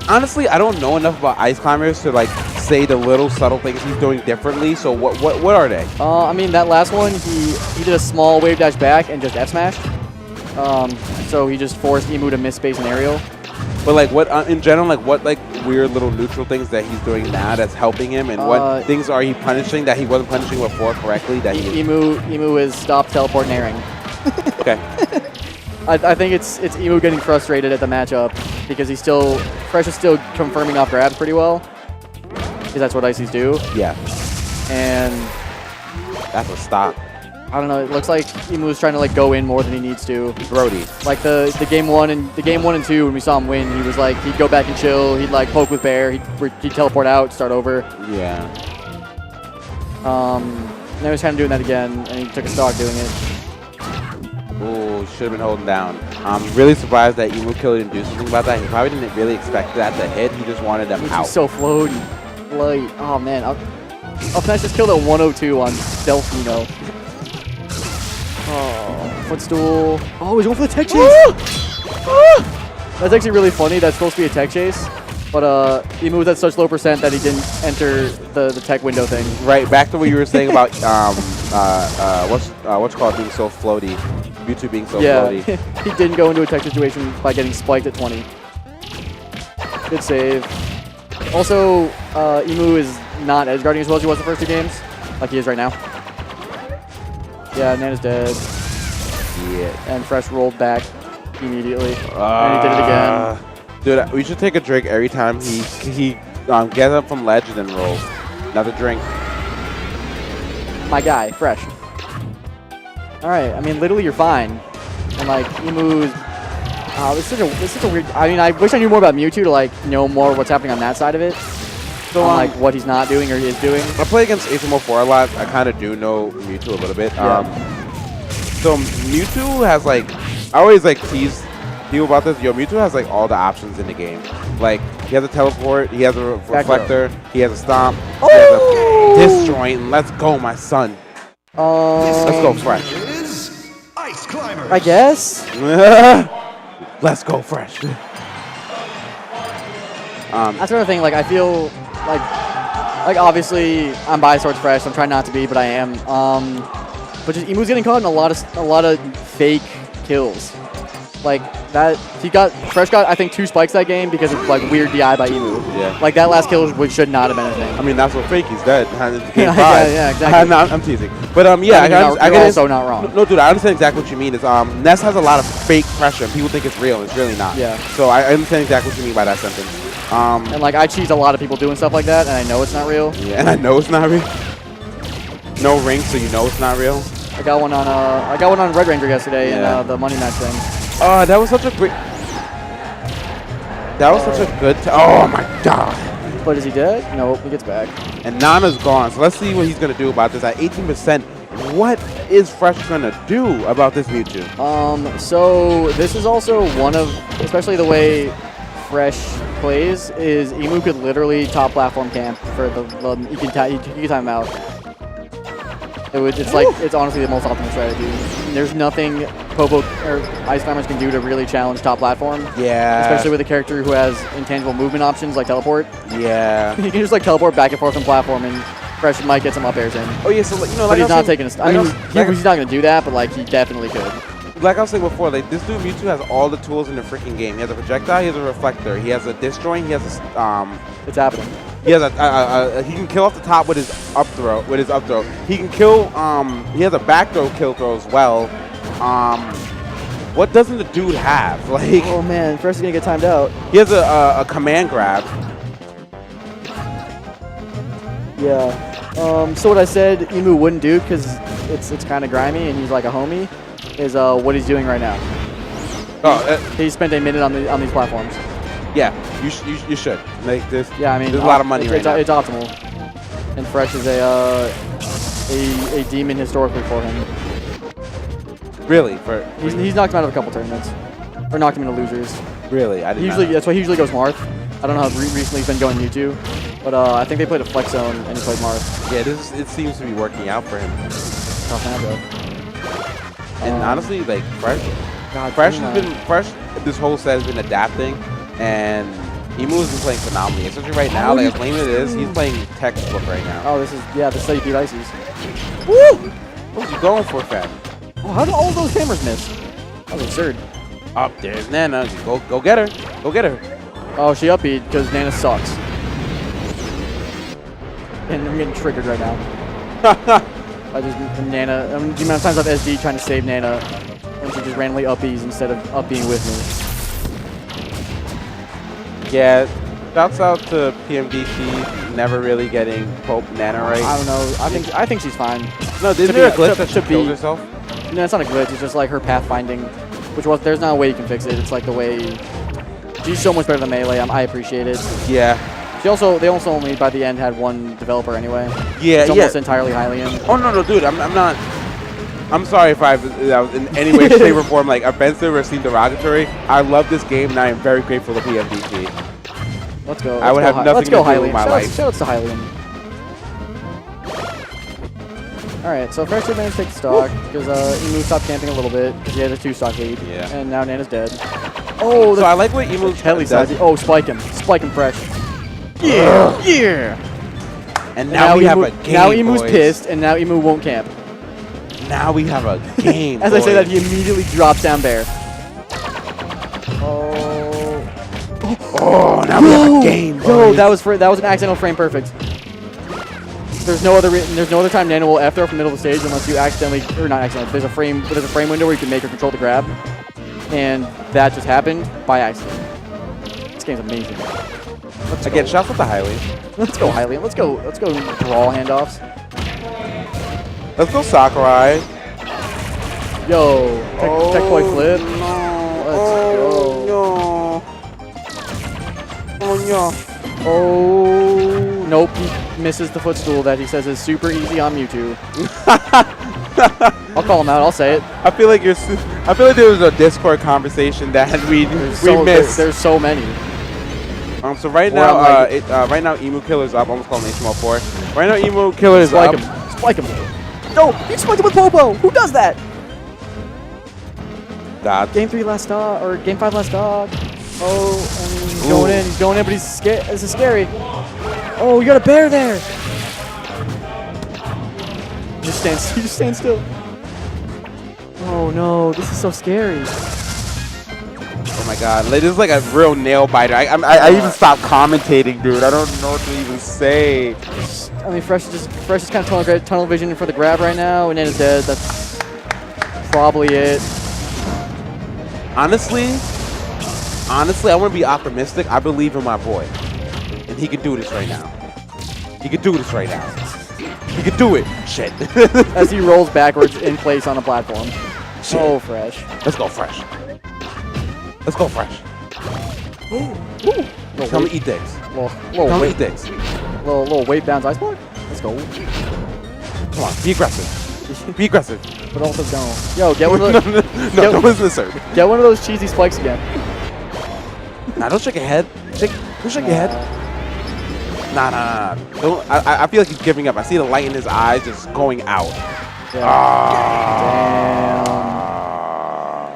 Honestly, I don't know enough about Ice Climbers to like say the little subtle things he's doing differently. So what are they? I mean, that last one, he did a small wave dash back and just F smashed. So he just forced Emu to miss space and aerial. But like what in general, like what like weird little neutral things that he's doing now that's helping him, and what things are he punishing that he wasn't punishing before correctly? That Emu is stop teleport airing. Okay. I think it's Emu getting frustrated at the matchup because Fresh is still confirming off grabs pretty well, because that's what ices do. Yeah. And that's a stop. I don't know. It looks like Emu is trying to like go in more than he needs to. Brody. Like the game one and two when we saw him win, he was like he'd go back and chill. He'd like poke with Bear. He'd teleport out, start over. Yeah. Now he's kind of doing that again, and he took a stock doing it. Ooh, should have been holding down. I'm really surprised that Emu Killer didn't do something about that. He probably didn't really expect that to hit. He just wanted them out. He's so floaty. Light. Oh man, I'll finish this kill at 102 on Delfino. Oh, footstool. Oh, he's going for the tech chase. That's actually really funny. That's supposed to be a tech chase. But he moved at such low percent that he didn't enter the tech window thing. Right, back to what you were saying about what's called being so floaty. YouTube being so floaty. He didn't go into a tech situation by getting spiked at 20. Good save. Also, Emu is not edge guarding as well as he was the first two games, like he is right now. Yeah, Nana's dead. Yeah. And Fresh rolled back immediately. And he did it again. Dude, we should take a drink every time he gets up from ledge and then rolls. Another drink. My guy, Fresh. All right, I mean, literally, you're fine. And like Emu's, this is such a weird. I mean, I wish I knew more about Mewtwo to like know more what's happening on that side of it. So like what he's not doing or he is doing. I play against HM04 a lot. I kind of do know Mewtwo a little bit. Yeah. So Mewtwo has like, I always like tease people about this. Yo, Mewtwo has like all the options in the game. Like he has a teleport, he has a reflector, he has a stomp, he has a disjoint. Let's go, my son. Let's go, Fresh. Ice Climbers. I guess. Let's go, Fresh. That's another thing. Like I feel like obviously I'm biased towards Fresh. I'm trying not to be, but I am. But just Emu's getting caught in a lot of fake kills. Like that, Fresh got I think 2 spikes that game because of like weird DI by Emu. Yeah. Like that last kill should not have been a thing. I mean that's what fake he's dead. Yeah, exactly. I'm teasing. But yeah, I you're also not wrong. No, dude, I understand exactly what you mean. Is Ness has a lot of fake pressure and people think it's real and it's really not. Yeah. So I understand exactly what you mean by that sentence. And like I cheese a lot of people doing stuff like that, and I know it's not real. Yeah, and I know it's not real. No ring, so you know it's not real. I got one on Red Ranger yesterday in the money match thing. That was such a great. That was such a good. Oh my god. But is he dead? No, he gets back. And Nana's gone. So let's see what he's gonna do about this. At 18%, what is Fresh gonna do about this Mewtwo? So this is also one of, especially the way Fresh plays, is Emu could literally top platform camp for the you can time him out. It's honestly the most optimal strategy. There's nothing Popo or Ice Climbers can do to really challenge top platform. Yeah. Especially with a character who has intangible movement options like teleport. Yeah. He can just like teleport back and forth on platform, and Fresh might get some up airs in. Oh yeah, so you know, but like he's not taking a. I mean, he's not going to do that, but like he definitely could. Like I was saying before, like this dude Mewtwo has all the tools in the freaking game. He has a projectile, he has a reflector, he has a disjoint, he has a It's happening. He has he can kill off the top with his up throw. He can kill. He has a back throw kill throw as well. What doesn't the dude have? Like, oh man, Fresh is gonna get timed out. He has a command grab. Yeah. So what I said Emu wouldn't do because it's kind of grimy and he's like a homie is what he's doing right now. He spent a minute on these platforms. Yeah, you should like this. Yeah, I mean, there's a lot of money right now. It's optimal, and Fresh is a demon historically for him. Really? He's knocked him out of a couple tournaments, or knocked him into losers. Really? I didn't. That's why he usually goes Marth. I don't know how recently he's been going Mewtwo, but I think they played a Flex Zone and he played Marth. Yeah, it seems to be working out for him. Tough matchup. And honestly, like Fresh this whole set has been adapting, and Emu has been playing phenomenally, especially right now. Like as lame as it is, he's playing textbook right now. Oh, this is how you beat Ices. Woo! What are you going for, Fab? Oh, how did all of those cameras miss? That was absurd. Up there's Nana. Go get her. Go get her. Oh, she up beat because Nana sucks. And I'm getting triggered right now. Nana. I mean, the amount of times I've SD trying to save Nana, and she just randomly up Bs instead of up being with me. Yeah, shouts out to PMDC never really getting Pope Nana right. I don't know. I think she's fine. No, isn't there a glitch that she killed herself? No, it's not a glitch. It's just like her pathfinding, there's not a way you can fix it. It's like the way. She's so much better than Melee. I appreciate it. Yeah. They also only by the end had one developer anyway. Yeah, it's almost entirely Hylian. Oh no, dude, I'm not. I'm sorry if I was in any way, shape, or form like offensive or seemed derogatory. I love this game, and I am very grateful to PMDC. Let's go. I would have nothing to do with my life. Shoutouts to Hylian. All right, so Fresh did manage to take the stock because Emu stopped camping a little bit because he had a 2-stock lead. Yeah. And now Nana's dead. Oh, so I like what Emu does. Oh, spike him, Fresh. Yeah, yeah. And now we have a game. Now Emu's pissed, and now Emu won't camp. Now we have a game. As I say that, he immediately drops down bear. Oh, now we have a game. Yo, that was an accidental frame perfect. There's no other time Nana will F throw from the middle of the stage unless you accidentally, or not accidentally. There's a frame window where you can make her control the grab, and that just happened by accident. This game's amazing. Again, shouts out to Hylian. Let's go Hylian. Let's go brawl handoffs. Let's go Sakurai. Yo, tech boy Flipp. No. Oh no. Oh nope, he misses the footstool that he says is super easy on Mewtwo. I'll call him out. I'll say it. I feel like there was a Discord conversation that we missed. There's so many. So right now, Emu Killer's up. I'm almost calling HM04. Right now, Emu Killer's up. Spike him. No, he spiked him with Popo. Who does that? God. Game 3 last dog, or Game 5 last dog. Oh, and he's going in, but he's scared. This is scary. Oh, you got a bear there. He just stands still. Oh no, this is so scary. Oh my God, this is like a real nail biter. I even stopped commentating, dude. I don't know what to even say. I mean, Fresh is kind of tunnel vision for the grab right now, and then it's dead. That's probably it. Honestly, I want to be optimistic. I believe in my boy, and he can do this right now. He can do this right now. He can do it. Shit. As he rolls backwards in place on a platform. Shit. Oh, Fresh. Let's go, Fresh. Let's go, Fresh. Come and eat dicks. Come and eat dicks. Little weight bounce ice block. Let's go. Come on, be aggressive. Be aggressive. But also don't. Yo, get one of those. No, don't listen to sir. Get one of those cheesy spikes again. Nah, don't shake your head. Don't shake your head. Nah. Don't, I feel like he's giving up. I see the light in his eyes just going out. Yeah.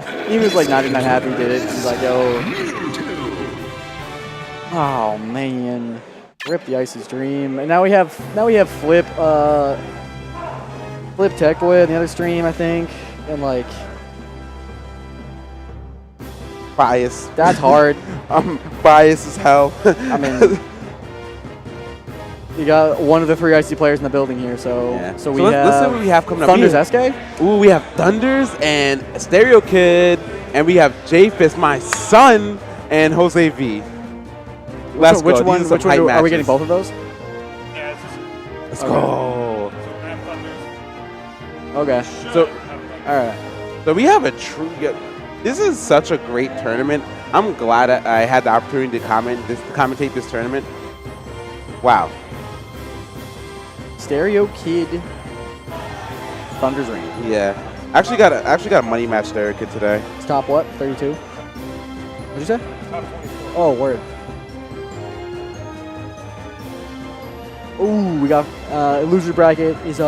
Damn. He was like not even that happy he did it. He's like, yo. Oh man. Rip the Icy's dream. And now we have Flipp Flipp Tech Boy on the other stream, I think. And like bias. That's hard. I'm biased as hell. I mean, you got one of the 3 IC players in the building here, so yeah. so let's see what we have coming up. ThundeRzReiGN. Ooh, we have Thunders and Stereo Kid, and we have J-Fist, my son, and Jose V. Let's Which go. one are we getting both of those? Yeah, it's just Let's go. Okay. So, all right. So we have a true. This is such a great tournament. I'm glad I had the opportunity to commentate this tournament. Wow. Stereo Kid, ThundeRzReiGN. Yeah. Actually got a money match Stereo Kid today. It's top what? 32. What'd you say? top 24. Oh, word. Ooh, we got loser bracket is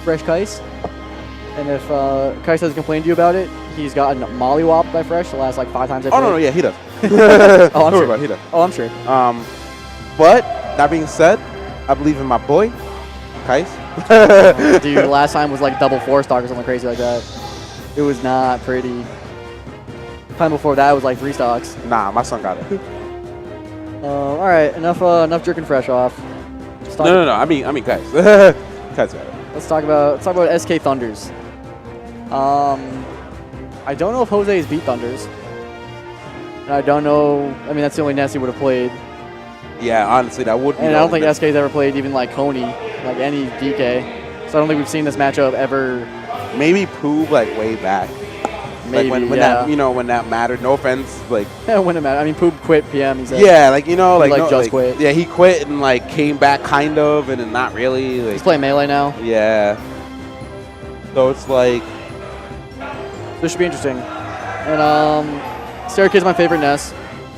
Fresh Kycse. And if Kycse hasn't complained to you about it, he's gotten mollywopped by Fresh the last like 5 times. Oh no, yeah, he does. Oh, I'm sure. He does. Oh, I'm sure. But that being said, I believe in my boy, Kycse. Dude, last time was like double 4-stock or something crazy like that. It was not pretty. Time before that was like 3 stocks. Nah, my son got it. All right, enough jerking Fresh off. No. I mean Kycse. Kycse got it. Let's talk about SK Thunders. I don't know if Jose has beat Thunders. And I don't know. I mean, that's the only Ness he would have played. Yeah, honestly, that would be. And I don't think SK's ever played even like Coney, like any DK. So I don't think we've seen this matchup ever. Maybe Poob like way back. Maybe, like when yeah. that when that mattered. No offense, like. Yeah, when it mattered. I mean, Poob quit PM. He said. Yeah, like quit. Yeah, he quit and like came back kind of, and then not really. Like, He's playing Melee now. Yeah. So it's like. This should be interesting. And Stereo Kid's my favorite Ness.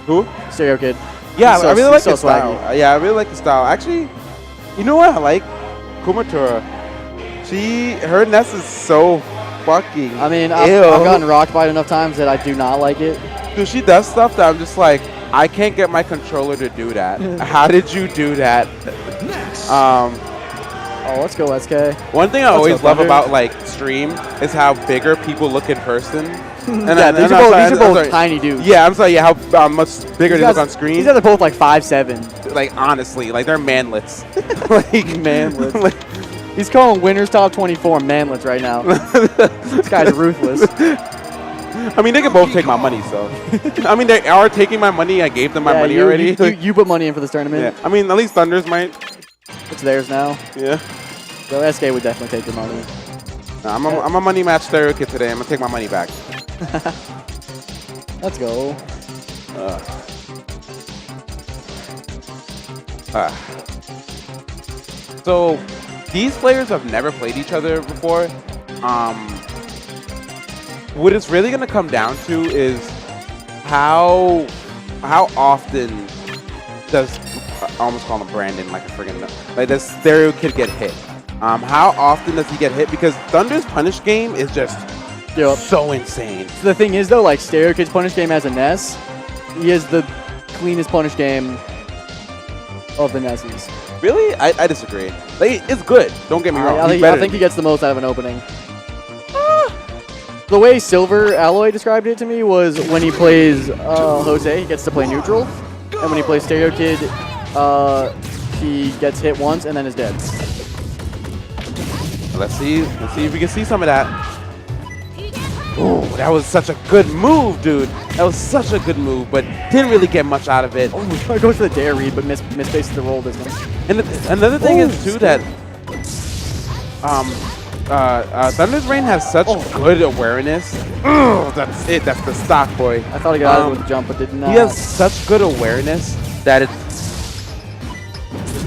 Who? Stereo Kid. Yeah, I really like his his style. Yeah, I really like the style. Actually, you know what I like? Kumatura. Her Ness is so fucking. I mean, I've gotten rocked by it enough times that I do not like it. Dude, she does stuff that I'm just like, I can't get my controller to do that. How did you do that? Oh, let's go, SK. One thing I always love about like stream is how bigger people look in person. And yeah, these are both tiny dudes. Yeah, I'm sorry. Yeah, how much bigger they look on screen. These guys are both like 5'7". Like honestly, like they're manlets. Like manlets. He's calling winners top 24 manlets right now. This guy's ruthless. I mean, they can both take my money, so. I mean, they are taking my money. I gave them my money already. You put money in for this tournament. Yeah. I mean, at least Thunders might. It's theirs now. Yeah. So SK would definitely take the money. Nah, I'm a money match Stereo Kid today. I'm going to take my money back. Let's go. So, these players have never played each other before. What it's really going to come down to is how often does I almost call him Brandon like a friggin' like does Stereo Kid get hit? How often does he get hit? Because Thunder's punish game is just so insane. So the thing is though, like Stereo Kid's punish game as a Ness, he has the cleanest punish game of the Nessies. Really? I disagree. Like, it's good. Don't get me wrong. I think he gets the most out of an opening. The way Silver Alloy described it to me was when he plays Jose, he gets to play neutral. And when he plays Stereo Kid, he gets hit once and then is dead. Let's see if we can see some of that. Oh, that was such a good move, dude. That was such a good move, but didn't really get much out of it. Oh, he goes for the dare read, but misfaces the roll this one. And another thing is too that ThundeRzReiGN has such good awareness. That's it. That's the stock, boy. I thought he got out with the jump, but did not. He has such good awareness that it's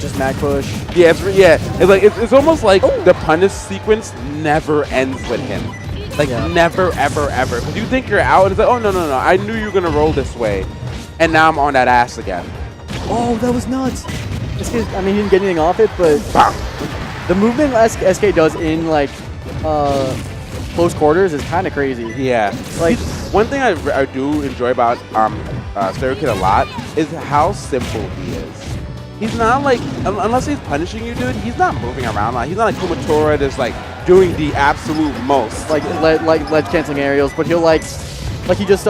just mag push. Yeah, it's almost like the punish sequence never ends with him. Like never, ever, ever. Because you think you're out, and it's like, oh no, I knew you were gonna roll this way, and now I'm on that ass again. Oh, that was nuts. I mean, he didn't get anything off it, but the movement SK does in like close quarters is kind of crazy. Yeah. Like one thing I do enjoy about Stereo Kid a lot is how simple he is. He's not like, unless he's punishing you, dude, he's not moving around. Like, he's not like Kumatora just like doing the absolute most. Like ledge canceling aerials, but he'll like he just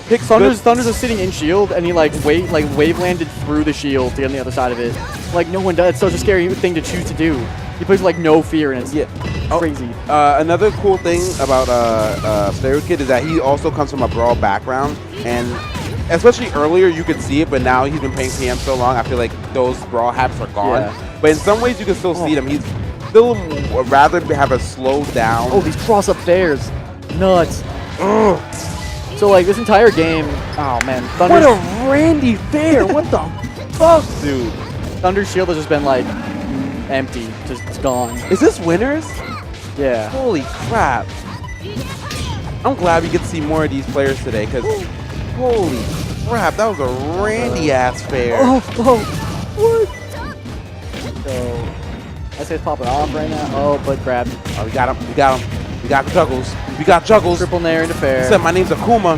picks Thunder's are sitting in shield and he like wave landed through the shield to get on the other side of it. Like no one does. It's such a scary thing to choose to do. He plays like no fear and it's crazy. Another cool thing about Stereo Kid is that he also comes from a brawl background, and especially earlier you could see it, but now he's been playing PM so long, I feel like those brawl habits are gone. Yeah. But in some ways you can still see them. He's still rather have a slow down. Oh, these cross up fairs, nuts. Ugh. So like this entire game, oh man, What a Randy fair! What the fuck, dude? Thunder's shield has just been like empty, just it's gone. Is this winners? Yeah. Holy crap! I'm glad we get to see more of these players today, because holy crap, that was a Randy ass fair. What? So I say it's popping off right now. Oh, but grab. Oh, we got him. We got him. We got juggles. We got juggles. Triple nair into fair. Except my name's Akuma.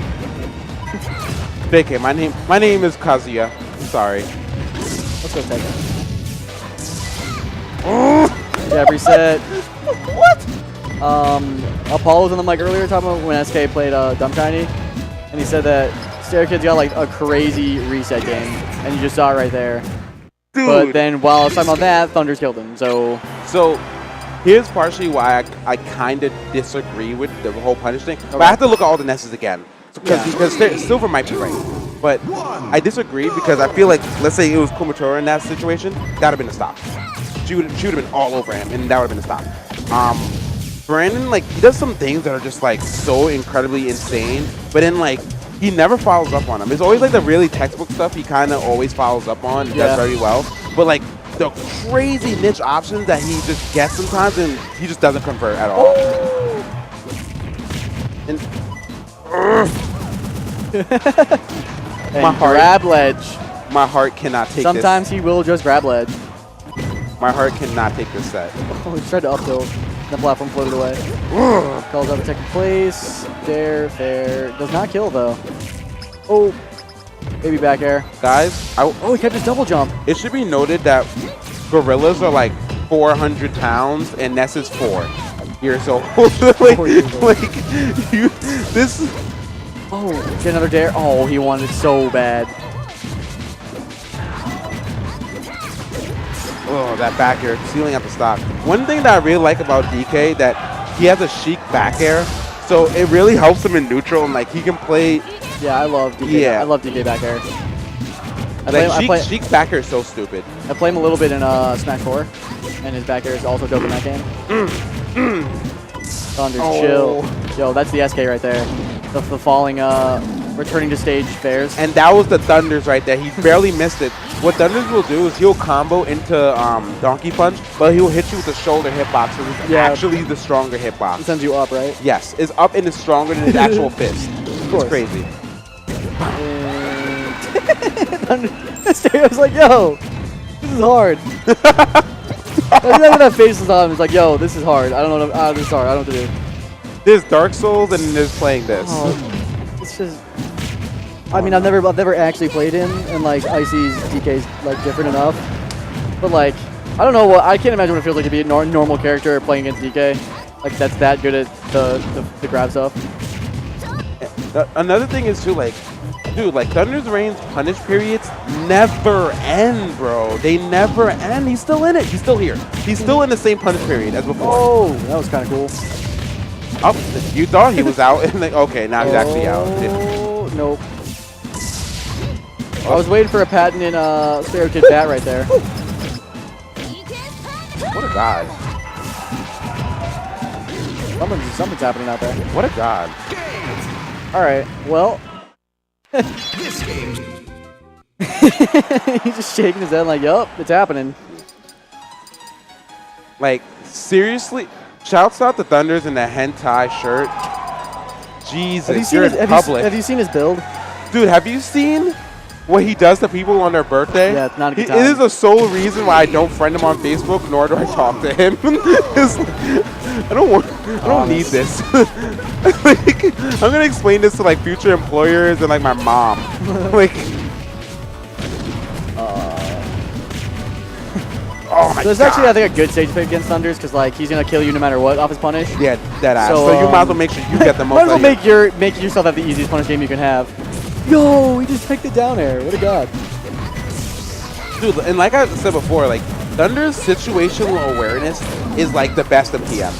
JK, my name is Kazuya. I'm sorry. Let's go take it. Yeah, reset. What? Apollo was on the mic earlier talking about when SK played Dumb Shiny, and he said that Stereo Kid's got like a crazy reset game, and you just saw it right there. Dude. But then while I was talking about that, Thunder's killed him. So here's partially why I kind of disagree with the whole punish thing. But I have to look at all the Nesses again. Because Silver might be right. But I disagree because I feel like, let's say it was Kumatora in that situation, that would have been a stop. She would have been all over him, and that would have been a stop. Brandon, like, he does some things that are just, like, so incredibly insane. But then, like, he never follows up on them. It's always, like, the really textbook stuff he kind of always follows up on and does very well. But, like, the crazy niche options that he just gets sometimes, and he just doesn't convert at all. And my heart, grab ledge. My heart cannot take Sometimes this. he will just grab ledge. My heart cannot take this set. Oh, he tried to uphill. The platform floated away. Calls out protected place. Fair. Does not kill though. Oh, baby back air. Guys, he kept his double jump. It should be noted that gorillas are like 400 pounds and Ness is 4 years old. This. Oh, get another dare. Oh, he wanted it so bad. Oh, that back air, sealing at the stock. One thing that I really like about DK that he has a chic back air, so it really helps him in neutral and like he can play. Yeah, I love DK. Yeah. I love DK back air. Chic's back air is so stupid. I play him a little bit in Smash 4, and his back air is also dope in that game. Thunder's chill. Yo, that's the SK right there. The falling, returning to stage fairs. And that was the Thunders right there. He barely missed it. What Thunders will do is he'll combo into Donkey Punch, but he'll hit you with the shoulder hitbox, so it's actually the stronger hitbox. It sends you up, right? Yes, it's up and it's stronger than his actual fist. It's crazy. Stereo's like, yo, this is hard. That face is on him. It's like, yo, this is hard. I don't know. This is hard. I don't know what to do. There's Dark Souls and there's playing this. Oh, it's just. I mean, I've never actually played him, and like Icy's DK's like different enough. But like, I don't know what I can't imagine what it feels like to be a normal character playing against DK. Like that's that good at the grab stuff. Another thing is too, like, dude, like ThundeRzReiGN's punish periods never end, bro. They never end. He's still in it. He's still here. He's still in the same punish period as before. Oh, that was kind of cool. Oh, you thought he was out, and like, okay, now he's actually out. Oh, nope. I was waiting for a patent in Stereo Kid bat right there. What a god. Something's happening out there. What a god. All right, well. This game. He's just shaking his head like, yup, it's happening. Like, seriously? Shouts out to Thunders in the hentai shirt. Jesus, you're in public. Have you seen his build? Dude, have you seen what he does to people on their birthday. Yeah, it's not a good It time. is the sole reason why I don't friend him on Facebook, nor do I talk to him. It's like, I don't need this. Like, I'm gonna explain this to like future employers and like my mom. Like, oh my So it's god. actually, I think, a good stage pick against Thunders because like he's gonna kill you no matter what off his punish. Yeah, that ass. So, So you might as well make sure you get the most. Might as well out of your- make yourself have the easiest punish game you can have. Yo, he just teched the down air. What a god. Dude, and like I said before, like Thunder's situational awareness is like the best in PM.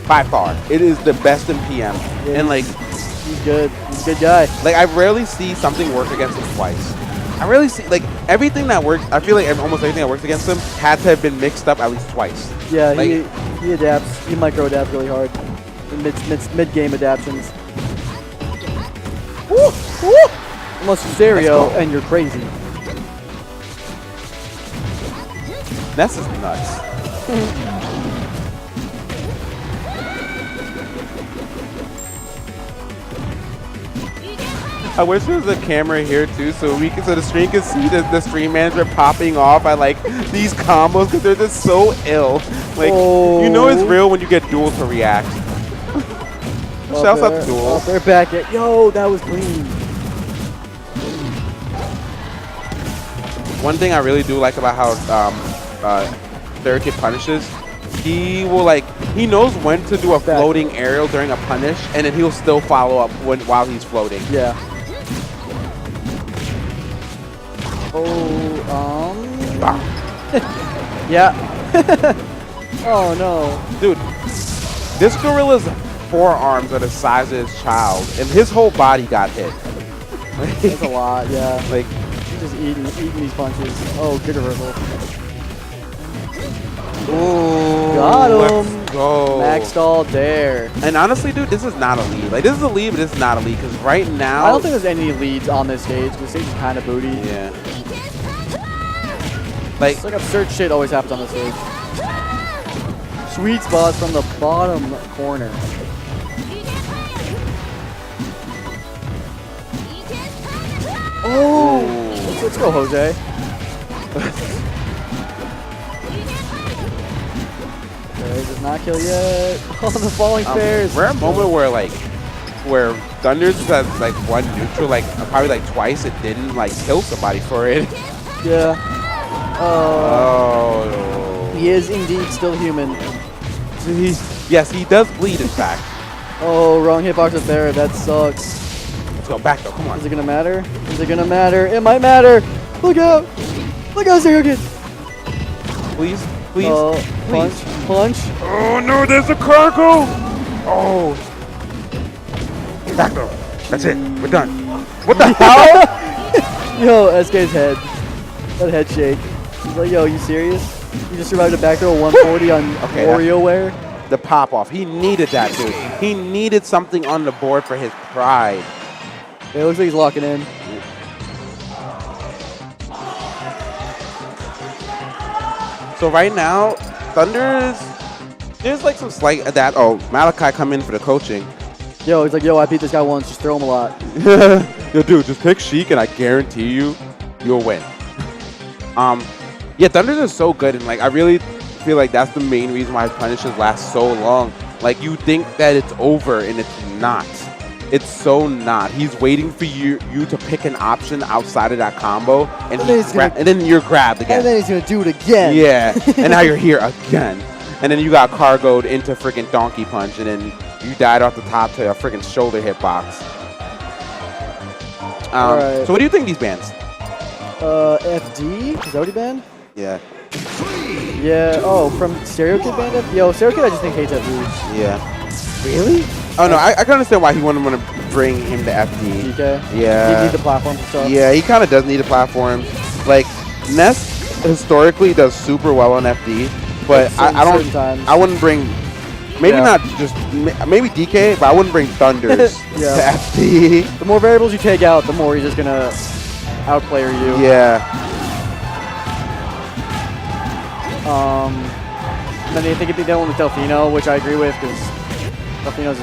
By far. It is the best in PM. Yeah, And like he's good. He's a good guy. Like, I rarely see something work against him twice. I rarely see, like, everything that works, I feel like almost everything that works against him had to have been mixed up at least twice. Yeah, Like- he adapts. He micro adapts really hard. Mid game adaptions. Woo! Woo! Unless you're stereo Let's go. and you're crazy. Ness is nuts. I wish there was a camera here too, so the stream can see the stream manager popping off at like these combos because they're just so ill. Like you know it's real when you get Duel to react. Shouts out to Duel. They're back at yo, that was clean. One thing I really do like about how Third Kid punishes, he knows when to do a floating aerial during a punish, and then he'll still follow up while he's floating. Yeah. Yeah. Oh no. Dude, this gorilla's forearms are the size of his child, and his whole body got hit. That's a lot, yeah. Like, He's just eating these punches. Oh, good reversal. ooh, Got him. let's go. Maxed all there. And honestly, dude, this is not a lead. Like, this is a lead, but this is not a lead, because right now... I don't think there's any leads on this stage. The stage is kind of booty. Yeah. Like, It's like absurd shit always happens on this stage. Sweet spots from the bottom corner. Oh! Let's go, Jose. Okay, does not kill yet. Oh, the falling stairs. rare moment where Thunders has like one neutral, like probably like twice, it didn't like kill somebody for it. Yeah. Oh. He is indeed still human. Yes, he does bleed, in fact. Oh, wrong hitbox up there. That sucks. Let's go back though. Come on. Is it gonna matter? Is it gonna matter? It might matter. Look out! Look out, Stereo Kid. Please, please, Punch, please. punch. Oh no, there's a cargo. Oh. Back though. That's it. We're done. What the hell? Yo, SK's head. That head shake. He's like, yo, you serious? You just survived a back throw 140 on Okay, WarioWare? The pop off. He needed that, dude. He needed something on the board for his pride. It looks like he's locking in. So right now, there's like some slight adapt. Oh, Malachi come in for the coaching. Yo, he's like, yo, I beat this guy once. Just throw him a lot. Yo, dude, just pick Sheik and I guarantee you'll win. Yeah, Thunders is so good, and like I really feel like that's the main reason why his punishes last so long. Like you think that it's over, and it's not. It's so not. He's waiting for you to pick an option outside of that combo, and, and then you're grabbed again. And then he's gonna do it again. Yeah, and now you're here again. And then you got cargoed into freaking Donkey Punch, and then you died off the top to a freaking shoulder hitbox. Alright. So what do you think of these bands? FD? Is that what he banned? Yeah. Yeah. Oh, from Stereo Kid banned it? Yo, Stereo Kid I just think hates FD. Yeah. Really? Oh no, I can understand why he wouldn't want to bring him to FD. DK? Yeah. He need the platform and stuff. Yeah, he kind of does need a platform. Like Ness historically does super well on FD, but Certain times. I wouldn't bring. Maybe not just maybe DK, but I wouldn't bring Thunders Yeah. to FD. The more variables you take out, the more he's just gonna outplayer you. Yeah. And then you think it'd be done with Delfino, which I agree with because Delfino's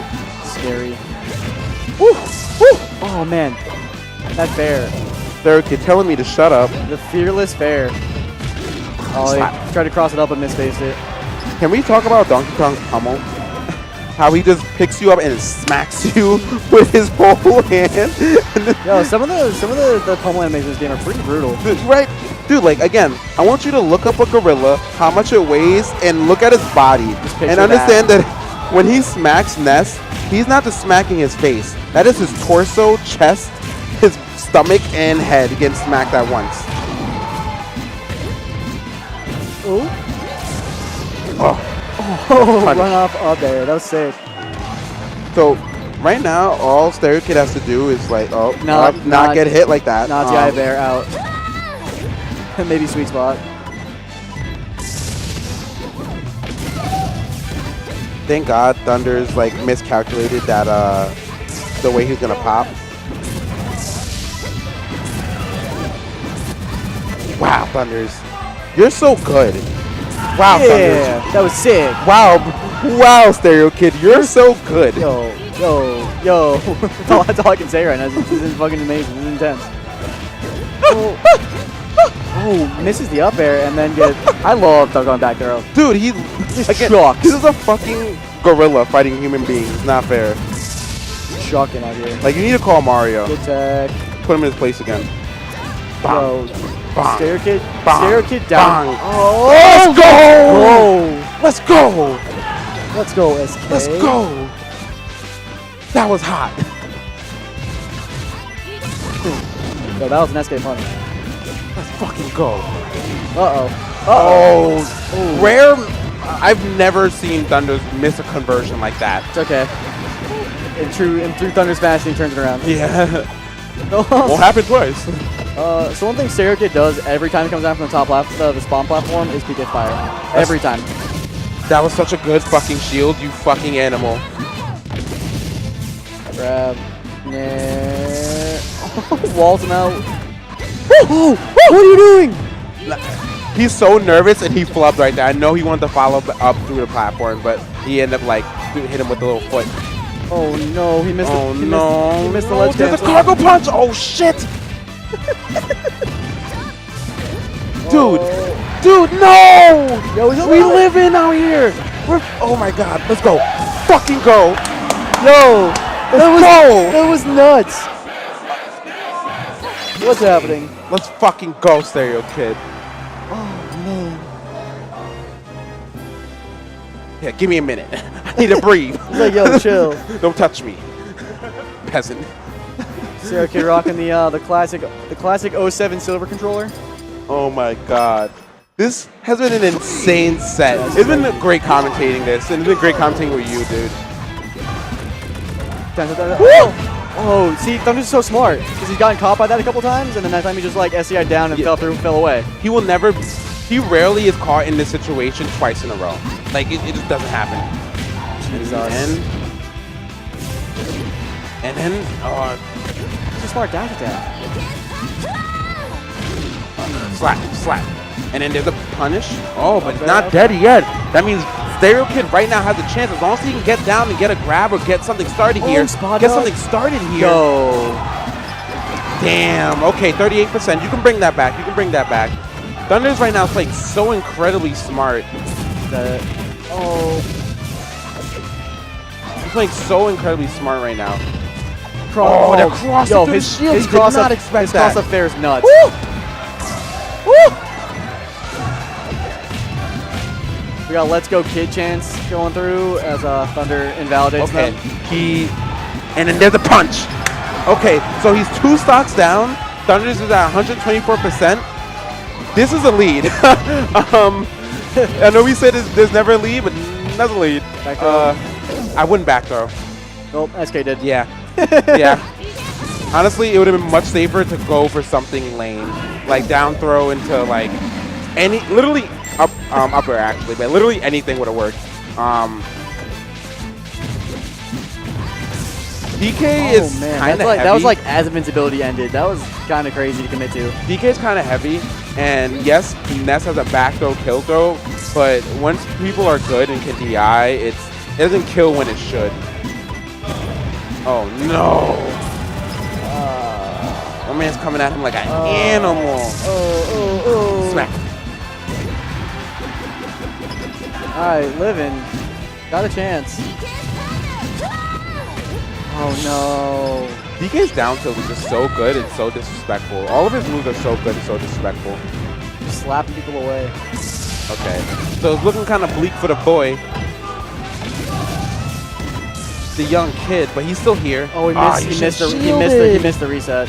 scary. Woo! Woo! Oh man, that's fair. Third kid telling me to shut up. The fearless fair. Oh, he tried to cross it up and misspaced it. Can we talk about Donkey Kong's pummel? How he just picks you up and smacks you with his whole hand. Yo, some of the pummel animations in this game are pretty brutal. Right? Dude, like, again, I want you to look up a gorilla, how much it weighs, and look at his body. And understand that when he smacks Ness, he's not just smacking his face. That is his torso, chest, his stomach, and head getting smacked at once. Ooh. Oh, run off up there. That was sick. So, right now, all Stereo Kid has to do is, like, not get hit like that. Nazi Eye Bear out. Maybe sweet spot. Thank God Thunder's like miscalculated that the way he's gonna pop. Wow, Thunders, you're so good. Wow, yeah, Thunders, that was sick. Wow, Stereo Kid, you're so good. Yo. That's all I can say right now. This is fucking amazing. This is intense. Oh, misses the up air and then get. I love duck on back throw. Dude, he again, shocked. this is a fucking gorilla fighting human beings. It's not fair. Shocking out here. Like, you need to call Mario. Good tag. Put him in his place again. Bang. Bang. Stereo Kid. Bang. Stereo Kid down. Bang. Oh, Let's go! Let's go, SK. Let's go! That was hot. Yo, that was an SK punish. Let's fucking go. Oh. Rare. I've never seen Thunder miss a conversion like that. It's okay. In true Thunder's fashion, he turns it around. Yeah. Won't happen twice. So one thing Stereo Kid does every time he comes down from the top left of the spawn platform is PK fire. Every time. That was such a good fucking shield, you fucking animal. Grab. Nah. Walls him out. What are you doing? He's so nervous and he flubbed right there. I know he wanted to follow up through the platform, but he ended up like hit him with the little foot. Oh no, he missed he missed the ledge there's a cancel. cargo punch! Oh shit! Dude, no! Yo, We live in out here! Oh my god, let's go. Fucking go! Yo! Let's go! That was nuts! What's happening? Let's fucking go, Stereo Kid. Oh man. Yeah, give me a minute. I need to breathe. He's like, yo, chill. Don't touch me, peasant. Stereo Kid rocking the classic 07 silver controller. Oh my god. This has been an insane set. It's been great commentating this, and it's been great commentating with you, dude. Oh, see, Thunder's so smart because he's gotten caught by that a couple times, and then that time he just like SCI down and fell away. He rarely is caught in this situation twice in a row. Like, it just doesn't happen. And then, It's a smart dash attack. slap. And then there's a punish. Oh, but not dead yet. That means Stereo Kid right now has a chance. As long as he can get down and get a grab or get something started here. Yo. Damn. Okay, 38%. You can bring that back. Thunder's right now playing so incredibly smart. He's playing so incredibly smart right now. The cross through the shield. His cross up there is nuts. Woo! We got Let's Go Kid chance going through as Thunder invalidates them. And then there's a punch. Okay, so he's 2 stocks down. Thunder's is at 124%. This is a lead. I know we said there's never a lead, but that's a lead. I wouldn't back throw. Nope, SK did. Yeah. Yeah. Honestly, it would have been much safer to go for something lame, like down throw into like literally upper actually, but literally anything would have worked. DK is kind of heavy. That was like as invincibility ended. That was kind of crazy to commit to. DK is kind of heavy, and yes, Ness has a back throw, kill throw, but once people are good and can DI, it doesn't kill when it should. Oh no! My man's coming at him like an animal. Smack. All right, living. Got a chance. Oh no. DK's down tilt is just so good and so disrespectful. All of his moves are so good and so disrespectful. Just slapping people away. Okay. So it's looking kind of bleak for the boy. The young kid, but he's still here. Oh, he missed the reset.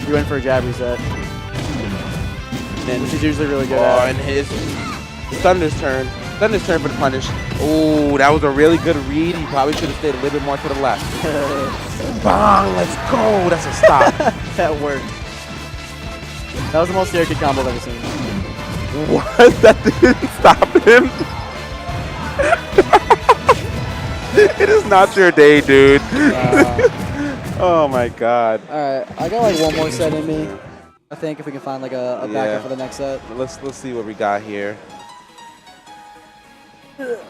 He went for a jab reset. Then which he's usually really good at. And his Thunder's turn. Thunder's turn for the punish. Oh, that was a really good read. He probably should have stayed a little bit more to the left. Bang, let's go. That's a stop. That worked. That was the most stairkick combo I've ever seen. What? That didn't stop him? It is not your day, dude. Oh my god. Alright, I got like one more set in me. I think if we can find like a backup for the next set. Let's see what we got here. It's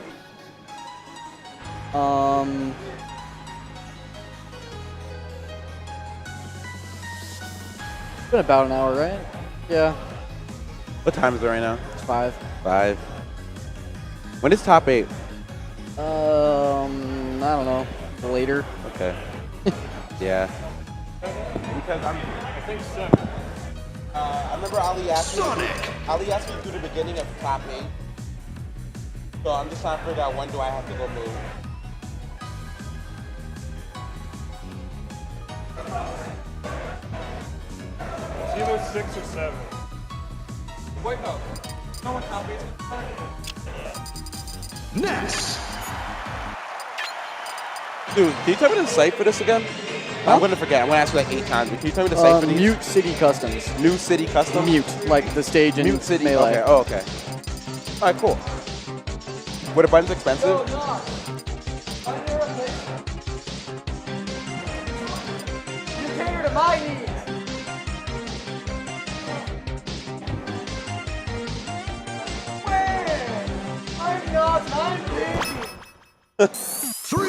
been about an hour, right? Yeah. What time is it right now? It's 5. 5. When is top 8? I don't know. Later. Okay. Yeah. Because I think so. I remember Ali asked me to do the beginning of top 8. So I'm just trying to figure out when do I have to go move. It's either 6 or 7. Wait, no. No one top 8. Next. Dude, can you tell me the site for this again? Huh? I'm going to forget. I'm going to ask you like 8 times. But can you tell me the site for these? Mute City Customs. New City Custom? Mute, like the stage in Mute City. Melee. Okay. Oh, okay. All right, cool. Were the buttons expensive? You cater to my needs. I'm not 3,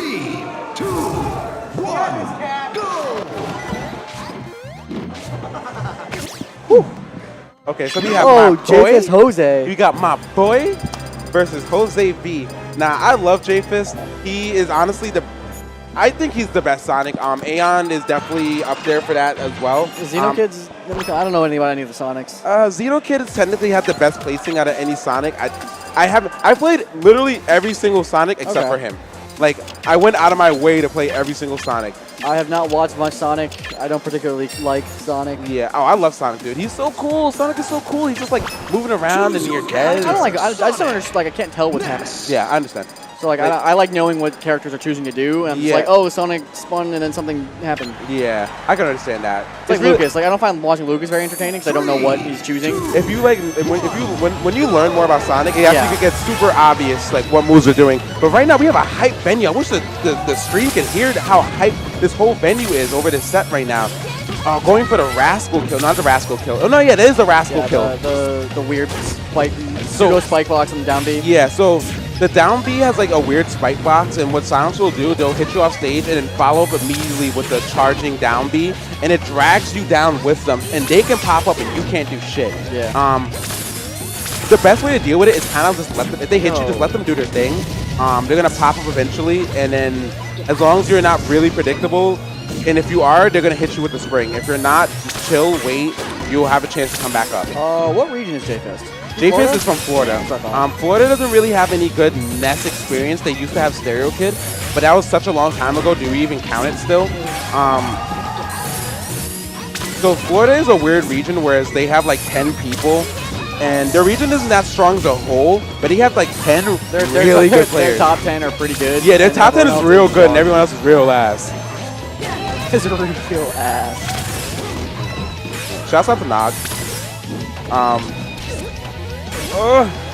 2, 1, go! Okay, so we have Oh, my boy. J-Fist Jose. We got my boy versus Jose V. Now, I love J-Fist. He is honestly I think he's the best Sonic. Aeon is definitely up there for that as well. Xenokid's, I don't know anything about any of the Sonics. Xenokid has technically had the best placing out of any Sonic. I played literally every single Sonic except for him. Like, I went out of my way to play every single Sonic. I have not watched much Sonic. I don't particularly like Sonic. Yeah. Oh, I love Sonic, dude. He's so cool. Sonic is so cool. He's just like moving around and you're dead. I don't like. I just don't understand. Like, I can't tell what's happening. Yeah, I understand. So like I like knowing what characters are choosing to do, and I'm just like, oh, Sonic spun and then something happened. Yeah, I can understand that. It's like Lucas. Like I don't find watching Lucas very entertaining because I don't know what he's choosing. If you like, when you learn more about Sonic, it actually gets super obvious like what moves are doing. But right now we have a hype venue. I wish the stream can hear how hype this whole venue is over this set right now. Going for the Rascal kill, not the Rascal kill. Oh no, yeah, that is the Rascal kill. The weird spike, pseudo spike box and down B. Yeah, so the down B has like a weird spike box, and what Sonics will do, they'll hit you off stage and then follow up immediately with the charging down B, and it drags you down with them, and they can pop up and you can't do shit. Yeah. The best way to deal with it is kind of just let them, if they hit you, just let them do their thing. They're gonna pop up eventually, and then as long as you're not really predictable, and if you are, they're gonna hit you with the spring. If you're not, just chill, wait, you'll have a chance to come back up. What region is J-Fist? J-Fist is from Florida. Florida doesn't really have any good NES experience. They used to have Stereo Kid, but that was such a long time ago. Do we even count it still? So Florida is a weird region, whereas they have like 10 people, and their region isn't that strong as a whole, but they have like 10 really good players. Their top 10 are pretty good. Yeah, their top 10 is real good, and everyone else is real ass. Is real ass. Shouts out to Nog.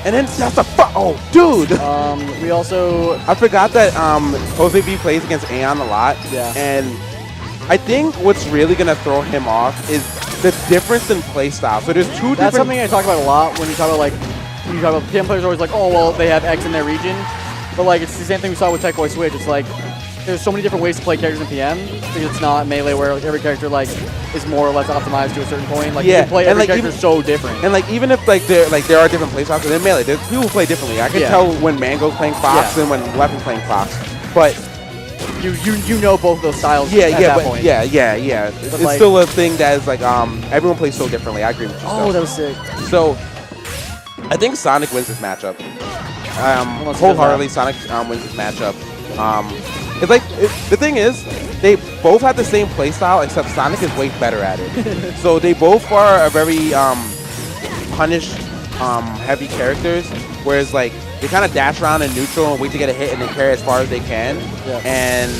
And then that's a dude. We also I forgot that Jose V plays against Aeon a lot. Yeah. And I think what's really gonna throw him off is the difference in play style. So there's two different. That's something I talk about a lot when you talk about PM players are always like, oh well, they have X in their region, but like it's the same thing we saw with Tech Boy Switch. It's like there's so many different ways to play characters in PM. Because it's not Melee where like, every character like is more or less optimized to a certain point. Like you can play every character so different. And like even if there are different playstyles within Melee, there's people who play differently. I can tell when Mango's playing Fox and when Weapon's playing Fox. But you know both those styles. Yeah, at that point. It's like, still a thing that is like everyone plays so differently. I agree with you. Oh, that was sick. So I think Sonic wins this matchup. Wholeheartedly, Sonic wins this matchup. It's like the thing is, they both have the same playstyle, except Sonic is way better at it. So they both are a very punish heavy characters, whereas like they kind of dash around in neutral and wait to get a hit and they carry as far as they can. Yeah. And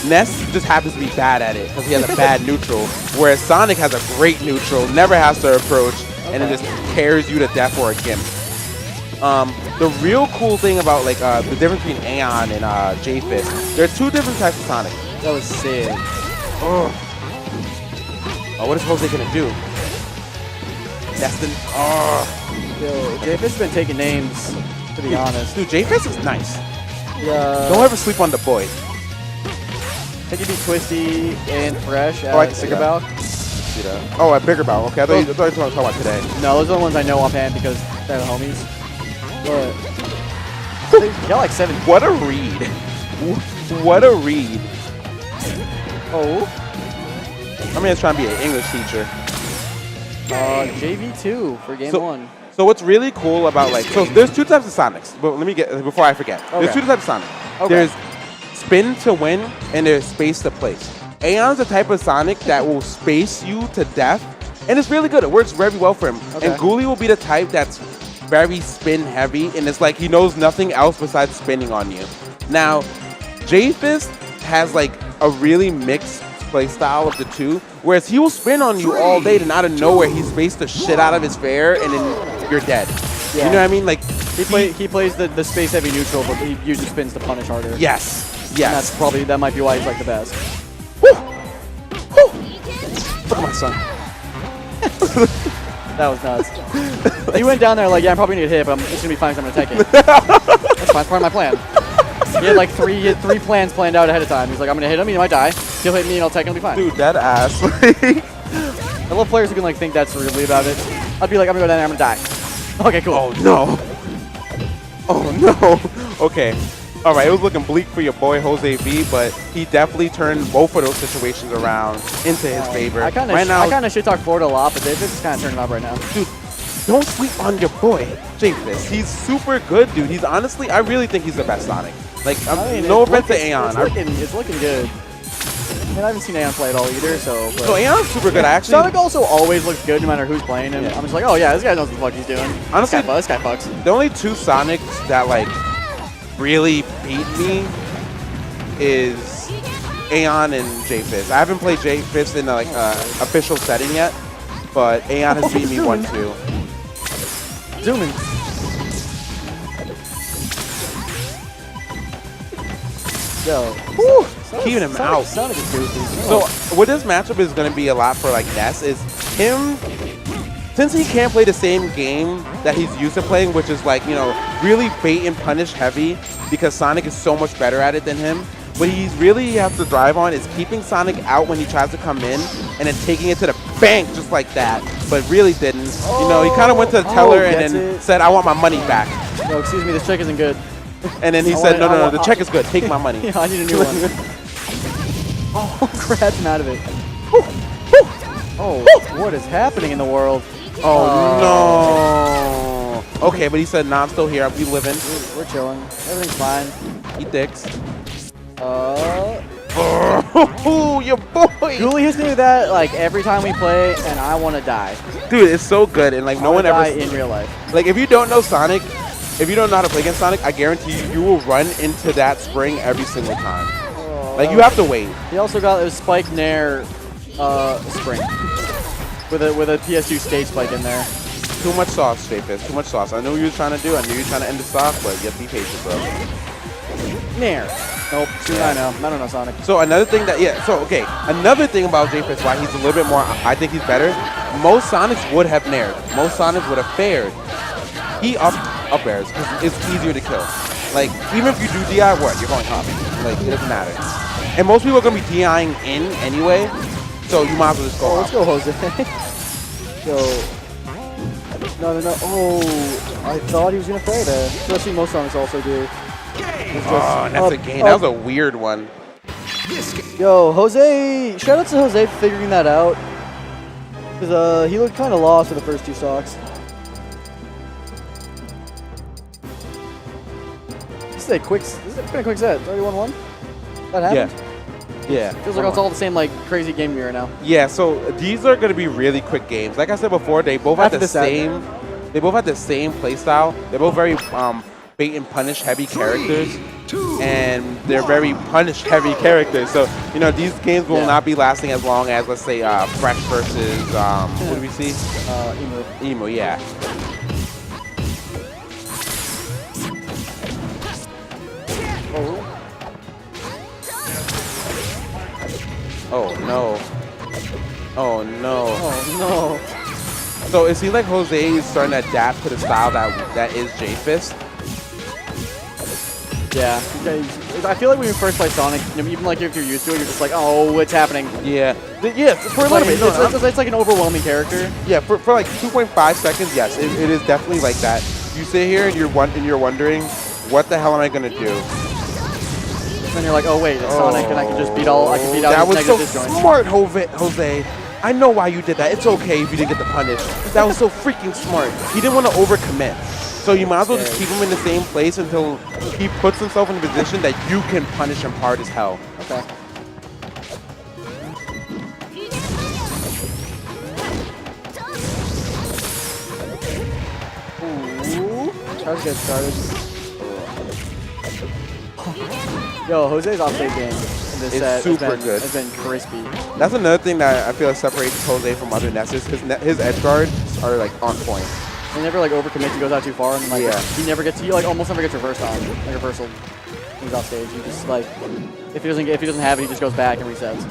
Ness just happens to be bad at it because he has a bad neutral, whereas Sonic has a great neutral, never has to approach, and it just carries you to death for a gimp. The real cool thing about like the difference between Aeon and J-Fist, there's two different types of Sonic. That was sick. Oh, what is Jose gonna do? Destin. Oh. Yo, J-Fist has been taking names, to be honest. Dude, J-Fist is nice. Yeah. Don't ever sleep on the boy. He could be twisty and fresh at Bigger Bow. Oh, at Bigger Bow. Okay, I thought you were talking about today. No, those are the ones I know offhand because they're the homies. But he got like 7. What a read. What a read. Oh. I'm just trying to be an English teacher. JV2 for game 1. So what's really cool about like, so there's two types of Sonics, but let me get, before I forget. Okay. There's two types of Sonic. Okay. There's spin to win and there's space to place. Aeon's the type of Sonic that will space you to death, and it's really good. It works very well for him. Okay. And Ghoulie will be the type that's very spin heavy, and it's like he knows nothing else besides spinning on you. Now, J-Fist has like a really mixed play style of the two, whereas he will spin on you all day, and out of nowhere he spaced the shit out of his fair, and then you're dead. Yeah. You know what I mean? Like he plays the space heavy neutral, but he usually spins to punish harder. Yes. Yes. And that might be why he's like the best. Woo! Woo! Look at my son. That was nuts. He went down there like, yeah, I'm probably gonna get hit, but it's gonna be fine because I'm gonna take it. That's fine. It's part of my plan. He had like three plans planned out ahead of time. He's like, I'm gonna hit him, he might die. He'll hit me and I'll take him, it'll be fine. Dude, that ass. I love players who can like think that's really about it. I'd be like, I'm gonna go down there, I'm gonna die. Okay, cool. Oh no. Oh no. Okay. All right, it was looking bleak for your boy Jose V, but he definitely turned both of those situations around into his favor. I kind of shit talk Florida a lot, but J-Fist is kind of turning up right now. Dude, don't sleep on your boy J-Fist. He's super good, dude. He's honestly, I really think he's the best Sonic. Like, no offense to Aeon. It's looking good. I mean, I haven't seen Aeon play at all either, so. So Aeon's super good, actually. Sonic also always looks good no matter who's playing him. I'm just like, oh yeah, this guy knows what the fuck he's doing. Honestly, this guy fucks. The only two Sonics that like really beat me is Aeon and J-Fist. I haven't played J-Fist in like official setting yet, but Aeon has beat me 1-2. Zoom in. Yo. Woo! Keeping him out. Sonic is goofy. So what this matchup is going to be a lot for like Ness is him, since he can't play the same game that he's used to playing, which is like, you know, really bait and punish heavy because Sonic is so much better at it than him. What he's really has to drive on is keeping Sonic out when he tries to come in and then taking it to the bank just like that, but really didn't. You know, he kind of went to the teller and then said, I want my money back. No, excuse me, this check isn't good. And then he said, no, the check is good. Take my money. Yeah, I need a new one. Oh, grabs him out of it. Oh, what is happening in the world? Oh, no. Okay, but he said, nah, I'm still here. I'll be living. We're chilling. Everything's fine. Eat dicks. Oh, your boy. Ghoulie hits me with that like every time we play, and I want to die. Dude, it's so good, and like no one ever in real life. Like if you don't know Sonic, if you don't know how to play against Sonic, I guarantee you will run into that spring every single time. Like you have to wait. He also got a spike nair spring with a PS2 stage spike in there. Too much sauce, J-Fist. Too much sauce. I knew what you were trying to do. I knew you were trying to end the stock, but you have to be patient, bro. Nair. Nope. I know. I don't know Sonic. So another thing that, another thing about J-Fist, why he's a little bit more, I think he's better. Most Sonics would have naired. Most Sonics would have fared. He up airs because it's easier to kill. Like, even if you do DI, what? You're going up. Like, it doesn't matter. And most people are going to be DIing in anyway, so you might as well just go Let's up. go, Jose. Yo. No. Oh, I thought he was going to play there. So I've seen most songs also do. Oh, that's a game. That was a weird one. Yo, Jose. Shout out to Jose for figuring that out. Because he looked kind of lost for the first 2 stocks. This is a quick set. It's already 1-1. That happened? Yeah. Feels like it's all the same like crazy game right now. Yeah, so these are going to be really quick games. Like I said before, they both have the same. They both have the same play style. They're both very bait and punish heavy characters, and they're very punish heavy characters. So you know these games will not be lasting as long as, let's say, Fresh versus what do we see? Emo, yeah. Oh no. Oh no. Oh no. So it seems like Jose is starting to adapt to the style that is J-Fist. Yeah. I feel like when you first play Sonic, even like if you're used to it, you're just like, oh, what's happening? Yeah. Yeah, for like, it's like an overwhelming character. Yeah, for like 2.5 seconds, yes, it is definitely like that. You sit here and you're wondering, what the hell am I gonna do? And then you're like, oh wait, it's Sonic, and I can just beat out that his was so negative disjoints. smart, Jose. I know why you did that. It's okay if you didn't get the punish. That was so freaking smart. He didn't want to overcommit. So you might as well just keep him in the same place until he puts himself in a position that you can punish him hard as hell. Okay. Ooh. Try to get started. Yo, Jose's offstage game in this set has been crispy. That's another thing that I feel like separates Jose from other Nesses. His edge guards are like on point. He never like overcommits. He goes out too far, and like he like almost never gets reversed on, like reversal. When he's off stage. He just like if he doesn't have it, he just goes back and resets.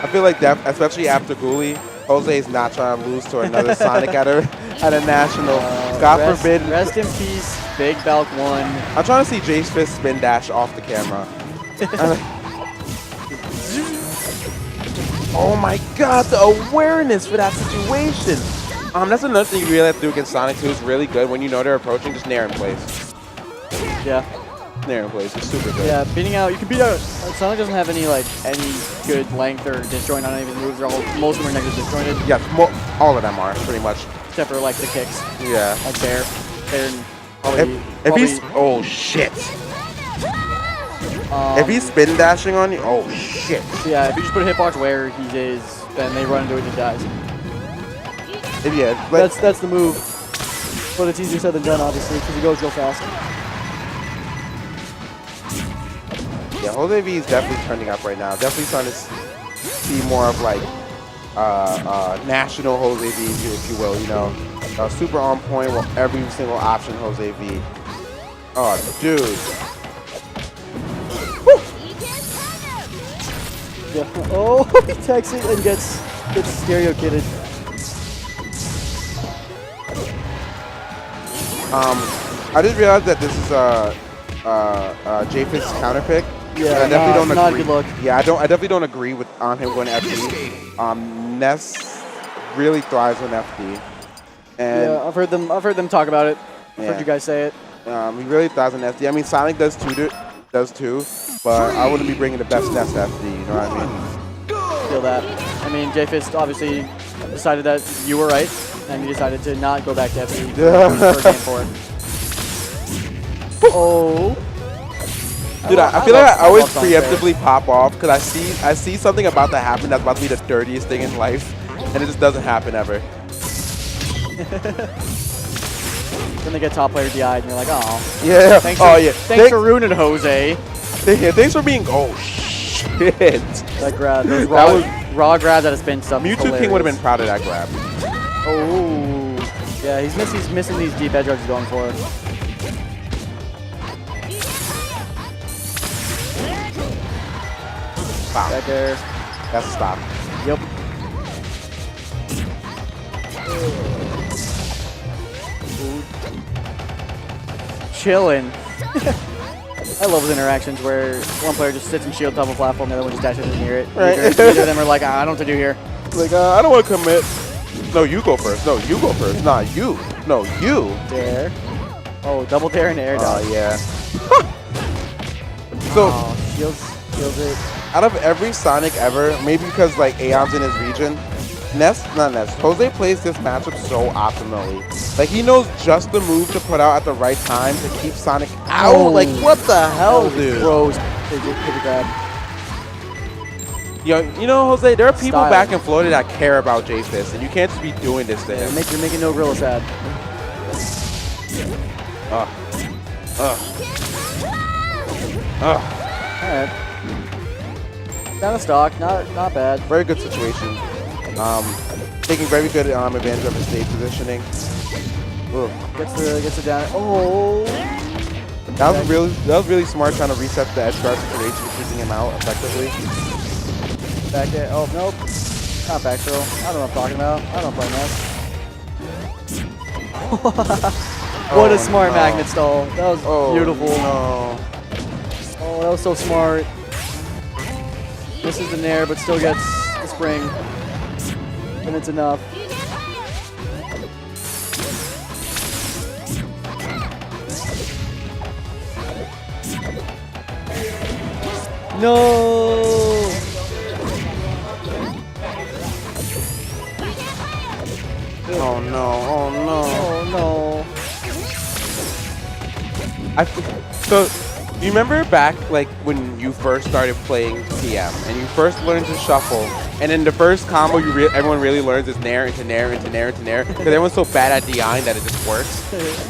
I feel like that, especially after Ghoulie, Jose is not trying to lose to another Sonic at a national. God forbid. Rest in peace, Big Balk 1. I'm trying to see Jace Fist spin dash off the camera. Oh my god, the awareness for that situation. That's another thing you really have to do against Sonic 2 is really good. When you know they're approaching, just nair in place. Yeah. Nair in place. It's super good. Yeah, beating out, you can beat out, Sonic doesn't have any good length or disjoint on any of his moves. Most of them are negative disjointed. Yeah, all of them are, pretty much. Except for like the kicks. Yeah. Like Bear and probably... If he's... Oh, shit. If he's spin dashing on you, oh, shit. Yeah, if you just put a hitbox where he is, then they run into it and he dies. Yeah, that's the move. But it's easier said than done, obviously, because he goes real fast. Yeah, Jose V is definitely turning up right now. Definitely starting to see more of like national Jose V, if you will. You know, super on point with every single option Jose V. Oh, dude. Woo! Yeah. Oh, he takes it and gets stereo kitted. I didn't realize that this is J-Fist's counter pick. Yeah, I definitely don't agree. Not a good look. Yeah, I definitely don't agree with him going FD. Ness really thrives on FD. And yeah, I've heard them talk about it. I've heard you guys say it. He really thrives on FD. I mean, Sonic does too, but I wouldn't be bringing the best Ness to FD. You know what I mean? Feel that. I mean, J-Fist obviously decided that you were right, and he decided to not go back to FD for game 4. Oh. Dude, I feel like I always preemptively pop off because I see something about to happen that's about to be the dirtiest thing in life, and it just doesn't happen ever. Then they get top player DI'd, and you're like, oh. Yeah. Thanks for ruining it, Jose. Yeah, thanks for being. Oh shit. That grab. Those raw grabs out of spin stuff. Mewtwo King would have been proud of that grab. Oh. Yeah, he's missing these deep edge guards he's going for. Wow. Back there. That's a stop. Yep. chilling. I love those interactions where one player just sits and shield top of a platform, the other one just dashes in near it. Right. Neither of them are like, I don't know what to do here. Like, I don't want to commit. No, you go first. No, you go first. Nah, you. No, you. Dare. Oh, double dare and air dodge. Oh, yeah. So, Shields it. out of every Sonic ever, maybe because like Aeon's in his region, Jose plays this matchup so optimally. Like he knows just the move to put out at the right time to keep Sonic out. Oh. Like what the hell, dude? Throws. Hit a grab. You know, Jose, there are people Style. back in Florida that care about J-Fist, and you can't just be doing this to him. You're making no Gorilla sad. Alright. Down a stock, not bad. Very good situation. Taking very good advantage of his stage positioning. Ugh. Gets it down. Oh. That was really smart trying to reset the edge guard situation, keeping him out effectively. Back there. Oh nope. Not back throw. I don't know what I'm talking about. I don't play Ness. What a smart magnet stall. That was beautiful. No. Oh, that was so smart. Misses the nair, but still gets the spring. And it's enough. No! Oh no, oh no. Oh no. So, you remember back like when you first started playing TM and you first learned to shuffle, and then the first combo everyone really learns is nair into nair into nair into nair because everyone's so bad at DIing that it just works.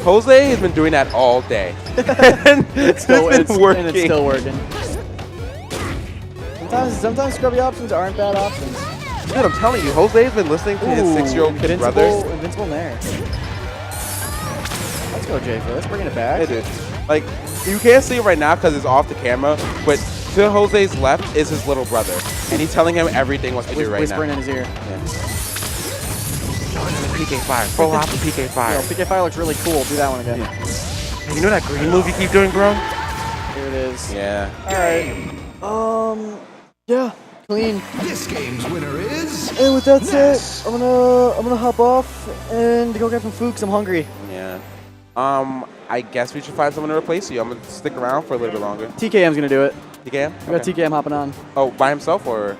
Jose has been doing that all day. And it's been working. And it's still working. Sometimes scrubby options aren't bad options. Dude, I'm telling you, Jose's been listening to his 6-year-old brothers. Invincible nair. Let's go, Jay. Let's bring it back. Hey, dude. Like, you can't see it right now because it's off the camera, but to Jose's left is his little brother, and he's telling him everything what to do right Whispering now. in his ear. Yeah. PK Fire. Full off of PK Fire. Yo, PK Fire looks really cool. Do that one again. Yeah. You know that green move you keep doing, bro? Here it is. Yeah. All right. Yeah. Clean. This game's winner is. And with that Ness. said, I'm gonna hop off and go grab some food because I'm hungry. Yeah. I guess we should find someone to replace you. I'm gonna stick around for a little bit longer. TKM's gonna do it. TKM? We got TKM hopping on. Oh, by himself or?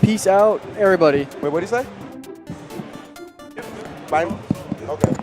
Peace out, everybody. Wait, what did he say? By him? Okay.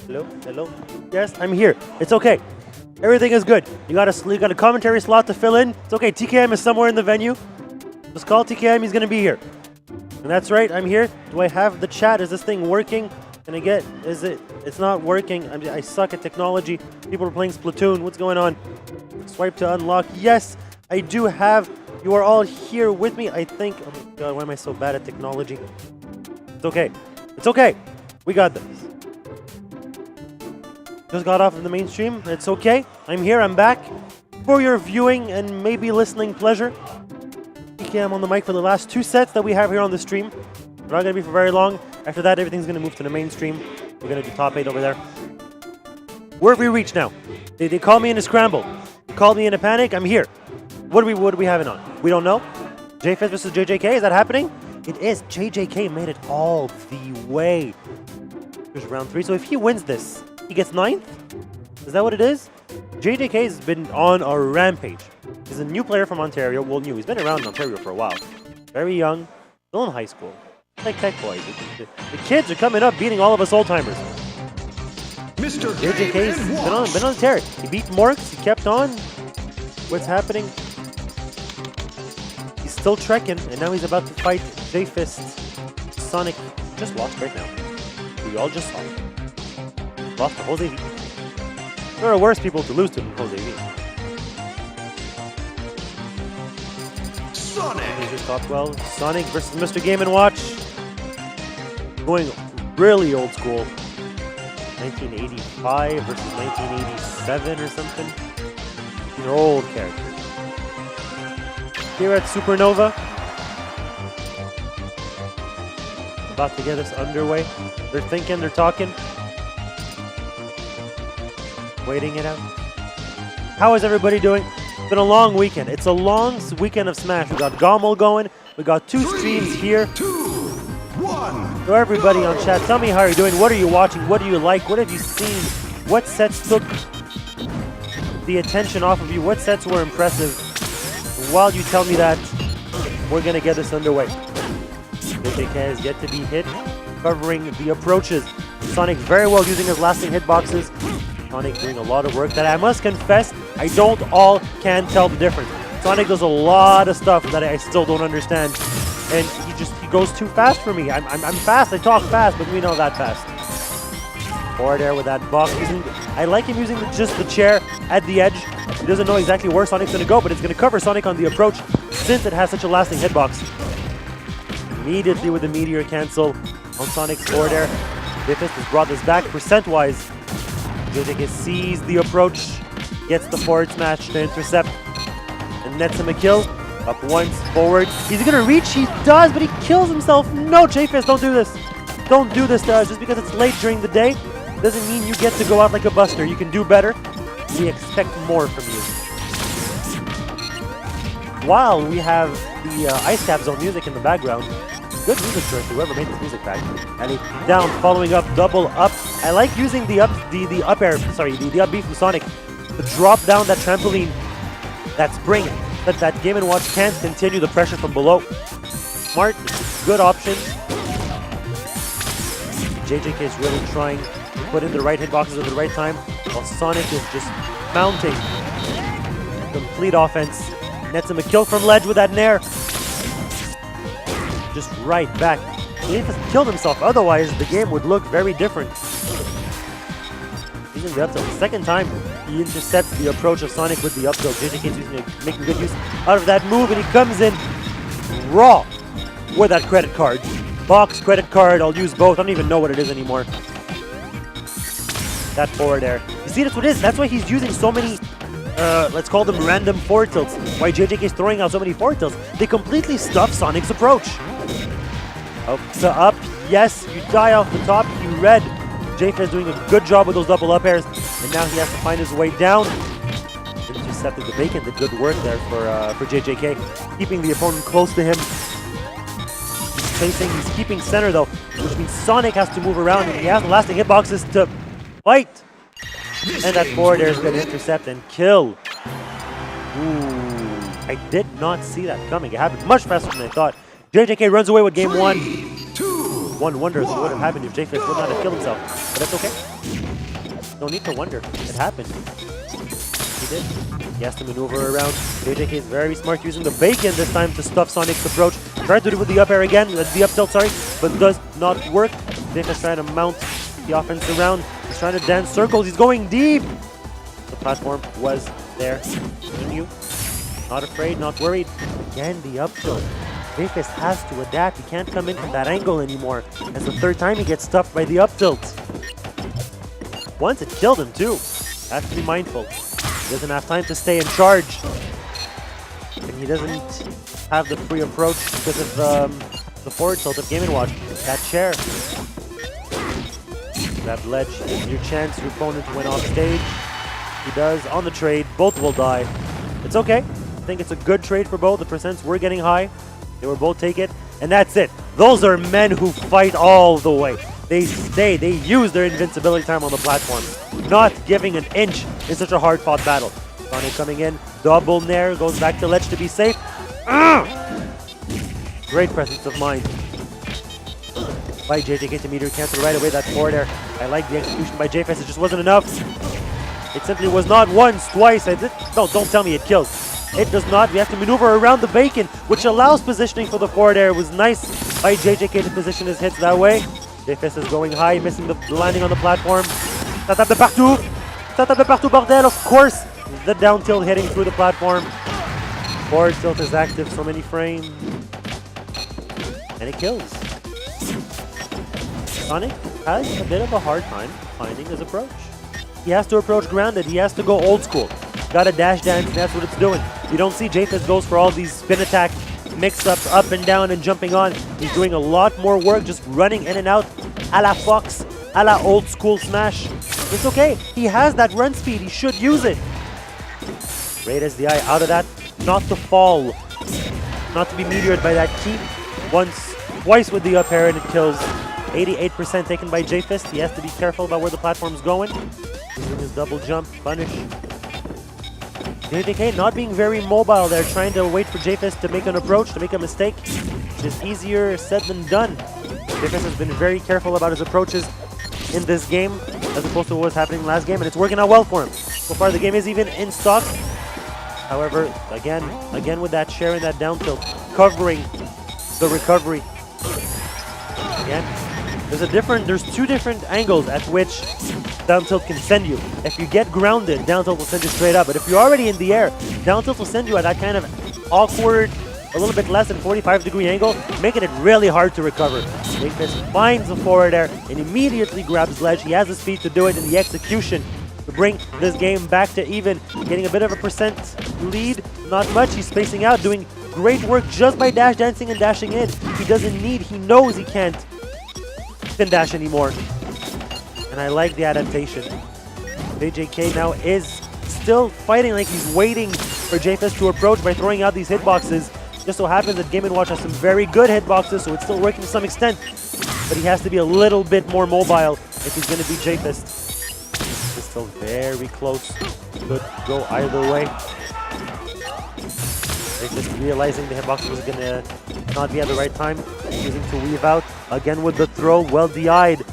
Hello? Hello? Yes, I'm here. It's okay. Everything is good. You got a commentary slot to fill in. It's okay. TKM is somewhere in the venue. Just call TKM. He's going to be here. And that's right. I'm here. Do I have the chat? Is this thing working? Can I get... Is it... It's not working. I suck at technology. People are playing Splatoon. What's going on? Swipe to unlock. Yes, I do have... You are all here with me. I think... Oh my god, why am I so bad at technology? It's okay. It's okay. We got this. Just got off of the mainstream. It's okay. I'm here. I'm back for your viewing and maybe listening pleasure. TKM on the mic for the last 2 sets that we have here on the stream. They're not going to be for very long. After that, everything's going to move to the mainstream. We're going to do top 8 over there. Where have we reached now? They called me in a scramble. They called me in a panic. I'm here. What are we having on? We don't know. J-Fest versus JJK. Is that happening? It is. JJK made it all the way. Here's round 3. So if he wins this, he gets 9th? Is that what it is? JJK has been on a rampage. He's a new player from Ontario. Well, new. He's been around in Ontario for a while. Very young. Still in high school. Like tech boys. The kids are coming up beating all of us old-timers. Mr. JJK's been on the tear. He beat Morks. He kept on. What's happening? He's still trekking, and now he's about to fight J-Fist. Sonic just lost right now. We all just saw it. Lost to Jose V. There are worse people to lose to than Jose V. Sonic. He's just top 12. Sonic versus Mr. Game & Watch. Going really old school. 1985 versus 1987 or something. These are old characters. Here at SuperNova. About to get us underway. They're thinking, they're talking. Waiting it out. How is everybody doing? It's been a long weekend. It's a long weekend of Smash. We got Gommel going. We got 2 streams here. 2, 1. So everybody on chat, tell me how you're doing. What are you watching? What do you like? What have you seen? What sets took the attention off of you? What sets were impressive? While you tell me that, we're going to get this underway. JJK has yet to be hit, covering the approaches. Sonic very well using his lasting hitboxes. Sonic doing a lot of work that I must confess, I can't tell the difference. Sonic does a lot of stuff that I still don't understand. And he goes too fast for me. I'm fast, I talk fast, but we know that fast. Forward air with that box. I like him using just the chair at the edge. He doesn't know exactly where Sonic's going to go, but it's going to cover Sonic on the approach since it has such a lasting hitbox. Immediately with the Meteor cancel on Sonic's forward air. J-Fist has brought this back percent-wise. JJK sees the approach, gets the forward smash to intercept, and nets him a kill. Up once, forward. He's going to reach, he does, but he kills himself. No, J-Fist, don't do this. Don't do this to us. Just because it's late during the day doesn't mean you get to go out like a buster. You can do better. We expect more from you. While we have the Ice Cap Zone music in the background, good music choice, whoever made this music back. And he down, following up, double up. I like using the up air, the up B from Sonic to drop down that trampoline, that spring, that Game & Watch can't continue the pressure from below. Smart, good option. JJK is really trying to put in the right hitboxes at the right time, while Sonic is just mounting complete offense. Nets him a kill from ledge with that nair. Just right back. He just killed himself, otherwise the game would look very different. Using the up tilt. Second time he intercepts the approach of Sonic with the up tilt. JJK is making good use out of that move, and he comes in raw with that credit card. Box, credit card, I'll use both. I don't even know what it is anymore. That forward air. You see, that's what it is. That's why he's using so many, let's call them random forward tilts. Why JJK is throwing out so many forward tilts. They completely stuff Sonic's approach. Up to up. Yes, you die off the top. You read. J-Fist is doing a good job with those double up airs. And now he has to find his way down. Intercepted the bacon. Did good work there for JJK. Keeping the opponent close to him. He's keeping center though, which means Sonic has to move around, and he has the lasting hitboxes to fight. And that forward air is going to intercept and kill. Ooh, I did not see that coming. It happened much faster than I thought. JJK runs away with game 1. One wonders what would have happened if J-Fist would not have killed himself. But that's okay. No need to wonder. It happened. He did. He has to maneuver around. JJK is very smart, using the bacon this time to stuff Sonic's approach. Tried to do it with the up air again, the up tilt, sorry, but does not work. J-Fist trying to mount the offense around. He's trying to dance circles. He's going deep. The platform was there. He knew. Not afraid, not worried. Again, the up tilt. J-Fist has to adapt. He can't come in from that angle anymore. As the third time he gets stuffed by the up tilt. Once it killed him too. Has to be mindful. He doesn't have time to stay in charge. And he doesn't have the free approach because of the forward tilt of Game & Watch. That chair. That ledge is your chance. Your opponent went off stage. He does on the trade. Both will die. It's okay. I think it's a good trade for both. The percents were getting high. They will both take it. And that's it. Those are men who fight all the way. They stay. They use their invincibility time on the platform. Not giving an inch in such a hard-fought battle. Sonic coming in. Double nair. Goes back to ledge to be safe. Great presence of mind by JJK to Meteor cancel right away that forward air. I like the execution by J-Fist. It just wasn't enough. It simply was not once, twice. No, don't tell me it killed. It does not. We have to maneuver around the bacon, which allows positioning for the forward air. It was nice by JJK to position his hits that way. JFist is going high, missing the landing on the platform. Ça tape de partout. Ça tape de partout, bordel. Of course, the down tilt hitting through the platform. Forward tilt is active, so many frames. And it kills. Sonic has a bit of a hard time finding his approach. He has to approach grounded. He has to go old school. Got a dash dance, and that's what it's doing. You don't see JFist goes for all these spin attack mix-ups up and down and jumping on. He's doing a lot more work just running in and out a la Fox, a la old school Smash. It's okay. He has that run speed. He should use it. Great SDI out of that. Not to fall. Not to be meteored by that keep. Twice with the up air, and it kills. 88% taken by JFist. He has to be careful about where the platform's going. Using his double jump, punish. JJK not being very mobile there, trying to wait for JFist to make an approach, to make a mistake. Which is easier said than done. JFist has been very careful about his approaches in this game, as opposed to what was happening last game, and it's working out well for him. So far, the game is even in stock. However, again with that share and that down tilt, covering the recovery. Again, there's two different angles at which down tilt can send you. If you get grounded, down tilt will send you straight up. But if you're already in the air, down tilt will send you at that kind of awkward, a little bit less than 45-degree angle, making it really hard to recover. JFist finds the forward air and immediately grabs ledge. He has the speed to do it, and the execution to bring this game back to even, getting a bit of a percent lead. Not much. He's spacing out, doing great work just by dash dancing and dashing in. He knows he can't spin dash anymore. And I like the adaptation. JJK now is still fighting like he's waiting for JFist to approach by throwing out these hitboxes. Just so happens that Game & Watch has some very good hitboxes, so it's still working to some extent. But he has to be a little bit more mobile if he's going to beat JFist. It's still very close. Could go either way. JFist realizing the hitbox was going to not be at the right time. Using to weave out. Again with the throw, well DI'd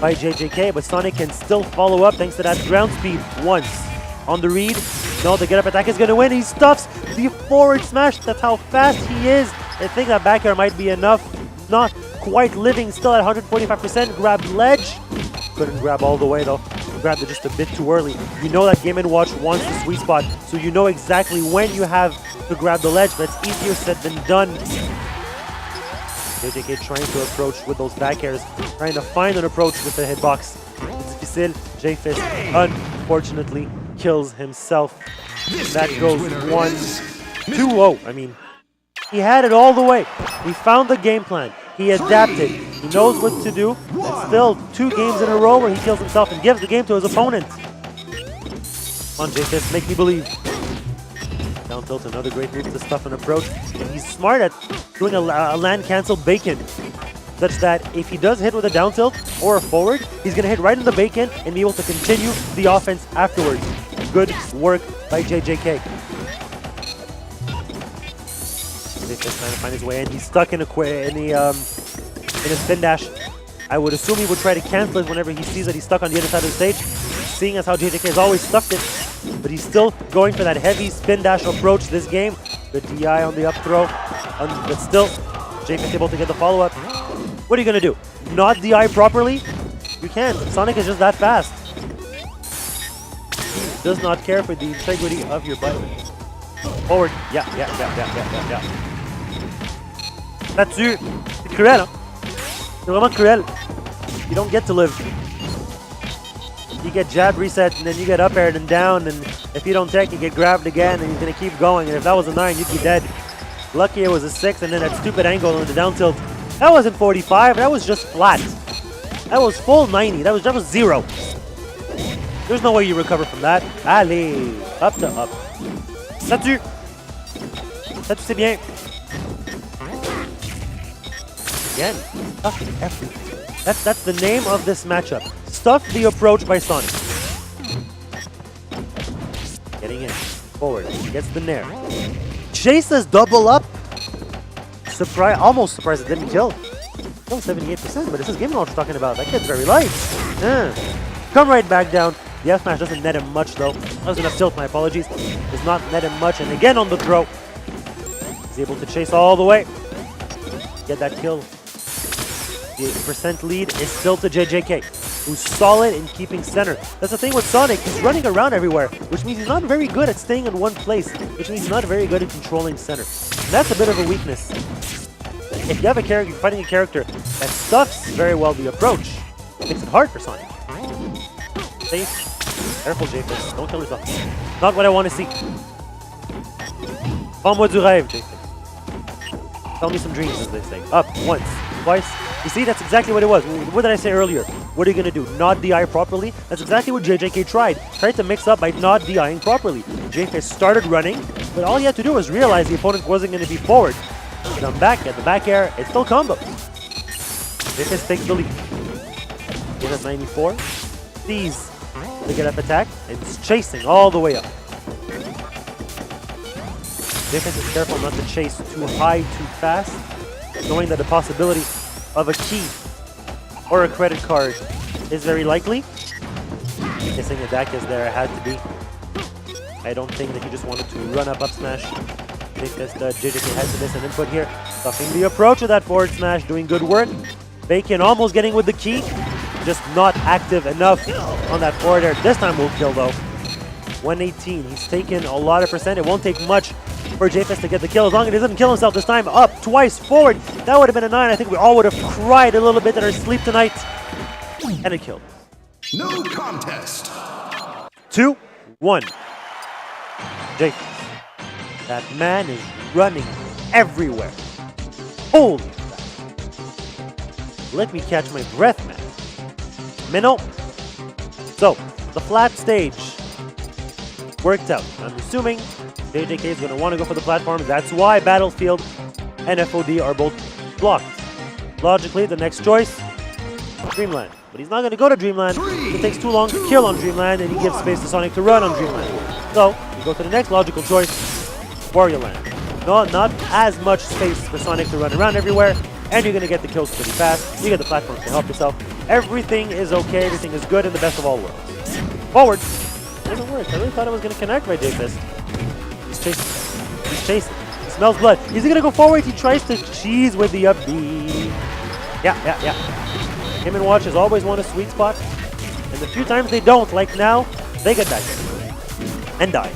by JJK, but Sonic can still follow up thanks to that ground speed once. On the read, no, the get-up attack is going to win. He stuffs the forward smash. That's how fast he is. I think that back air might be enough. Not quite living, still at 145%. Grabbed ledge. Couldn't grab all the way though. Grabbed it just a bit too early. You know that Game & Watch wants the sweet spot, so you know exactly when you have to grab the ledge, but it's easier said than done. JJK trying to approach with those back airs, trying to find an approach with the hitbox. It's difficile. JFist, unfortunately, kills himself. That goes 1-2-0. I mean, he had it all the way. He found the game plan. He adapted. He knows what to do. And still, 2 games in a row where he kills himself and gives the game to his opponent. Come on, JFist, make me believe. Down tilt, another great move to stuff and approach. And he's smart at doing a land cancel bacon, such that if he does hit with a down tilt or a forward, he's going to hit right in the bacon and be able to continue the offense afterwards. Good work by JJK. JJK's trying to find his way in. He's stuck in a spin dash. I would assume he would try to cancel it whenever he sees that he's stuck on the other side of the stage, seeing as how JJK has always stuffed it. But he's still going for that heavy spin dash approach this game. The DI on the up throw. But still, JFist able to get the follow-up. What are you going to do? Not DI properly? You can't. Sonic is just that fast. He does not care for the integrity of your button. Forward. Yeah. Là-dessus, c'est cruel, hein? C'est vraiment cruel. You don't get to live. You get jab reset, and then you get up aired and down, and if you don't take, you get grabbed again, and he's going to keep going, and if that was a 9, you'd be dead. Lucky it was a 6, and then that stupid angle on the down tilt. That wasn't 45, that was just flat. That was full 90, that was 0. There's no way you recover from that. Allez, up to up. Là-dessus. Là-dessus, c'est bien. Again, stuff everything. That's the name of this matchup. Stuff the approach by Sonic. Getting in. Forward. Gets the nair. Chases double up. Almost surprised it didn't kill. Still 78%, but this is Game & Watch we're talking about. That kid's very light. Come right back down. The F smash doesn't net him much though. That was enough tilt, my apologies. Does not net him much, and again on the throw. He's able to chase all the way. Get that kill. The 8% lead is still to JJK, who's solid in keeping center. That's the thing with Sonic, he's running around everywhere, which means he's not very good at staying in one place, which means he's not very good at controlling center. And that's a bit of a weakness. If you have a character, you're fighting a character that stuffs very well the approach, it makes it hard for Sonic. Safe. Careful, JFist. Don't kill yourself. Not what I want to see. Vends-moi du rêve, JFist. Tell me some dreams, as they say. Up, once, twice. You see, that's exactly what it was. What did I say earlier? What are you going to do? Not DI properly? That's exactly what JJK tried. Tried to mix up by not DIing properly. JFist started running, but all he had to do was realize the opponent wasn't going to be forward. Come back, get the back air, it's still combo. JFist takes the lead. Get at 94. Sees the get up attack, and is chasing all the way up. JFist is careful not to chase too high, too fast, knowing that the possibility of a key or a credit card is very likely. Guessing a deck is there, it had to be. I don't think that he just wanted to run up smash. I think that JJK had to miss an input here. Stuffing the approach with that forward smash, doing good work. Bacon almost getting with the key, just not active enough on that forward air. This time will kill though. 118, he's taken a lot of percent. It won't take much for JFist to get the kill, as long as he doesn't kill himself this time. Up, twice, forward. That would have been a 9. I think we all would have cried a little bit in our sleep tonight. And a kill. No contest. 2-1. JFist. That man is running everywhere. Holy crap. Let me catch my breath, man. Minnow. So, the flat stage worked out. I'm assuming JJK is going to want to go for the platform. That's why Battlefield and FOD are both blocked. Logically, the next choice, Dreamland. But he's not going to go to Dreamland. It takes too long to kill on Dreamland, and he gives space to Sonic to run on Dreamland. So, you go to the next logical choice, Wario Land. No, not as much space for Sonic to run around everywhere, and you're going to get the kills pretty fast. You get the platforms to help yourself. Everything is okay, everything is good in the best of all worlds. Forward. Doesn't work. I really thought it was going to connect by JFist. He's chasing. He's chasing. He smells blood. Is he going to go forward? He tries to cheese with the up B. Yeah. Him and Watch has always won a sweet spot. And the few times they don't, like now, they get back and die.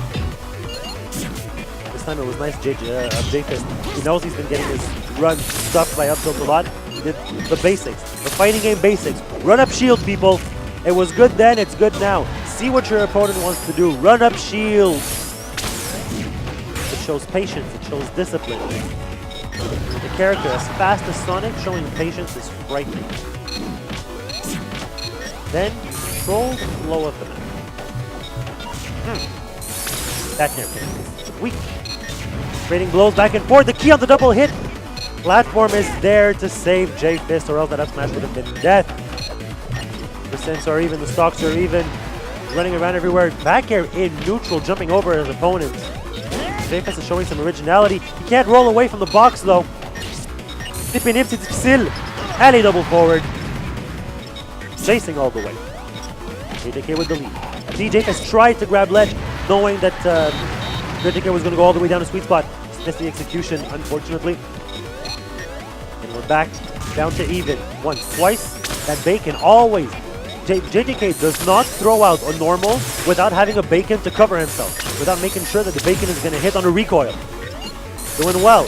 This time it was nice JFist. He knows he's been getting his run stuffed by up tilt a lot. He did the basics. The fighting game basics. Run up shield, people. It was good then, it's good now. See what your opponent wants to do. Run up shield. It shows patience, it shows discipline. The character as fast as Sonic showing patience is frightening. Then control the flow of the map. That character is weak. Trading blows back and forth. The key on the double hit. Platform is there to save JFist, or else that up smash would have been death. The percents are even, the stocks are even. Running around everywhere. Back air in neutral, jumping over his opponent. JFist is showing some originality. He can't roll away from the box though. C'est difficile. Alley double forward. Chasing all the way. JJK with the lead. DJ has tried to grab ledge, knowing that JJK was going to go all the way down to sweet spot. Missed the execution, unfortunately. And we're back down to even. Once, twice. That bacon always. JJK does not throw out a normal without having a bacon to cover himself, without making sure that the bacon is going to hit on a recoil. Doing well.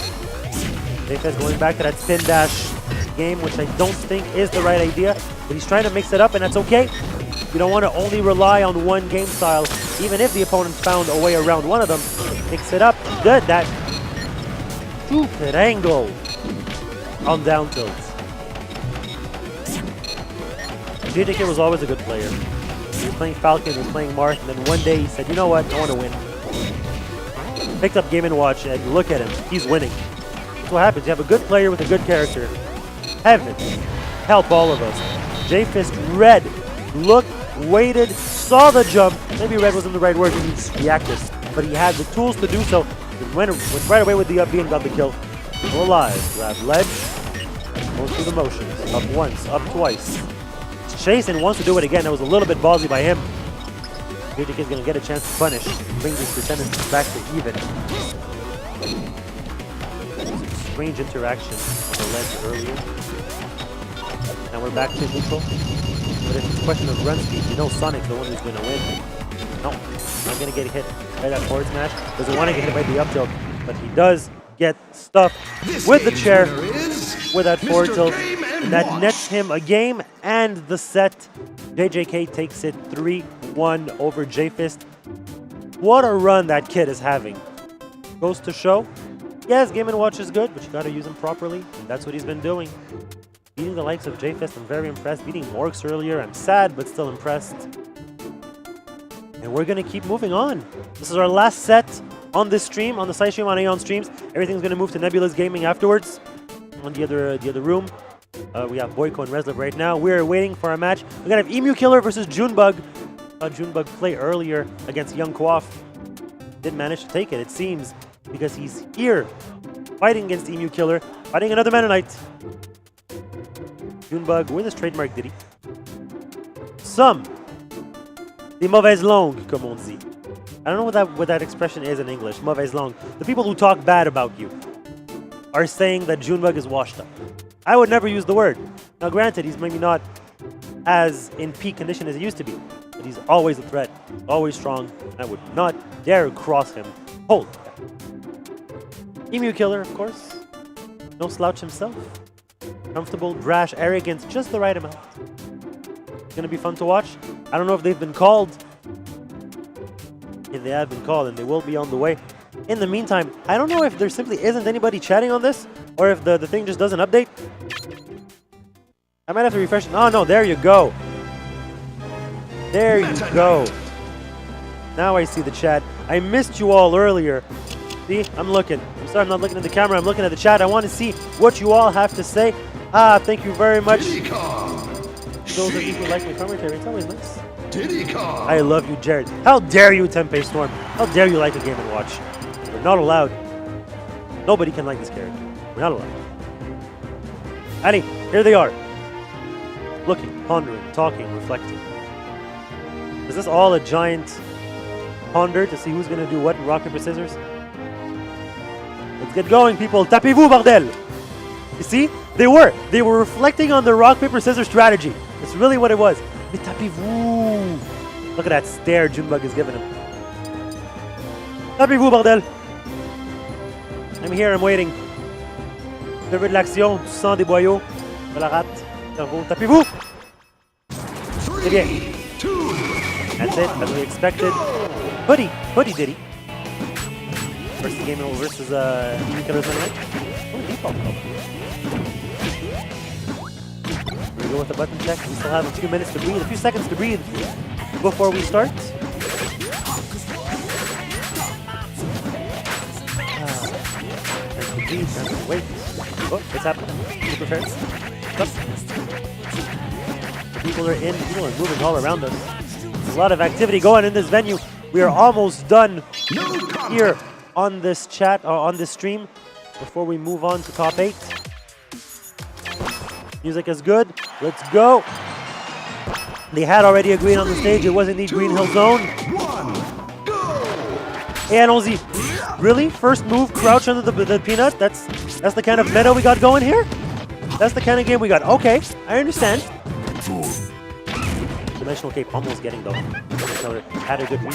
JJK going back to that spin dash game, which I don't think is the right idea, but he's trying to mix it up, and that's okay. You don't want to only rely on one game style, even if the opponent's found a way around one of them. Mix it up. Good. That stupid angle on down tilt. JJK was always a good player. He was playing Falcon, he was playing Marth, and then one day he said, you know what, I want to win. Picked up Game & Watch, and look at him, he's winning. That's what happens, you have a good player with a good character. Heavens, help all of us. JFist Red, looked, waited, saw the jump. Maybe Red wasn't the right word, he needs reactive. But he had the tools to do so. He went right away with the up B and got the kill. Still alive, grab ledge, goes through the motions. Up once, up twice. Chase and wants to do it again. That was a little bit ballsy by him. JJK is going to get a chance to punish, bring these percentages back to even. Strange interaction on the ledge earlier. Now we're back to neutral. But if it's a question of run speed, you know Sonic's the one who's going to win. No, not going to get hit by that forward smash. Doesn't want to get hit by the up tilt, but he does get stuffed with the chair with that forward tilt. And that nets him a game and the set. JJK takes it 3-1 over J-Fist. What a run that kid is having. Goes to show, yes, Game & Watch is good, but you got to use him properly, and that's what he's been doing. Beating the likes of J-Fist, I'm very impressed. Beating Morgs earlier, I'm sad, but still impressed. And we're going to keep moving on. This is our last set on this stream, on the side stream on Aeon Streams. Everything's going to move to Nebula's Gaming afterwards. On the other room, we have Boyko and Reslev right now. We're waiting for a match. We're going to have Emu Killer versus Junebug. Junebug play earlier against Young Quaff. Didn't manage to take it, it seems, because he's here fighting against Emu Killer, fighting another Meta Knight. Junebug with his trademark Diddy. Some des mauvaises langues, comme on dit. I don't know what that expression is in English, mauvaise langue. The people who talk bad about you are saying that Junebug is washed up. I would never use the word. Now granted, he's maybe not as in peak condition as he used to be, but he's always a threat, always strong, and I would not dare cross him. Holy crap. Emu Killer, of course. No slouch himself. Comfortable, brash, arrogance, just the right amount. It's going to be fun to watch. I don't know if they've been called. If they have been called, and they will be on the way. In the meantime, I don't know if there simply isn't anybody chatting on this, or if the thing just doesn't update. I might have to refresh it. Oh no, there you go. There you go. Now I see the chat. I missed you all earlier. See, I'm looking. I'm sorry I'm not looking at the camera, I'm looking at the chat. I want to see what you all have to say. Thank you very much. Those of you who like my commentary, it's always nice. I love you, Jared. How dare you, Tempeh Storm? How dare you like a Game & Watch? We're not allowed. Nobody can like this character. We're not allowed. Annie, here they are. Looking, pondering, talking, reflecting. Is this all a giant ponder to see who's going to do what in rock, paper, scissors? Let's get going, people. Tapez-vous, bordel! You see? They were reflecting on the rock, paper, scissors strategy. That's really what it was. Mais tapez-vous! Look at that stare Junebug is giving him. Tapez-vous, bordel! I'm here, I'm waiting. Je veux de l'action, du sang, des boyaux, de la rate, cerveau. Tapez-vous! C'est bien. That's it, as we expected. Hoodie Diddy. Versus Game & versus Emu Killer's Meta Knight. Oh, default. We go with the button check. We still have a few minutes to breathe, a few seconds to breathe before we start. Wait. Oh, it's happening. Super fairs. People are moving all around us. There's a lot of activity going in this venue. We are almost done here on this chat, on this stream, before we move on to top 8. Music is good. Let's go. They had already agreed on the stage. It was indeed Green Hill Zone. Et allons-y. Really? First move, crouch under the peanut? That's the kind of meta we got going here? That's the kind of game we got. Okay, I understand. Dimensional Cape almost getting though. Had a good read.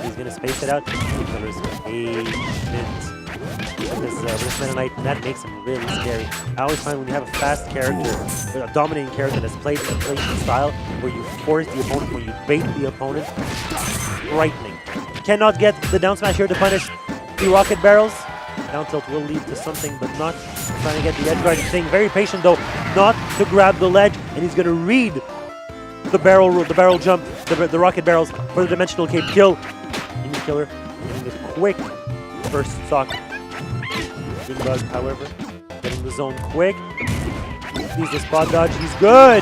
He's gonna space it out. He's patient. This Meta Knight, that makes him really scary. I always find when you have a fast character, a dominating character that's played in a style where you force the opponent, where you bait the opponent, frightening. Cannot get the down smash here to punish the rocket barrels. Down tilt will lead to something, but not trying to get the edge guard. He's staying very patient though, not to grab the ledge, and he's gonna read the barrel jump, the rocket barrels for the Dimensional Cape kill. Emu Killer getting this quick first stock. Junebug, however, getting the zone quick. He's the spot dodge, he's good!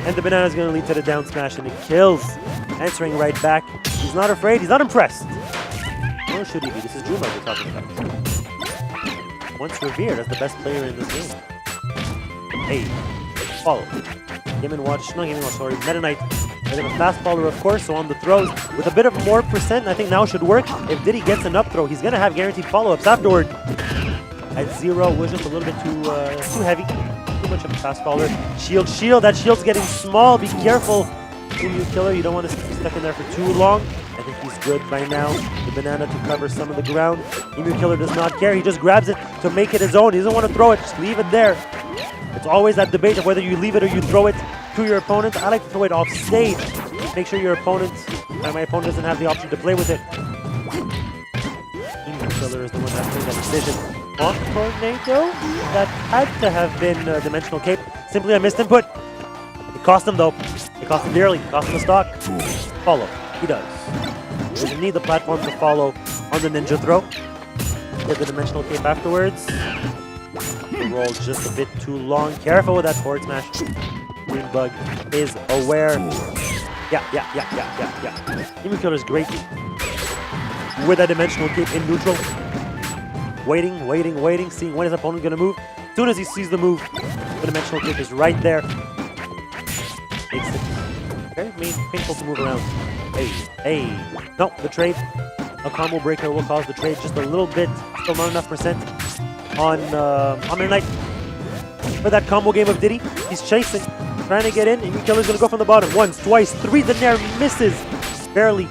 And the banana is going to lead to the down smash, and it kills. Answering right back. He's not afraid, he's not impressed. Nor should he be, this is Junebug we're talking about. Once revered as the best player in this game. Hey, follow. Game & Watch, no Game & Watch, sorry, Meta Knight They have a fastballer, of course, so on the throws, with a bit of more percent, I think now should work. If Diddy gets an up throw, he's going to have guaranteed follow-ups afterward. At 0 was just a little bit too heavy. Too much of a fastballer. Shield. That shield's getting small. Be careful. Emu Killer, you don't want to be stuck in there for too long. I think he's good by now. The banana to cover some of the ground. Emu Killer does not care. He just grabs it to make it his own. He doesn't want to throw it. Just leave it there. It's always that debate of whether you leave it or you throw it to your opponent. I like to throw it off stage. Make sure your opponent, my opponent doesn't have the option to play with it. Emu Killer is the one that made that decision. Mock Tornado, that had to have been Dimensional Cape. Simply a missed input. It cost him though. It cost him dearly. It cost him a stock. Follow. He does. Doesn't need the platform to follow on the ninja throw. Get the Dimensional Cape afterwards. The roll just a bit too long. Careful with that forward smash. Green Bug is aware. Yeah. Emu Killer is great with that Dimensional Cape in neutral. Waiting, seeing when his opponent going to move. As soon as he sees the move, the Dimensional Cape is right there. Makes it very painful to move around. Hey. No, the trade. A combo breaker will cause the trade just a little bit. Still not enough percent on Midnight. For that combo game of Diddy, he's chasing, trying to get in. Emu Killer's going to go from the bottom. Once, twice, 3. The Nair misses. Barely.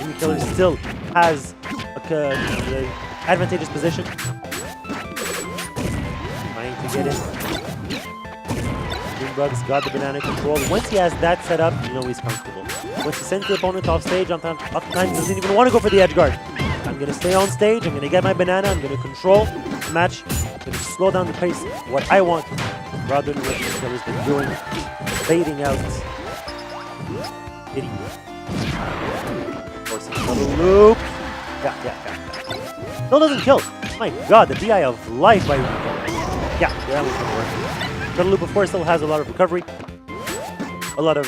Emu Killer still has a advantageous position. Trying to get in. Green Bug's got the banana control. Once he has that set up, you know he's comfortable. Once he sends the opponent off stage, oftentimes doesn't even want to go for the edge guard. I'm going to stay on stage, I'm going to get my banana, I'm going to control the match, I'm going to slow down the pace, what I want, rather than what Emu Killer's been doing, fading out. Diddy. Forcing another loop. Yeah. Still doesn't kill. My god, the DI of life by Emu Killer. Yeah, that was going to work. Shuttle loop, of course, still has a lot of recovery. A lot of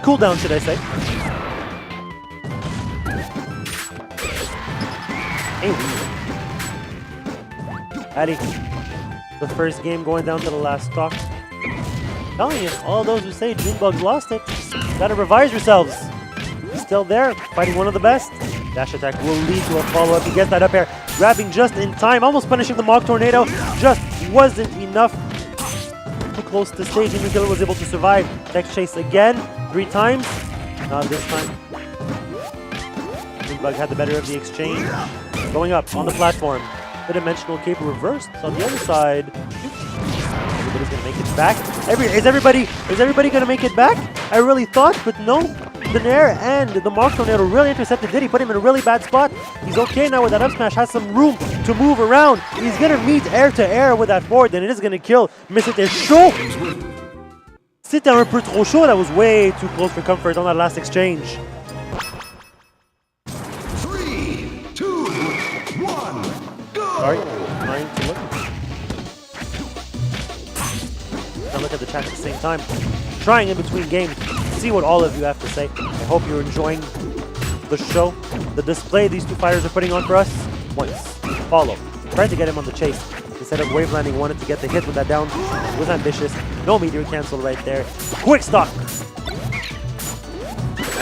cooldown, should I say. Addy, the first game going down to the last stock. Telling you, all those who say Junebug's lost it, gotta revise yourselves. He's still there, fighting one of the best. Dash attack will lead to a follow-up. He gets that up air, grabbing just in time, almost punishing the Mock Tornado. Just wasn't enough. Too close to stage, and Emu Killer was able to survive. Tech chase again, 3 times. Not this time. Junebug had the better of the exchange. Going up on the platform. The Dimensional Cape reversed on the other side. Everybody's gonna make it back. Is everybody gonna make it back? I really thought, but no. The Nair and the Mock Tornado really intercepted Diddy, put him in a really bad spot. He's okay now with that up smash, has some room to move around. He's gonna meet air to air with that forward, and it is gonna kill. Mais c'était chaud! C'était un peu trop chaud. That was way too close for comfort on that last exchange. 3, 2, 1, go! Sorry, trying to look. Now look at the chat at the same time. Trying in between games. See what all of you have to say. I hope you're enjoying the show, the display these two fighters are putting on for us. Once, follow. Tried to get him on the chase. Instead of wave landing, wanted to get the hit with that down. It was ambitious. No meteor cancel right there. Quick stock! I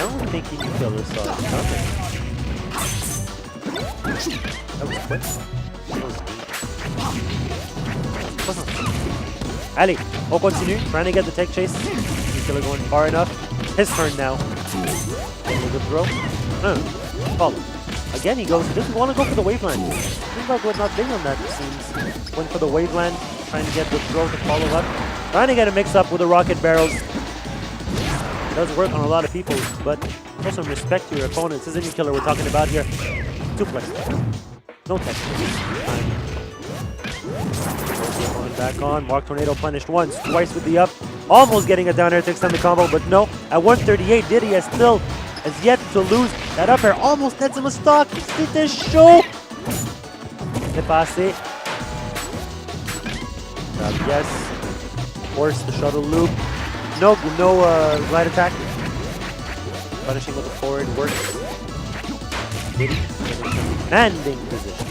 don't think Emu Killer saw it coming. That was quick. That was neat. Allez, on continue. Trying to get the tech chase. Emu Killer going far enough. His turn now. Good throw. Follow. Again, he doesn't want to go for the waveland. Junebug would not think on that, it seems. Went for the waveland, trying to get the throw to follow up. Trying to get a mix-up with the rocket barrels. It does work on a lot of people, but show some respect to your opponents. This is Emu Killer we're talking about here. Suplex. No tech. Back on. Mock Tornado punished once, twice with the up. Almost getting a down air to extend the combo, but no. At 138, Diddy has yet to lose. That up air almost nets him a stock. C'était chaud. C'est passé. Yes. Force the shuttle loop. No glide attack. Punishing with the forward works. Diddy in a commanding position.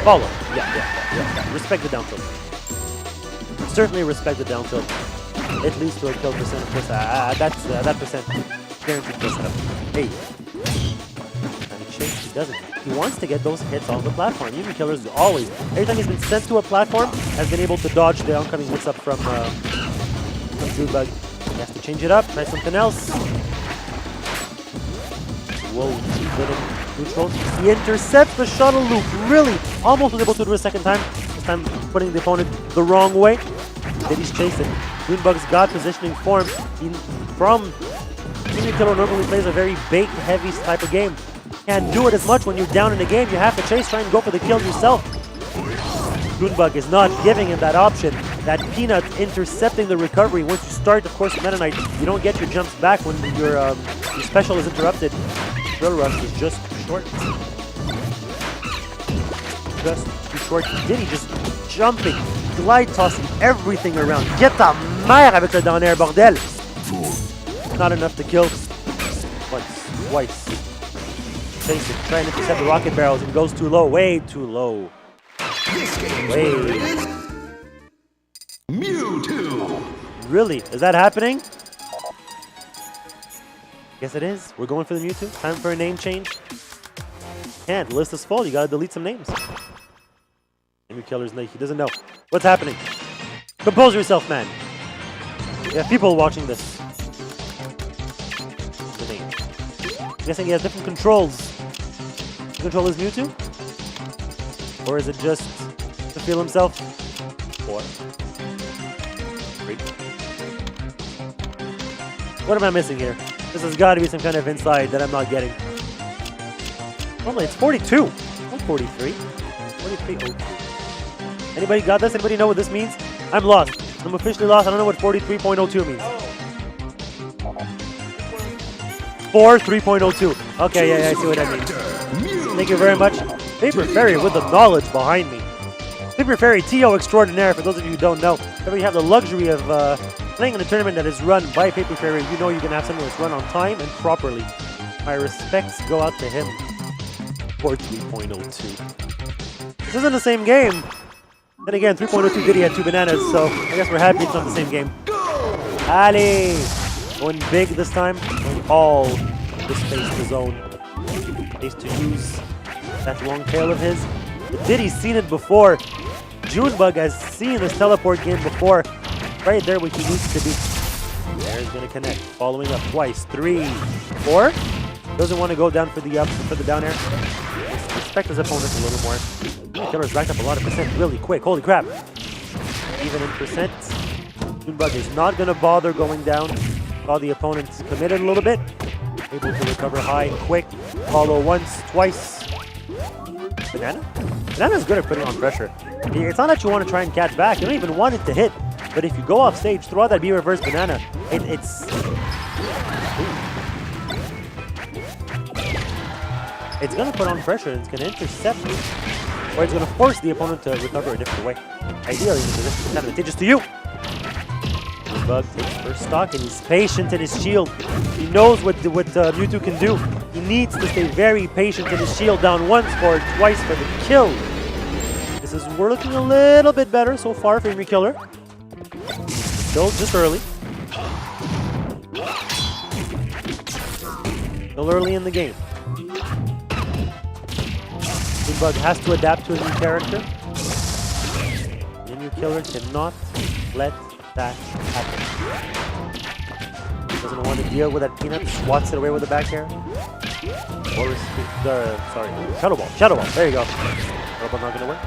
Follow. Yeah. Respect the down tilt. Certainly respect the down tilt. it leads to a kill percent. That percent guaranteed kill setup. Hey. Kycse, he doesn't. He wants to get those hits on the platform. Even Killers always, every time he's been sent to a platform, has been able to dodge the oncoming hits up from Junebug. He has to change it up, try something else. Whoa, good neutral. He intercepts the shuttle loop. Really, almost was able to do it a second time. This time putting the opponent the wrong way. Then he's chasing. Junebug's got positioning for him. From Junior Killer normally plays a very bait-heavy type of game. Can't do it as much when you're down in the game. You have to chase, try and go for the kill yourself. Junebug is not giving him that option. That Peanut intercepting the recovery. Once you start, of course, Meta Knight, you don't get your jumps back when your special is interrupted. Drill Rush is just too short. Just too short. Diddy just jumping, glide tossing everything around. Get ta mère avec le down air, bordel! Not enough to kill. Once, twice. Chasing, trying to intercept the rocket barrels and goes too low. Way too low. Way. Mewtwo. Really? Is that happening? Yes, it is. We're going for the Mewtwo. Time for a name change. Can't. The list is full. You gotta delete some names. Maybe Killer's Nate. He doesn't know. What's happening? Compose yourself, man. You have people watching this. The name. I'm guessing he has different controls. You control his Mewtwo? Or is it just to feel himself? 4. 3. What am I missing here? This has got to be some kind of inside that I'm not getting. Oh, it's 42. Not 43. 43.02. Anybody got this? Anybody know what this means? I'm lost. I'm officially lost. I don't know what 43.02 means. 4 3.02. Okay, yeah, I see what I mean. Thank you very much. Paper Fairy with the knowledge behind me. Paper Fairy, TO extraordinaire, for those of you who don't know. If you have the luxury of playing in a tournament that is run by Paper Fairy, you know you can have something that's run on time and properly. My respects go out to him. 3.02. This isn't the same game. Then again, 3.02 Diddy had 2 bananas, so I guess we're happy it's not the same game. Ali! Going big this time. Going all the space to zone. Needs to use that long tail of his. But Diddy's seen it before. Junebug has seen this teleport game before. Right there where he needs to be. There's gonna connect. Following up twice. 3, 4. Doesn't want to go down for the up, for the down air. Respect his opponent a little more. Killer's racked up a lot of percent really quick. Holy crap. Even in percent. Junebug is not gonna bother going down. While the opponent's committed a little bit. Able to recover high, quick. Follow once, twice. Banana? Banana's good at putting on pressure. It's not that you want to try and catch back. You don't even want it to hit. But if you go off stage, throw out that B reverse banana. It's going to put on pressure and it's going to intercept you. Or it's going to force the opponent to recover a different way. Ideally, this is advantageous to you. Bug takes first stock and he's patient in his shield. He knows what Mewtwo can do. He needs to stay very patient in his shield, down once or twice for the kill. This is working a little bit better so far for Killer. Still just early. Still early in the game. Bug has to adapt to a new character. Killer cannot let that happen. Doesn't want to deal with that Peanut, swats it away with the back air. Or is sorry, Shadow Ball. Shadow Ball, there you go. Shadow Ball not gonna work.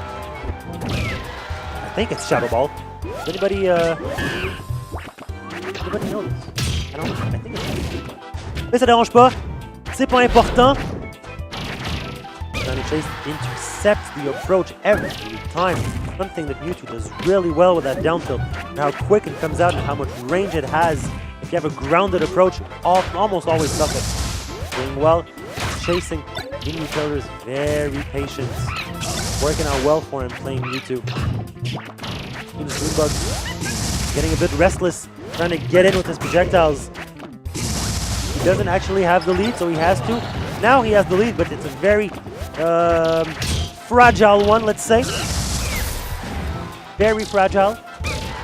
I think it's Shadow Ball. Does anybody know this? I think it's mais ça dérange pas. C'est pas important. Chase intercepts the approach every time. Something that Mewtwo does really well with that down tilt. And how quick it comes out and how much range it has. If you have a grounded approach, almost always stuff it. Doing well, chasing. Killer is very patient. Working out well for him playing Mewtwo. Junebug getting a bit restless, trying to get in with his projectiles. He doesn't actually have the lead, so he has to. Now he has the lead, but it's a very fragile one, let's say. Very fragile.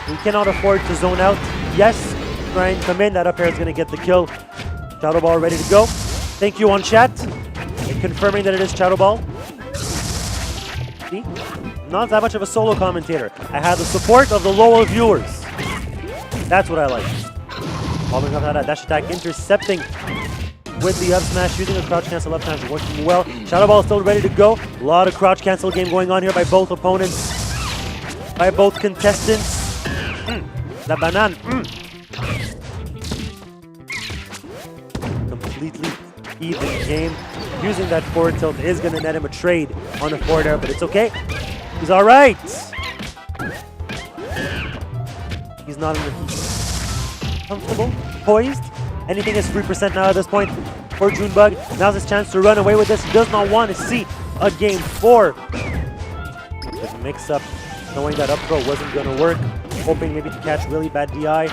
He cannot afford to zone out. Yes. Try and come in. That up air is going to get the kill. Shadow Ball ready to go. Thank you on chat. Confirming that it is Shadow Ball. See? Not that much of a solo commentator. I had the support of the loyal viewers. That's what I like. Following up that dash attack, intercepting with the up smash, using a crouch cancel up smash, working well. Shadow Ball still ready to go. A lot of crouch cancel game going on here by both opponents, by both contestants. La banane. Completely even game. Using that forward tilt is going to net him a trade on the forward air, but it's okay. He's all right. He's not in the comfortable, poised. Anything is 3% now at this point for Junebug. Now's his chance to run away with this. He does not want to see a game 4. This mix-up, knowing that up throw wasn't going to work. Hoping maybe to catch really bad DI.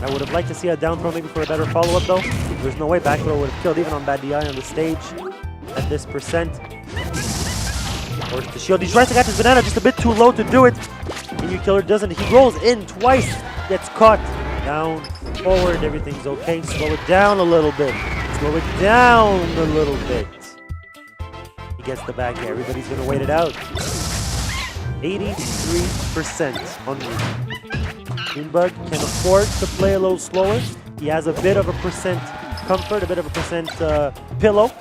I would have liked to see a down throw maybe for a better follow-up though. There's no way back throw would have killed even on bad DI on the stage at this percent. Forced the shield. He tries to catch his banana just a bit too low to do it. Emu Killer doesn't. He rolls in twice. Gets caught. Down, forward, everything's okay. Slow it down a little bit. Slow it down a little bit. He gets the back air. Everybody's going to wait it out. 83% on me. Junebug can afford to play a little slower. He has a bit of a percent comfort, a bit of a percent pillow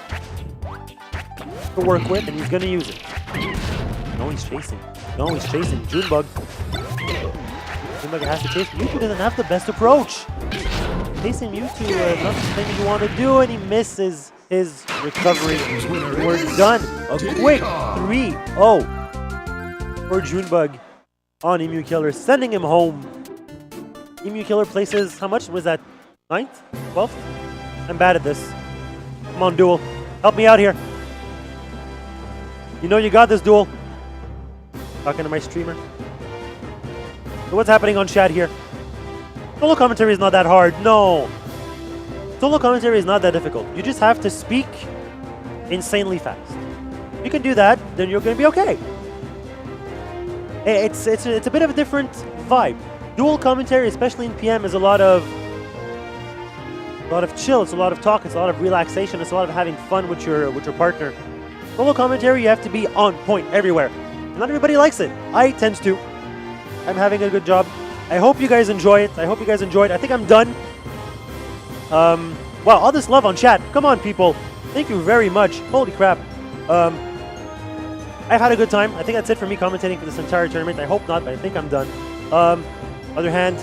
to work with, and he's going to use it. No, he's chasing. No, he's chasing. Junebug. Junebug has to chase. Mewtwo doesn't have the best approach. Chasing Mewtwo is not the thing you want to do, and he misses his recovery. We're done. A quick 3-0 for Junebug on Emu Killer, sending him home. Emu Killer places, how much was that? 9th? 12th? I'm bad at this. Come on, Duel. Help me out here. You know you got this, Duel. Talking to my streamer. So what's happening on chat here? Solo commentary is not that hard. No. Solo commentary is not that difficult. You just have to speak insanely fast. If you can do that, then you're going to be okay. It's a bit of a different vibe. Dual commentary, especially in PM, is a lot of chill. It's a lot of talk. It's a lot of relaxation. It's a lot of having fun with your partner. Solo commentary, you have to be on point everywhere. Not everybody likes it. I tend to. I'm having a good job. I hope you guys enjoy it. I think I'm done. Wow, all this love on chat. Come on, people. Thank you very much. Holy crap. I've had a good time. I think that's it for me commentating for this entire tournament. I hope not, but I think I'm done. Other hand,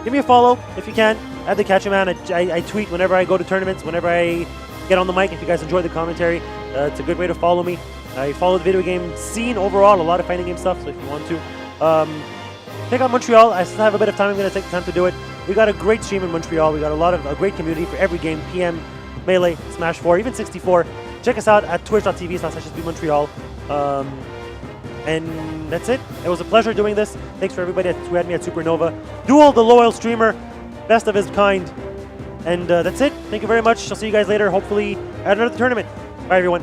give me a follow if you can. At the Catch a Man. I tweet whenever I go to tournaments, whenever I get on the mic. If you guys enjoy the commentary, it's a good way to follow me. I follow the video game scene overall, a lot of fighting game stuff, so if you want to. Check out Montreal. I still have a bit of time. I'm going to take the time to do it. We got a great stream in Montreal. We got a great community for every game. PM, Melee, Smash 4, even 64. Check us out at twitch.tv/SSBMontreal. And that's it. It was a pleasure doing this. Thanks for everybody who had me at SuperNova. Duel, the loyal streamer, best of his kind. And that's it. Thank you very much. I'll see you guys later, hopefully at another tournament. Bye, everyone.